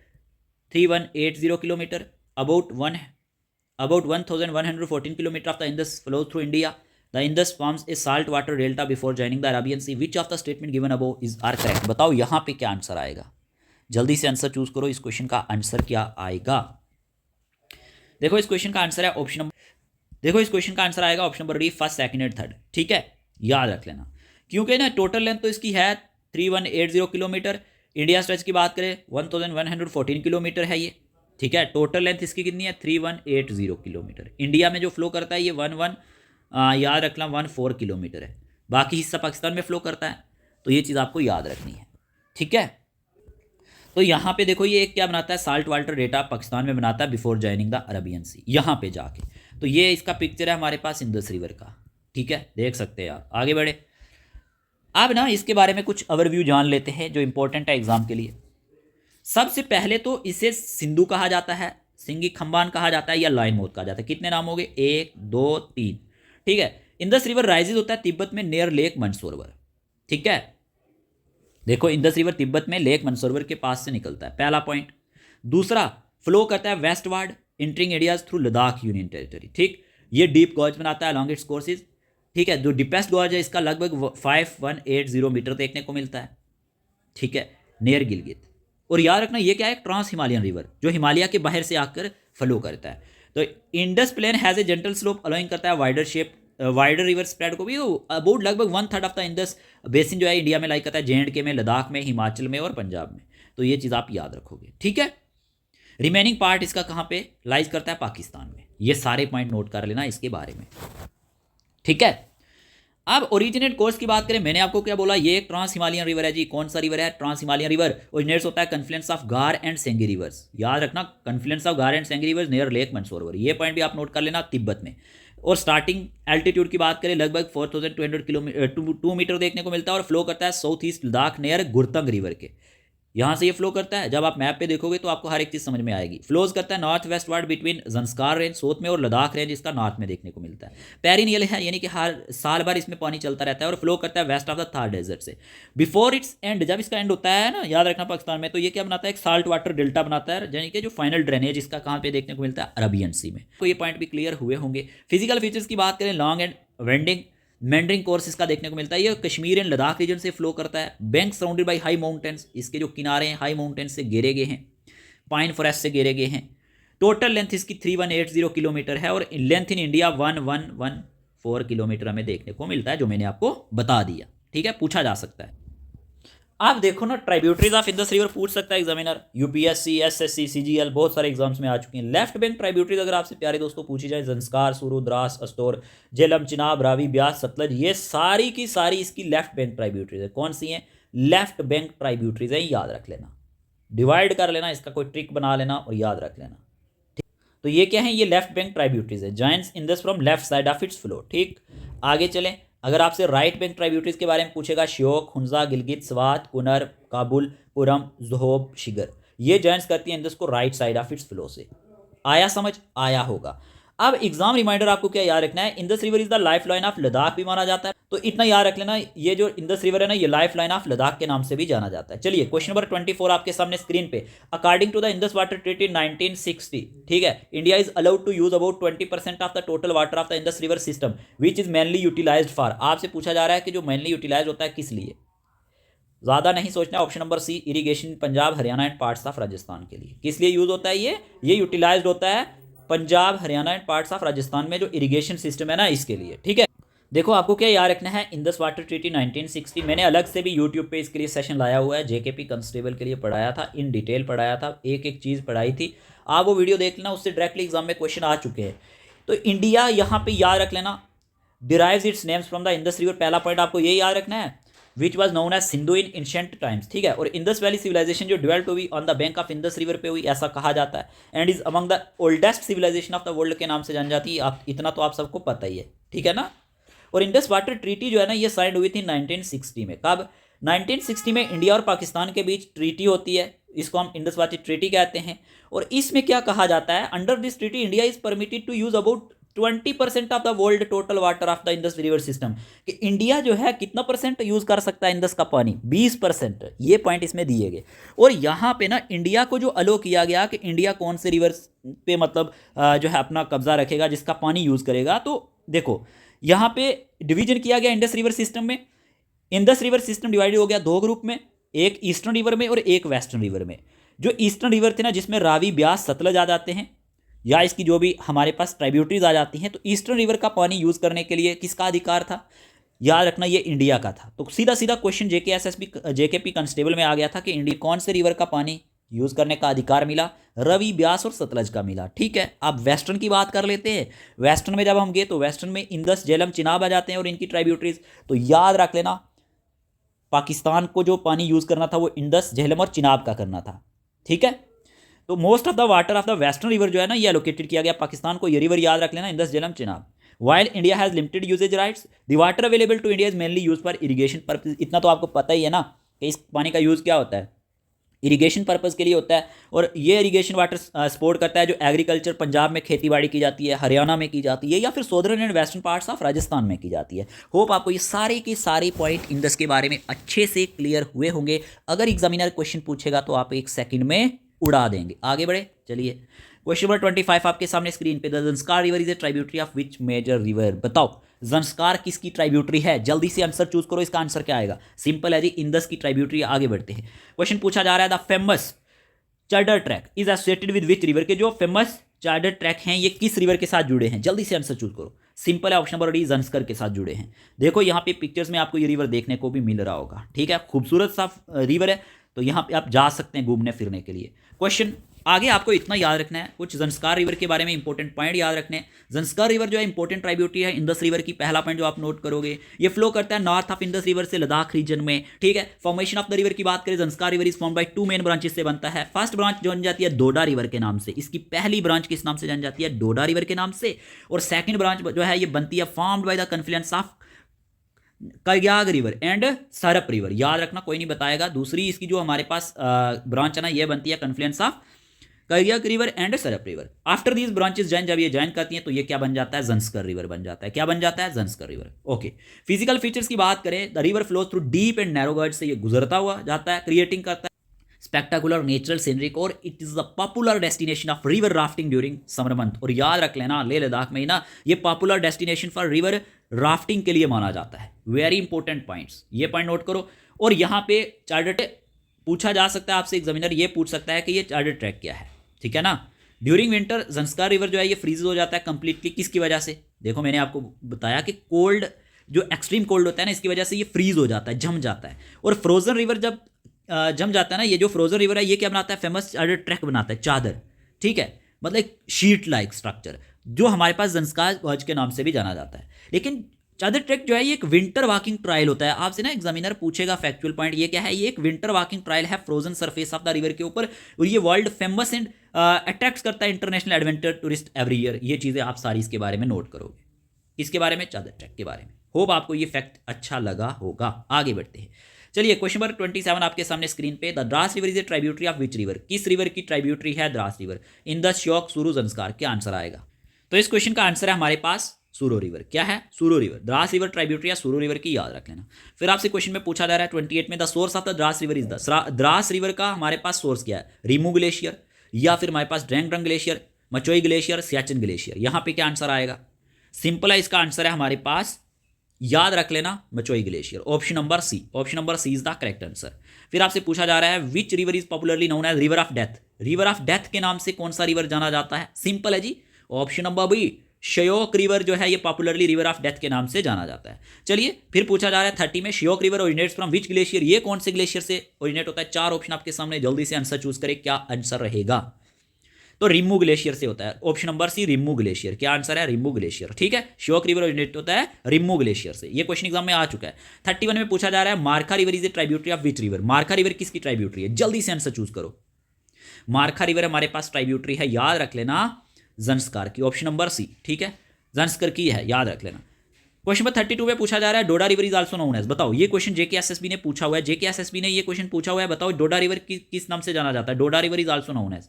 3180 kilometre, about 1114 kilometre of the Indus flows through India. The Indus forms a salt water delta before joining the Arabian sea, which of the statement given above is are correct. बताओ यहाँ पे क्या आंसर आएगा, जल्दी से आंसर चूज करो। इस क्वेश्चन का आंसर क्या आएगा, देखो इस क्वेश्चन का आंसर है ऑप्शन नंबर, देखो इस क्वेश्चन का आंसर आएगा option number D, first, second and third, ठीक है। याद रख लेना, क्योंकि ना टोटल लेंथ तो इसकी है 3180 किलोमीटर, इंडिया स्ट्रेच की बात करें 1114 किलोमीटर है ये, ठीक है। टोटल लेंथ इसकी कितनी है, 3180 किलोमीटर। इंडिया में जो फ्लो करता है ये 11 याद रखना 14 किलोमीटर है, बाकी हिस्सा पाकिस्तान में फ्लो करता है, तो ये चीज़ आपको याद रखनी है, ठीक है। तो यहाँ पे देखो ये एक क्या बनाता है, साल्ट वाटर डेटा पाकिस्तान में बनाता है बिफोर जॉइनिंग द अरेबियन सी, यहाँ पे जाके। तो ये इसका पिक्चर है हमारे पास इंडस रिवर का, ठीक है, देख सकते हैं आप। आगे बढ़े, अब ना इसके बारे में कुछ ओवरव्यू जान लेते हैं जो इंपॉर्टेंट है एग्जाम के लिए। सबसे पहले तो इसे सिंधु कहा जाता है, सिंगी खंबान कहा जाता है या लाइन मोत कहा जाता है। कितने नाम हो गए, 1 2 3, ठीक है। इंडस रिवर राइजेज होता है तिब्बत में नियर लेक मंदसरोवर, ठीक है। देखो इंडस रिवर तिब्बत में लेक मंदसरोवर के पास से निकलता है, पहला पॉइंट। दूसरा, फ्लो करता है westward entering areas through Ladakh union territory, ठीक। ये डीप गॉर्ज बनाता है अलॉन्ग इट्स कोर्सेज, ठीक है। जो डीपेस्ट गॉर्ज है इसका लगभग 5180 मीटर देखने को मिलता है, ठीक है, नियर गिलगित। और याद रखना ये क्या है, ट्रांस हिमालयन रिवर जो हिमालय के बाहर से आकर फ्लो करता है। तो Indus plain has a gentle slope allowing करता है वाइडर रिवर स्प्रेड को भी। अबाउट लगभग 1/3 ऑफ द इंडस बेसिन जो है इंडिया में लाई करता है, JNK में, लद्दाख में, हिमाचल में और पंजाब में। तो ये चीज़ आप याद रखोगे, ठीक है। रिमेनिंग पार्ट इसका कहाँ पे लाइज करता है, पाकिस्तान में। ये सारे पॉइंट नोट कर लेना इसके बारे में, ठीक है। अब ओरिजिनेट कोर्स की बात करें, मैंने आपको क्या बोला, ये एक ट्रांस हिमालयन रिवर है जी। कौन सा रिवर है, ट्रांस हिमालयन रिवर। ओरिजिनेट्स होता है confluence of Gar and Sengge rivers, याद रखना, confluence of Gar and Sengge rivers near lake Mansarovar. ये पॉइंट भी आप नोट कर लेना, तिब्बत में। और स्टार्टिंग एल्टीट्यूड की बात करें लगभग 4200 2 मीटर देखने को मिलता है और फ्लो करता है south east Ladakh near Gurtang river के, यहाँ से ये फ्लो करता है। जब आप मैप पे देखोगे तो आपको हर एक चीज़ समझ में आएगी। फ्लोज करता है north west word between Zanskar range south में और लद्दाख रेंज इसका नॉर्थ में देखने को मिलता है। पेरिनियल है यानी कि हर साल भर इसमें पानी चलता रहता है और फ्लो करता है west of the Thar desert से। बिफोर इट्स एंड, जब इसका एंड होता है ना, याद रखना पाकिस्तान में, तो ये क्या बनाता है, एक साल्ट वाटर डेल्टा बनाता है, यानी कि जो फाइनल ड्रेनेज इसका कहाँ पे देखने को मिलता है, अरबियन सी में। तो ये पॉइंट भी क्लियर हुए होंगे। फिजिकल फीचर्स की बात करें, long and vending meandering course इसका देखने को मिलता है। ये कश्मीर एंड लद्दाख रीजन से फ्लो करता है। Bank surrounded by high mountains, इसके जो किनारे हैं हाई माउंटेन्स से घेरे गए हैं, पाइन फॉरेस्ट से घेरे गए हैं। टोटल लेंथ इसकी 3180 किलोमीटर है और लेंथ इन इंडिया 1114 किलोमीटर हमें देखने को मिलता है, जो मैंने आपको बता दिया। ठीक है, पूछा जा सकता है। आप देखो ना, ट्राइब्यूटरीज ऑफ इंडस रिवर पूछ सकता है एग्जामिनर, यूपीएससी, एसएससी, सीजीएल, बहुत सारे एग्जाम्स में आ चुकी हैं। लेफ्ट बैंक ट्राइब्यूटरीज अगर आपसे प्यारे दोस्तों पूछी जाए, जंस्कार, सुरू, द्रास, अस्तोर, झेलम, चिनाब, रावी, ब्यास, सतलज, ये सारी की सारी इसकी लेफ्ट बैंक ट्राइब्यूटरीज है। कौन सी हैं? लेफ्ट बैंक ट्राइब्यूटरीज है, याद रख लेना, डिवाइड कर लेना, इसका कोई ट्रिक बना लेना और याद रख लेना। ठीक, तो ये क्या है, ये लेफ्ट बैंक ट्राइब्यूटरीज है। Joins Indus from left side of its flow. ठीक, आगे चलें। अगर आपसे राइट बैंक ट्राइब्यूटरीज के बारे में पूछेगा, श्योक, हुंजा, गिलगित, स्वात, कुनर, काबुल, पुरम, जोहोब, शिगर, ये जॉइंस करती है इंडस को right side of its flow से। आया समझ? आया होगा। अब एग्जाम रिमाइंडर आपको क्या याद रखना है, Indus river is the life line of Ladakh भी माना जाता है, तो इतना याद रख लेना, ये जो इंडस रिवर है ना, ये लाइफ लाइन ऑफ लद्दाख के नाम से भी जाना जाता है। चलिए क्वेश्चन नंबर 24 आपके सामने स्क्रीन पे। According to the Indus water treaty 1960, ठीक है, India is allowed to use about 20% of the total water of the Indus river system which is mainly utilised for. आपसे पूछा जा रहा है कि जो मेनली यूटिलाइज होता है किस लिए, ज़्यादा नहीं सोचना। Option number C, irrigation, Punjab, Haryana and parts of Rajasthan के लिए। किस लिए यूज होता है ये यूटिलाइज्ड होता है Punjab, Haryana and parts of Rajasthan में जो इरिगेशन सिस्टम है ना, इसके लिए। ठीक है, देखो आपको क्या याद रखना है, इंडस वाटर ट्रीटी 1960, मैंने अलग से भी यूट्यूब पे इसके लिए सेशन लाया हुआ है, जेकेपी कांस्टेबल के लिए पढ़ाया था, इन डिटेल पढ़ाया था, एक एक चीज़ पढ़ाई थी। आप वो वीडियो देख लेना, उससे डायरेक्टली एग्जाम में क्वेश्चन आ चुके हैं। तो इंडिया यहाँ पे याद रख लेना, derives its names from the Indus river. पहला पॉइंट आपको ये याद रखना है, which was known as Sindhu in ancient times. ठीक है, और इंडस वैली सिविलाइजेशन जो डेवलप हुई on the bank of Indus river पे हुई, ऐसा कहा जाता है, and is among the oldest civilisation of the world के नाम से जान जाती है। आप इतना तो आप सबको पता ही है, ठीक है ना। और इंडस वाटर ट्रीटी जो है ना, ये साइन हुई थी 1960 में। कब? 1960 में इंडिया और पाकिस्तान के बीच ट्रीटी होती है, इसको हम इंडस वाटर ट्रीटी कहते हैं। और इसमें क्या कहा जाता है, under this treaty India is permitted to use about 20% of the world total water of the Indus river system. कि इंडिया जो है कितना परसेंट यूज कर सकता है इंडस का पानी, 20%। ये पॉइंट इसमें दिए गए। और यहाँ पे ना इंडिया को जो अलो किया गया कि इंडिया कौन से रिवर पे मतलब जो है अपना कब्जा रखेगा, जिसका पानी यूज करेगा। तो देखो यहाँ पे डिवीजन किया गया इंडस रिवर सिस्टम में। इंडस रिवर सिस्टम डिवाइड हो गया दो ग्रुप में, एक ईस्टर्न रिवर में और एक वेस्टर्न रिवर में। जो ईस्टर्न रिवर थे ना, जिसमें रावी, ब्यास, सतलज आ जाते हैं, या इसकी जो भी हमारे पास ट्राइब्यूटरीज आ जाती हैं, तो ईस्टर्न रिवर का पानी यूज़ करने के लिए किसका अधिकार था, याद रखना, ये इंडिया का था। तो सीधा सीधा क्वेश्चन जेकेपी कांस्टेबल में आ गया था कि इंडिया कौन से रिवर का पानी यूज़ करने का अधिकार मिला, रवि, ब्यास और सतलज का मिला। ठीक है, अब वेस्टर्न की बात कर लेते हैं। वेस्टर्न में जब हम गए तो वेस्टर्न में इंडस, झेलम, चिनाब आ जाते हैं और इनकी ट्राइब्यूटरीज। तो याद रख लेना, पाकिस्तान को जो पानी यूज़ करना था वो इंडस, झेलम और चिनाब का करना था। ठीक है, तो most of the water of the western river जो है ना, ये एलोकेटेड किया गया पाकिस्तान को। ये रिवर याद रख लेना, Indus, Jhelum, Chenab. While India has limited uses rights, the water available to India is mainly use for irrigation purpose. इतना तो आपको पता ही है ना कि इस पानी का यूज़ क्या होता है, इरिगेशन पर्पज़ के लिए होता है। और ये इरिगेशन वाटर सपोर्ट करता है जो एग्रीकल्चर, पंजाब में खेती बाड़ी की जाती है, हरियाणा में की जाती है, या फिर सौदर्न and western parts of Rajasthan में की जाती है। होप आपको ये सारे के सारे पॉइंट इंडस के बारे में अच्छे से क्लियर हुए होंगे। अगर एग्जामिनर क्वेश्चन पूछेगा तो आप एक सेकंड में उड़ा देंगे। आगे बढ़े, चलिए क्वेश्चन नंबर 25 आपके सामने स्क्रीन पे। The Zanskar river is a tributary of which major river. बताओ जंस्कार किसकी ट्राइब्यूटरी है, जल्दी से आंसर चूज करो। इसका आंसर क्या आएगा, सिंपल है जी, इंडस की ट्राइब्यूटरी। आगे बढ़ते हैं, क्वेश्चन पूछा जा रहा है, the famous charter track is associated with which river. के जो फेमस चार्टर ट्रैक हैं ये किस रिवर के साथ जुड़े हैं, जल्दी से आंसर चूज करो। सिंपल है, ऑप्शन नंबर डी, जंस्कर के साथ जुड़े हैं। देखो यहाँ पे पिक्चर्स में आपको ये रिवर देखने को भी मिल रहा होगा। ठीक है, खूबसूरत सा रिवर है, तो यहाँ पे आप जा सकते हैं घूमने फिरने के लिए। क्वेश्चन आगे आपको इतना याद रखना है, कुछ ज़ंस्कार रिवर के बारे में इंपॉर्टेंट पॉइंट याद रखने हैं। ज़ंस्कार रिवर जो है इंपॉर्टेंट ट्राइब्यूटरी है इंडस रिवर की। पहला पॉइंट जो आप नोट करोगे, ये फ्लो करता है नॉर्थ ऑफ इंडस रिवर से लद्दाख रीजन में, ठीक है। फॉर्मेशन ऑफ द रिवर की बात करें, Zanskar river is form bye 2 main branches से बनता है। फर्स्ट ब्रांच जो बन जाती है डोडा रिवर के नाम से, इसकी पहली ब्रांच किस नाम से जानी जाती है, डोडा रिवर के नाम से। और सेकंड ब्रांच जो है ये बनती है formed by the confluence of Kargyag river and Sarap river. याद रखना, कोई नहीं बताएगा। दूसरी इसकी जो हमारे पास ब्रांच है ना, ये बनती है confluence of Kargyag river and Sarap river. After these branches join, जब ये जॉइन करती हैं तो ये क्या बन जाता है, ज़ंस्कर रिवर बन जाता है। क्या बन जाता है, Zanskar river. Okay, physical features की बात करें, the river flows through deep and narrow gorge से ये गुजरता हुआ जाता है, क्रिएटिंग करता है स्पेक्टाकुलर नेचुरल सीनरी, और it is the popular destination of river rafting during summer month. और याद रख लेना, लेह लद्दाख में ही ना ये popular destination for river rafting के लिए माना जाता है। वेरी इंपॉर्टेंट पॉइंट्स, ये पॉइंट नोट करो। और यहाँ पे चार्टर्ड पूछा जा सकता है आपसे, एग्जामिनर ये पूछ सकता है कि ये चार्टर्ड ट्रैक क्या है, ठीक है ना। ड्यूरिंग विंटर ज़ंस्कार रिवर जो है ये फ्रीज हो जाता है कंप्लीटली। किसकी वजह से, देखो मैंने आपको बताया कि कोल्ड, जो एक्सट्रीम कोल्ड होता है ना, इसकी वजह से ये फ्रीज हो जाता है, जम जाता है। और फ्रोजन रिवर जब जम जाता है ना, ये जो फ्रोजन रिवर है ये क्या बनाता है, फेमस चादर ट्रैक बनाता है, चादर, ठीक है, मतलब एक शीट लाइक स्ट्रक्चर जो हमारे पास ज़ंस्कार गॉज के नाम से भी जाना जाता है। लेकिन चादर ट्रैक जो है ये एक विंटर वॉकिंग ट्रायल होता है। आपसे ना एग्जामिनर पूछेगा फैक्चुअल पॉइंट, ये क्या है, ये एक विंटर वॉकिंग ट्रायल है frozen surface of the river के ऊपर, और ये वर्ल्ड फेमस एंड अट्रैक्ट करता है international adventure tourist every year. ये चीज़ें आप सारी इसके बारे में नोट करोगे। किसके बारे में, चादर ट्रैक के बारे में। होप आपको ये फैक्ट अच्छा लगा होगा। आगे बढ़ते हैं, चलिए क्वेश्चन नंबर 27 आपके सामने स्क्रीन पे। The Dras river is a tributary of which river, किस रिवर की ट्राइब्यूटरी है Dras river in the Shyok सुरु ज़ंस्कार। क्या आंसर आएगा, तो इस क्वेश्चन का आंसर है हमारे पास सूरो रिवर। क्या है, सूरो रिवर। द्रास रिवर ट्राइब्यूटरी या सूरो रिवर की याद रख लेना। फिर आपसे क्वेश्चन में पूछा जा रहा है 28 में, the source of the Dras river is the, Dras river का हमारे पास सोर्स क्या है, रीमू ग्लेशियर या फिर हमारे पास Drang Drung glacier, Machoi glacier, Siachen glacier. यहाँ पे क्या आंसर आएगा, सिंपल है, इसका आंसर है हमारे पास, याद रख लेना, Machoi glacier. Option number C, option number C is the correct answer. फिर आपसे पूछा जा रहा है which river is popularly known as river of death, river of death के नाम से कौन सा रिवर जाना जाता है, सिंपल है जी, option number B, Shyok river जो है ये पॉपुलरली रिवर ऑफ डेथ के नाम से जाना जाता है। चलिए फिर पूछा जा रहा है 30 में, Shyok river originates from which glacier, ये कौन से ग्लेशियर से ओरिजिनेट होता है। 4 ऑप्शन आपके सामने, जल्दी से आंसर चूज करें, क्या आंसर रहेगा, तो रिमू ग्लेशियर से होता है। Option number C, Rimo glacier. क्या आंसर है, रिमू ग्लेशियर, ठीक है। श्योक रिवर ओरिजिनेट होता है रिमू ग्लेशियर से। ये क्वेश्चन एग्जाम में आ चुका है। 31 में पूछा जा रहा है Markha river is a tributary of which river, Markha river किसकी ट्राइब्यूटरी है, जल्दी से आंसर चूज करो। मारखा रिवर हमारे पास ट्राइब्यूटरी है, याद रख लेना, ज़ंस्कार की, ऑप्शन नंबर सी, ठीक है, ज़ंस्कार की है, याद रख लेना। क्वेश्चन नंबर 32 में पूछा जा रहा है Doda river is also known as, बताओ ये क्वेश्चन जेकेएसएसबी ने पूछा हुआ है, जेकेएसएसबी ने ये क्वेश्चन पूछा हुआ है, बताओ डोडा रिवर किस नाम से जाना जाता है, Doda river is also known as,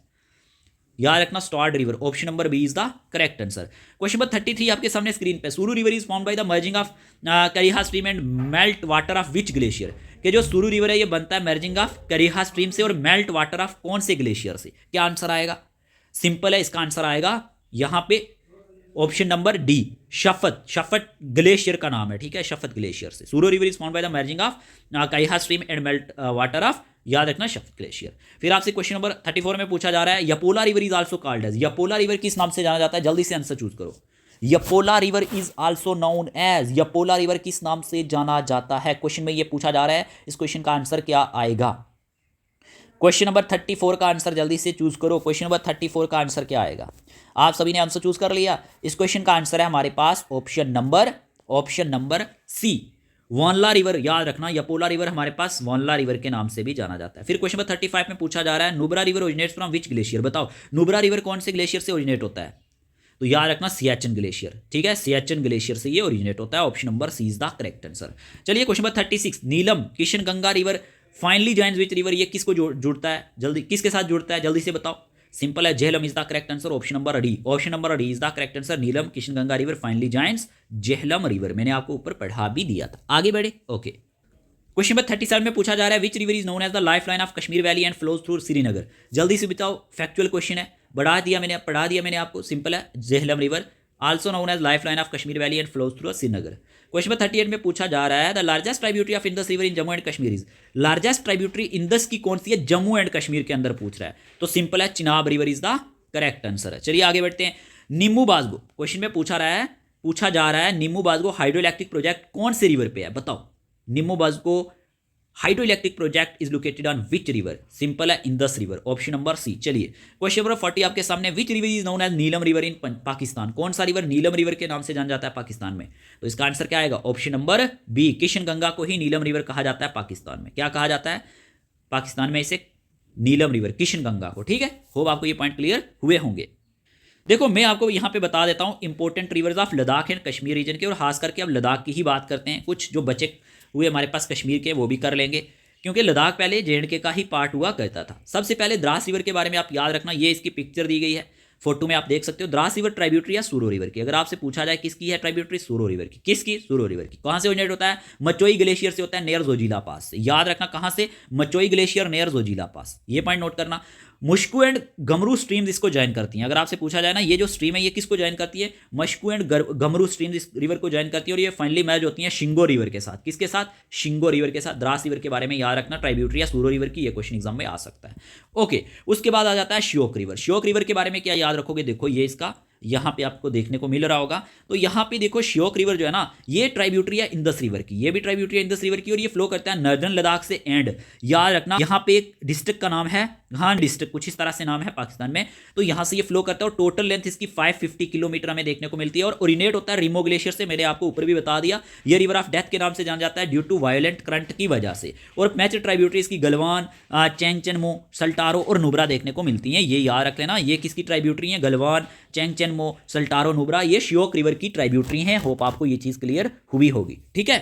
याद रखना, Stod river. Option number B is the correct answer. Question number 33 आपके सामने स्क्रीन पे, Suru river is formed by the merging of Kariha stream and melt water of which glacier, कि जो सूरू रिवर है ये बनता है मर्जिंग ऑफ करिहा स्ट्रीम से और मेल्ट वाटर ऑफ कौन से ग्लेशियर से। क्या आंसर आएगा, सिंपल है, इसका आंसर आएगा यहाँ पे option number D, Shafat, Shafat glacier का नाम है, ठीक है, शफत ग्लेशियर से। Suru river is formed by the merging of Kariha stream and melt water of, याद रखना, शफत ग्लेशियर। फिर आपसे क्वेश्चन नंबर 34 में पूछा जा रहा है Yapola river is also called as, Yapola river किस नाम से जाना जाता है, जल्दी से आंसर चूज करो। Yapola river is also known as, Yapola river किस नाम से जाना जाता है, क्वेश्चन में ये पूछा जा रहा है। इस क्वेश्चन का आंसर क्या आएगा, क्वेश्चन नंबर 34 का आंसर जल्दी से चूज करो। क्वेश्चन नंबर 34 का आंसर क्या आएगा, आप सभी ने आंसर चूज कर लिया। इस क्वेश्चन का आंसर है हमारे पास ऑप्शन नंबर सी, वानला रिवर, याद रखना, यपोला रिवर हमारे पास वानला रिवर के नाम से भी जाना जाता है। फिर क्वेश्चन नंबर 35 में पूछा जा रहा है Nubra river originates from which glacier, बताओ नुब्रा रिवर कौन से ग्लेशियर से ओरिजिनेट होता है, तो याद रखना, सियाचिन ग्लेशियर, ठीक है, सियाचिन ग्लेशियर से ये ओरिजिनेट होता है। Option number C is the correct answer. चलिए question number 36, Neelum Kishan Ganga river finally joins which river, ये किसको जुड़ता है, जल्दी किसके साथ जुड़ता है, जल्दी से बताओ, सिंपल है, Jhelum is the correct answer. Option number D, option number D is the correct answer. Neelam Kishan Ganga river finally joins Jhelum river, मैंने आपको ऊपर पढ़ा भी दिया था। आगे बढ़े, ओके। क्वेश्चन नंबर 37 में पूछा जा रहा है which river is known as the life line of Kashmir valley and flows through Srinagar, जल्दी से बताओ, फैक्चुअल क्वेश्चन है, पढ़ा दिया मैंने आपको, सिंपल है, Jhelum river also known as life line of Kashmir valley and flows through Srinagar. Question number 38 में पूछा जा रहा है the largest tributary of Indus river in Jammu and Kashmir is, largest tributary Indus की कौन सी है, जम्मू एंड कश्मीर के अंदर पूछ रहा है, तो सिंपल है, Chenab river is the correct answer है। चलिए आगे बढ़ते हैं। निम्बू बाजगो, क्वेश्चन में पूछा जा रहा है निम्बू बाजगो हाइड्रो इलेक्ट्रिक प्रोजेक्ट कौन से रिवर पे है, बताओ Nimoo Bazgo hydro electric project is located on which river? Simple है, Indus river, option number C. चलिए क्वेश्चन नंबर 40 आपके सामने, which river is known as Neelum river in Pakistan? कौन सा रिवर नीलम रिवर के नाम से जाना जाता है पाकिस्तान में? तो इसका आंसर क्या आएगा? Option number B, Kishan Ganga को ही नीलम रिवर कहा जाता है पाकिस्तान में। क्या कहा जाता है पाकिस्तान में इसे? नीलम रिवर, किशन गंगा को। ठीक है, होप आपको ये पॉइंट क्लियर हुए होंगे। देखो मैं आपको यहाँ पे बता देता हूँ important rivers of Ladakh and Kashmir region के, और खास करके अब लद्दाख की ही बात करते हैं। कुछ जो बचे हुए हमारे पास कश्मीर के वो भी कर लेंगे, क्योंकि लद्दाख पहले जे.एंड.के का ही पार्ट हुआ करता था। सबसे पहले द्रास रिवर के बारे में आप याद रखना, ये इसकी पिक्चर दी गई है, फोटो में आप देख सकते हो। द्रास रिवर ट्राइब्यूटरी या सूरो रिवर की, अगर आपसे पूछा जाए किसकी है ट्राइब्यूटरी? सूरो रिवर की। किसकी? सूरो रिवर की। कहाँ से ओरिजिनेट होता है? मचोई ग्लेशियर से होता है, नियर जोजिला पास से। याद रखना कहाँ से? मचोई ग्लेशियर नियर जोजिला पास, ये पॉइंट नोट करना। मुश्कू एंड गमरू स्ट्रीम्स इसको ज्वाइन करती हैं। अगर आपसे पूछा जाए ना ये जो स्ट्रीम है ये किसको ज्वाइन करती है? मश्कू एंड गमरू स्ट्रीम्स इस रिवर को ज्वाइन करती है, और ये फाइनली मैच होती है शिंगो रिवर के साथ। किसके साथ? शिंगो रिवर के साथ। द्रास रिवर के बारे में याद रखना, ट्राइब्यूटरी या सूरो रिवर की, ये क्वेश्चन एग्जाम में आ सकता है। ओके, उसके बाद आ जाता है श्योक रिवर। श्योक रिवर के बारे में क्या याद रखोगे? देखो ये इसका यहाँ पे आपको देखने को मिल रहा होगा। तो यहाँ पे देखो श्योक रिवर जो है ना, ये ट्राइब्यूटरी है इंदस रिवर की, ये भी ट्राइब्यूटरी है इंदस रिवर की, और ये फ्लो करता है नर्दर्न लद्दाख से। एंड याद रखना यहाँ पे एक डिस्ट्रिक्ट का नाम है, हाँ डिस्ट्रिक्ट कुछ इस तरह से नाम है पाकिस्तान में। तो यहाँ से ये फ्लो करता है, और टोटल लेंथ इसकी 550 किलोमीटर हमें देखने को मिलती है, और ओरिजिनेट होता है रिमो ग्लेशियर से। मैंने आपको ऊपर भी बता दिया, ये रिवर ऑफ डेथ के नाम से जाना जाता है ड्यू टू वायलेंट करंट की वजह से। और मैच ट्राइब्यूटरी इसकी गलवान, चेंगचेनमो, सल्टारो और नुब्रा देखने को मिलती हैं। ये याद रख लेना, ये किसकी ट्राइब्यूटरी है? गलवान, चेंगचेनमो, सल्टारो, नुब्रा, ये श्योक रिवर की ट्राइब्यूटरी है। होप आपको ये चीज क्लियर हुई होगी। ठीक है,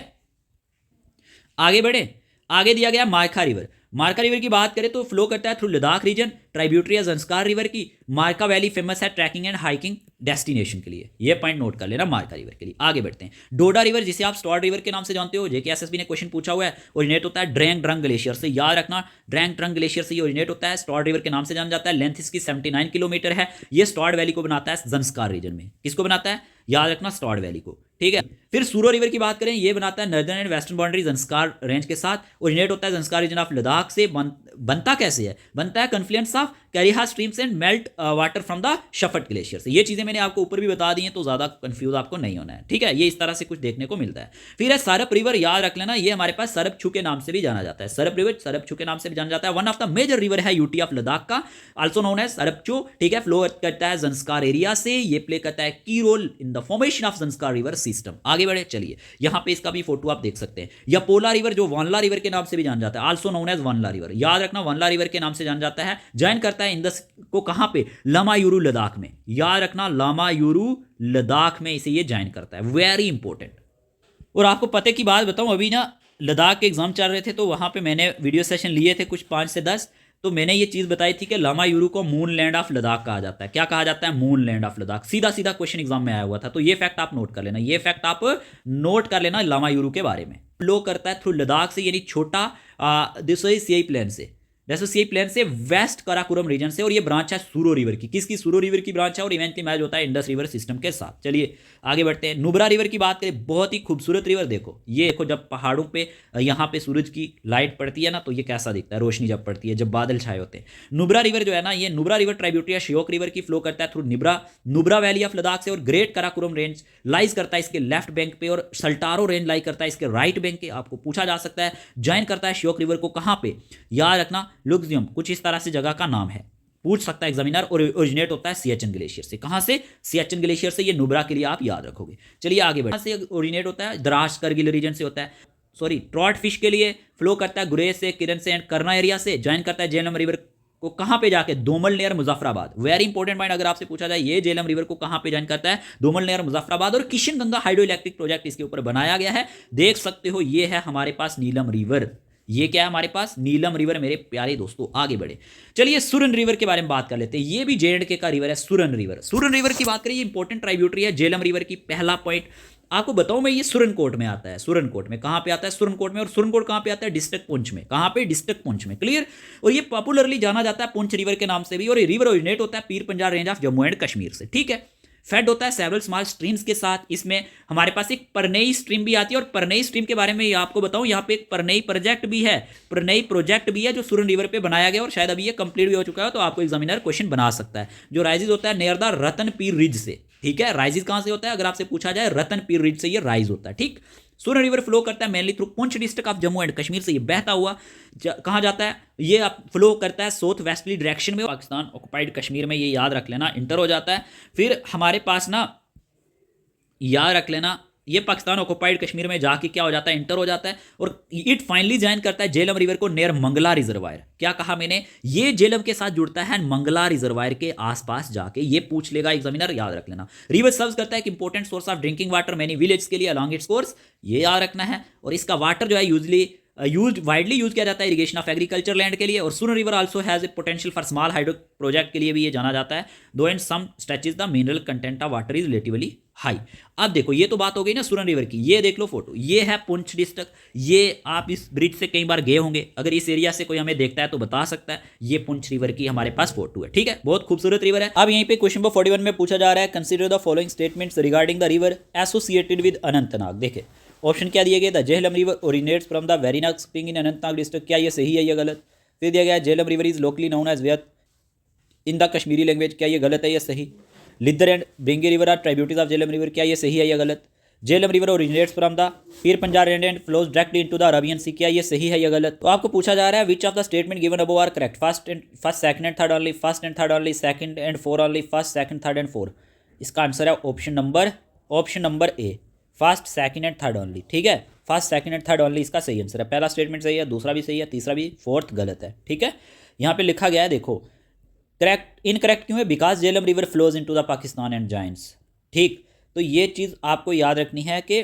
आगे बढ़े। आगे दिया गया मारका रिवर। मारका रिवर की बात करें तो फ्लो करता है थ्रू लद्दाख रीजन, ट्राइब्यूटरी है ज़ंस्कार रिवर की। मारका वैली फेमस है ट्रैकिंग एंड हाइकिंग डेस्टिनेशन के लिए, ये पॉइंट नोट कर लेना मारका रिवर के लिए। आगे बढ़ते हैं। डोडा रिवर, जिसे आप स्टॉर्ड रिवर के नाम से जानते हो, जेकेएसएसबी ने क्वेश्चन पूछा हुआ है, ओरिजिनेट होता है ड्रैंग ड्रंग ग्लेशियर से। याद रखना, ड्रैंग ड्रंग ग्लेशियर से ये ओरिजिनेट होता है, स्टॉर्ड रिवर के नाम से जाना जाता है। लेंथ इसकी 79 किलोमीटर है। ये स्टॉर्ड वैली को बनाता है ज़ंस्कार रीजन में। किसको बनाता है? याद रखना, स्टॉर्ड वैली को। ठीक है, फिर सूरो रिवर की बात करें, ये बनाता है northern and western boundary Zanskar range के साथ। ओरिजिनेट होता है ज़ंस्कार रीजन ऑफ लद्दाख से। बनता कैसे है? बनता है confluence of Kariha streams and melt water from the Shafat glacier से। ये चीजें मैंने आपको ऊपर भी बता दी हैं, तो ज्यादा कंफ्यूज आपको नहीं होना है। ठीक है, ये इस तरह से कुछ देखने को मिलता है। फिर है सरप रिवर, याद रख लेना, ये हमारे पास सरपछू के नाम से भी जाना जाता है। सरप रिवर सरपछू के नाम से भी जाना जाता है। One of the major river है यूटी ऑफ लद्दाख का, आल्सो नोन एज सरपछू। ठीक है, फ्लो करता है ज़ंस्कार एरिया से। ये प्ले करता है key role in the formation of Zanskar river system. आगे बढ़े, चलिए यहां पे इसका भी फोटो आप देख सकते हैं। यपोला रिवर, जो वानला रिवर के नाम से भी जाना जाता है, आल्सो नोन एज वानला रिवर। याद रखना, वानला रिवर के नाम से जाना जाता है। ज्वाइन करता है इंदस को कहां पे? लामायूरू लद्दाख में। याद रखना, लामायूरू लद्दाख में इसे ये ज्वाइन करता है। Very important. और आपको पते की बात बताऊं, अभी ना लद्दाख के एग्जाम चल रहे थे, तो वहां पे मैंने वीडियो सेशन लिए थे कुछ 5 से 10, तो मैंने ये चीज़ बताई थी कि लामायूरू को मून लैंड ऑफ लद्दाख कहा जाता है। क्या कहा जाता है? Moon land of Ladakh. सीधा सीधा क्वेश्चन एग्जाम में आया हुआ था, तो ये फैक्ट आप नोट कर लेना, ये फैक्ट आप नोट कर लेना लामायूरू के बारे में। फ्लो करता है थ्रू लद्दाख से, यानी छोटा सियाई प्लेन से, सियाई प्लेन से वेस्ट कराकोरम रीजन से, और ये ब्रांच है सूरो रिवर की। किसकी? सूरो रिवर की ब्रांच है, और इवेंटली मैच होता है इंडस रिवर सिस्टम के साथ। चलिए आगे बढ़ते हैं। नुब्रा रिवर की बात करें, बहुत ही खूबसूरत रिवर। देखो ये देखो, जब पहाड़ों पे यहाँ पे सूरज की लाइट पड़ती है ना, तो ये कैसा दिखता है, रोशनी जब पड़ती है, जब बादल छाए होते हैं। नुब्रा रिवर जो है ना, ये Nubra river tributary Shyok river की, फ्लो करता है through Nubra valley of Ladakh से, और ग्रेट कराकोरम रेंज लाइज करता है इसके लेफ्ट बैंक पे, और सल्टारो रेंज लाई करता है इसके राइट बैंक के। आपको पूछा जा सकता है ज्वाइन करता है श्योक रिवर को कहाँ पे? याद रखना, लुक्जियम, कुछ इस तरह से जगह का नाम है, पूछ सकता है एग्जामिनर। और ओरिजिनेट होता है सियाचिन ग्लेशियर से। कहां से? सियाचिन ग्लेशियर से। ये नुब्रा के लिए आप याद रखोगे। चलिए आगे बढ़े। से ओरिजिनेट होता है द्रास करगिल रीजन से होता है, सॉरी ट्रॉट फिश के लिए फ्लो करता है गुरेज से, किरण से एंड करना एरिया से। ज्वाइन करता है झेलम रिवर को कहां पे जाके? Domel near Muzaffarabad. Very important point, अगर आपसे पूछा जाए ये झेलम रिवर को कहां पे ज्वाइन करता है? दोमल नियर मुजफ्फराबाद। और Kishan Ganga hydro electric project इसके ऊपर बनाया गया है, देख सकते हो। ये है हमारे पास नीलम रिवर। ये क्या है हमारे पास? नीलम रिवर मेरे प्यारे दोस्तों। आगे बढ़े, चलिए सुरन रिवर के बारे में बात कर लेते हैं। ये भी जे.एंड.के का रिवर है, सुरन रिवर। सुरन रिवर की बात करें, ये इंपॉर्टेंट ट्राइब्यूटरी है झेलम रिवर की। पहला पॉइंट आपको बताऊं मैं, ये सुरनकोट में आता है। सुरनकोट में कहां पे आता है? सुरनकोट में। और सुरनकोट कहां पे आता है? डिस्ट्रिक्ट पुंछ में। कहां पे? डिस्ट्रिक्ट पुंछ में। क्लियर। और ये पॉपुलरली जाना जाता है पुंछ रिवर के नाम से भी, और ये रिवर ओरिजिनेट होता है Pir Panjal range of Jammu and Kashmir से। ठीक है, फेड होता है सेवरल स्मॉल स्ट्रीम्स के साथ। इसमें हमारे पास एक परनई स्ट्रीम भी आती है, और परनई स्ट्रीम के बारे में आपको बताऊं, यहाँ पे एक परनई प्रोजेक्ट भी है, परनई प्रोजेक्ट भी है जो सुरन रिवर पे बनाया गया, और शायद अभी ये कंप्लीट भी हो चुका है, तो आपको एग्जामिनर क्वेश्चन बना सकता है। जो राइजिज होता है near the Ratan Pir ridge से। ठीक है, राइजिज कहां से होता है? अगर आपसे पूछा जाए रतन पीर रिज से ये राइज होता है। ठीक, सोरन रिवर फ्लो करता है mainly through Poonch district of Jammu and Kashmir से। ये बहता हुआ कहाँ जाता है, ये फ्लो करता है साउथ वेस्टली डायरेक्शन में, पाकिस्तान ऑक्युपाइड कश्मीर में, ये याद रख लेना, इंटर हो जाता है। फिर हमारे पास ना याद रख लेना, ये पाकिस्तान ऑक्युपाइड कश्मीर में जाके क्या हो जाता है, इंटर हो जाता है, और इट फाइनली ज्वाइन करता है झेलम रिवर को नियर मंगला रिजर्वायर। क्या कहा मैंने, ये झेलम के साथ जुड़ता है मंगला रिजर्वायर के आसपास जाके, ये पूछ लेगा एग्जामिनर, याद रख लेना। रिवर सर्व्स करता है एक important source of drinking water many village के लिए अलॉन्ग इट्स कोर्स, ये याद रखना है। और इसका वाटर जो है यूजली वाइडली यूज किया जाता है इरिगेशन ऑफ एग्रीकल्चर लैंड के लिए। और सोरन river also has a potential for small hydro project के लिए भी ये जाना जाता है। Though and some stretches the mineral content of water is relatively high. अब देखो ये तो बात हो गई ना सोरन रिवर की, ये देख लो फोटो, ये है पुंछ डिस्ट्रिक्ट, ये आप इस ब्रिज से कई बार गए होंगे, अगर इस एरिया से कोई हमें देखता है तो बता सकता है, ये पुंछ रिवर की हमारे पास फोटो है, ठीक है, बहुत खूबसूरत रिवर है। अब यहीं पे क्वेश्चन नंबर 41 में पूछा जा रहा है, consider the following statements regarding the river associated with Anantnag. देखे ऑप्शन क्या दिए गए, the Jhelum river originates from the Verinag spring in Anantnag district, क्या ये सही है या गलत। फिर दिया गया Jhelum river is locally known as Vyeth in the Kashmiri language, क्या ये गलत है या सही। Lidder and Bringi river are tributaries of Jhelum river, क्या ये सही है या गलत। Jhelum river originates from the Pir Panjal and flows directly into the Arabian sea, क्या ये सही है या गलत। तो आपको पूछा जा रहा है which of the statement given above are correct, first second and third only, first and third only, second and four only, first second third and four. इसका आंसर है option number A, first second and third only, ठीक है, first second and third only इसका सही आंसर है। पहला स्टेटमेंट सही है, दूसरा भी सही है, तीसरा भी, फोर्थ गलत है, ठीक है। यहाँ पे लिखा गया है, देखो करेक्ट इनकरेक्ट क्यों है, because Jhelum river flows into the Pakistan and joins, ठीक। तो ये चीज़ आपको याद रखनी है कि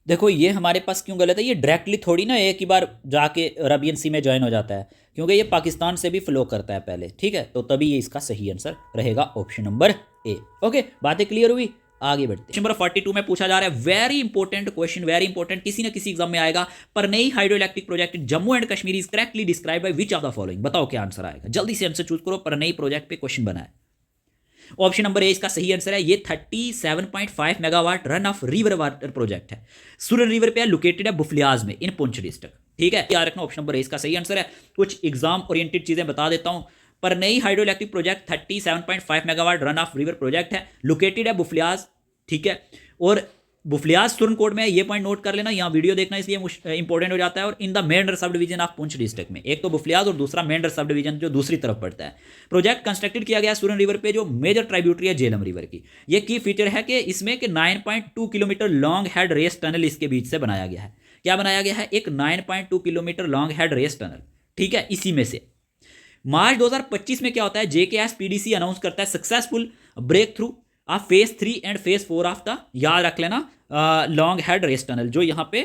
देखो ये हमारे पास क्यों गलत है, ये डायरेक्टली थोड़ी ना एक ही बार जाके अरबियन सी में ज्वाइन हो जाता है, क्योंकि ये पाकिस्तान से भी फ्लो करता है पहले, ठीक है, तो तभी ये इसका सही आंसर रहेगा ऑप्शन नंबर ए। ओके, बातें क्लियर हुई, आगे बढ़ते हैं। नंबर 42 में पूछा जा रहा है, very important question, very important, किसी ना किसी एग्जाम में आएगा, पर नई hydro electric project Jammu and Kashmir is correctly describe by which of the following. बताओ क्या आंसर आएगा, जल्दी से आंसर चूज करो, पर नई प्रोजेक्ट पे क्वेश्चन बना है। ऑप्शन नंबर ए इसका सही आंसर है, ये 37.5 megawatt run of river water project है, सोरन रिवर पे लोकेटेड है बुफलियाज में इन पुंछ डिस्ट्रिक्ट, ठीक है, याद रखना ऑप्शन नंबर ए इसका सही आंसर है। कुछ एग्जाम ओरिएंटेड चीजें बता देता हूं, पर नई hydro electric project 37.5 megawatt run of river project है, लोकेटेड है बुफलियाज, ठीक है, और बुफलियाज सुरनकोट में है, ये पॉइंट नोट कर लेना, यहाँ वीडियो देखना इसलिए इंपॉर्टेंट हो जाता है। और in the Mendhar sub division of Poonch district में, एक तो बुफलियाज और दूसरा मेंढर सब डिवीजन जो दूसरी तरफ पड़ता है। प्रोजेक्ट कंस्ट्रक्टेड किया गया सोरन रिवर पे जो मेजर ट्राइब्यूटरी है झेलम रिवर की। ये की फीचर है कि इसमें कि 9.2 kilometre long head race tunnel इसके बीच से बनाया गया है। क्या बनाया गया है, एक 9.2 kilometre long head race tunnel, ठीक है। इसी में से मार्च 2025 में क्या होता है, JKSPDC अनाउंस करता है successful breakthrough of phase 3 and phase 4 of the, याद रख लेना, लॉन्ग हेड रेस टनल जो यहाँ पे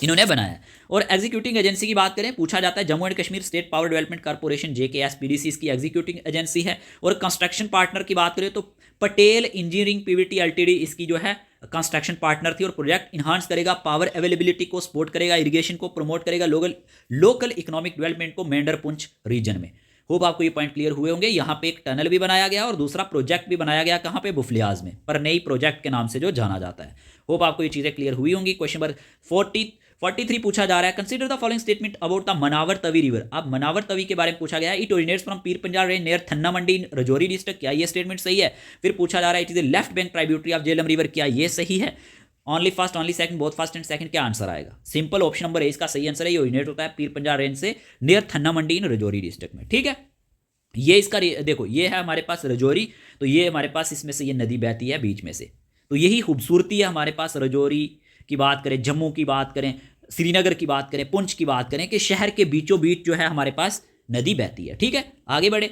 इन्होंने बनाया है। और एग्जीक्यूटिंग एजेंसी की बात करें, पूछा जाता है Jammu and Kashmir state power development corporation JKSPDC इसकी एग्जीक्यूटिंग एजेंसी है। और कंस्ट्रक्शन पार्टनर की बात करें तो पटेल इंजीनियरिंग PVT LTD इसकी जो है कंस्ट्रक्शन पार्टनर थी। और प्रोजेक्ट इन्हांस करेगा पावर अवेलेबिलिटी को, सपोर्ट करेगा इरिगेशन को, प्रमोट करेगा लोकल इकोनॉमिक डेवलपमेंट को मेंढर पुंछ रीजन में। होप आपको ये पॉइंट क्लियर हुए होंगे। यहाँ पे एक टनल भी बनाया गया और दूसरा प्रोजेक्ट भी बनाया गया, कहाँ पे, बुफलियाज में, पर नई प्रोजेक्ट के नाम से जो जाना जाता है। होप आपको ये चीज़ें क्लियर हुई होंगी। क्वेश्चन नंबर 43 पूछा जा रहा है, consider the following statement about the Manawar Tawi river. अब मनावर तवी के बारे में पूछा गया है, it originates from Pir Panjal range near थन्ना Mandi Rajouri district, क्या ये स्टेटमेंट सही है। फिर पूछा जा रहा है, it is A left bank tributary of Jhelum river, क्या ये सही है। Only first only second, both first and second, क्या आंसर आएगा। सिंपल ऑप्शन नंबर ए इसका सही आंसर है, ये ओरिजिनेट होता है पीर पंजाल रेंज से near थन्ना Mandi in Rajouri district में, ठीक है। ये इसका देखो, ये है हमारे पास रजौरी, तो ये हमारे पास इसमें से ये नदी बहती है बीच में से, तो यही खूबसूरती है हमारे पास। रजौरी की बात करें, जम्मू की बात करें, श्रीनगर की बात करें, पुंछ की बात करें, कि शहर के बीचों बीच जो है हमारे पास नदी बहती है, ठीक है। आगे बढ़े,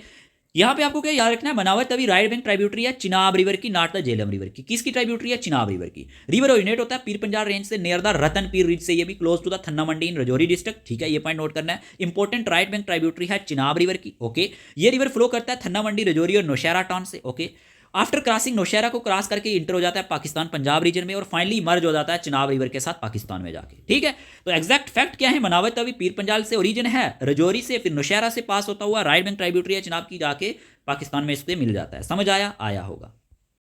यहाँ पे आपको क्या याद रखना है, Manawar Tawi right bank tributary है चिनाब रिवर की, नॉट द झेलम रिवर की। किसकी ट्राइब्यूटरी है, चिनाब रिवर की। रिवर ओरिजिनेट होता है पीर पंजाल रेंज से near the Ratan Pir ridge से, ये भी close to the Thanna Mandi in Rajouri district, ठीक है, ये पॉइंट नोट करना है। इंपॉर्टेंट राइट बैंक ट्राइब्यूटरी है चिनाब रिवर की, ओके। ये रिवर फ्लो करता है थन्ना मंडी, रजौरी और नौशहरा टाउन से, ओके। आफ्टर क्रॉसिंग नौशहरा को क्रॉस करके इंटर हो जाता है पाकिस्तान पंजाब रीजन में, और फाइनली मर्ज हो जाता है चिनाब रिवर के साथ पाकिस्तान में जाके, ठीक है। तो एग्जैक्ट फैक्ट क्या है, मनावर तवी पीर पंजाल से ओरिजिन है, रजौरी से, फिर नौशहरा से पास होता हुआ राइट बैंक ट्राइब्यूटरी है चिनाब की, जाके पाकिस्तान में इससे मिल जाता है। समझ आया होगा।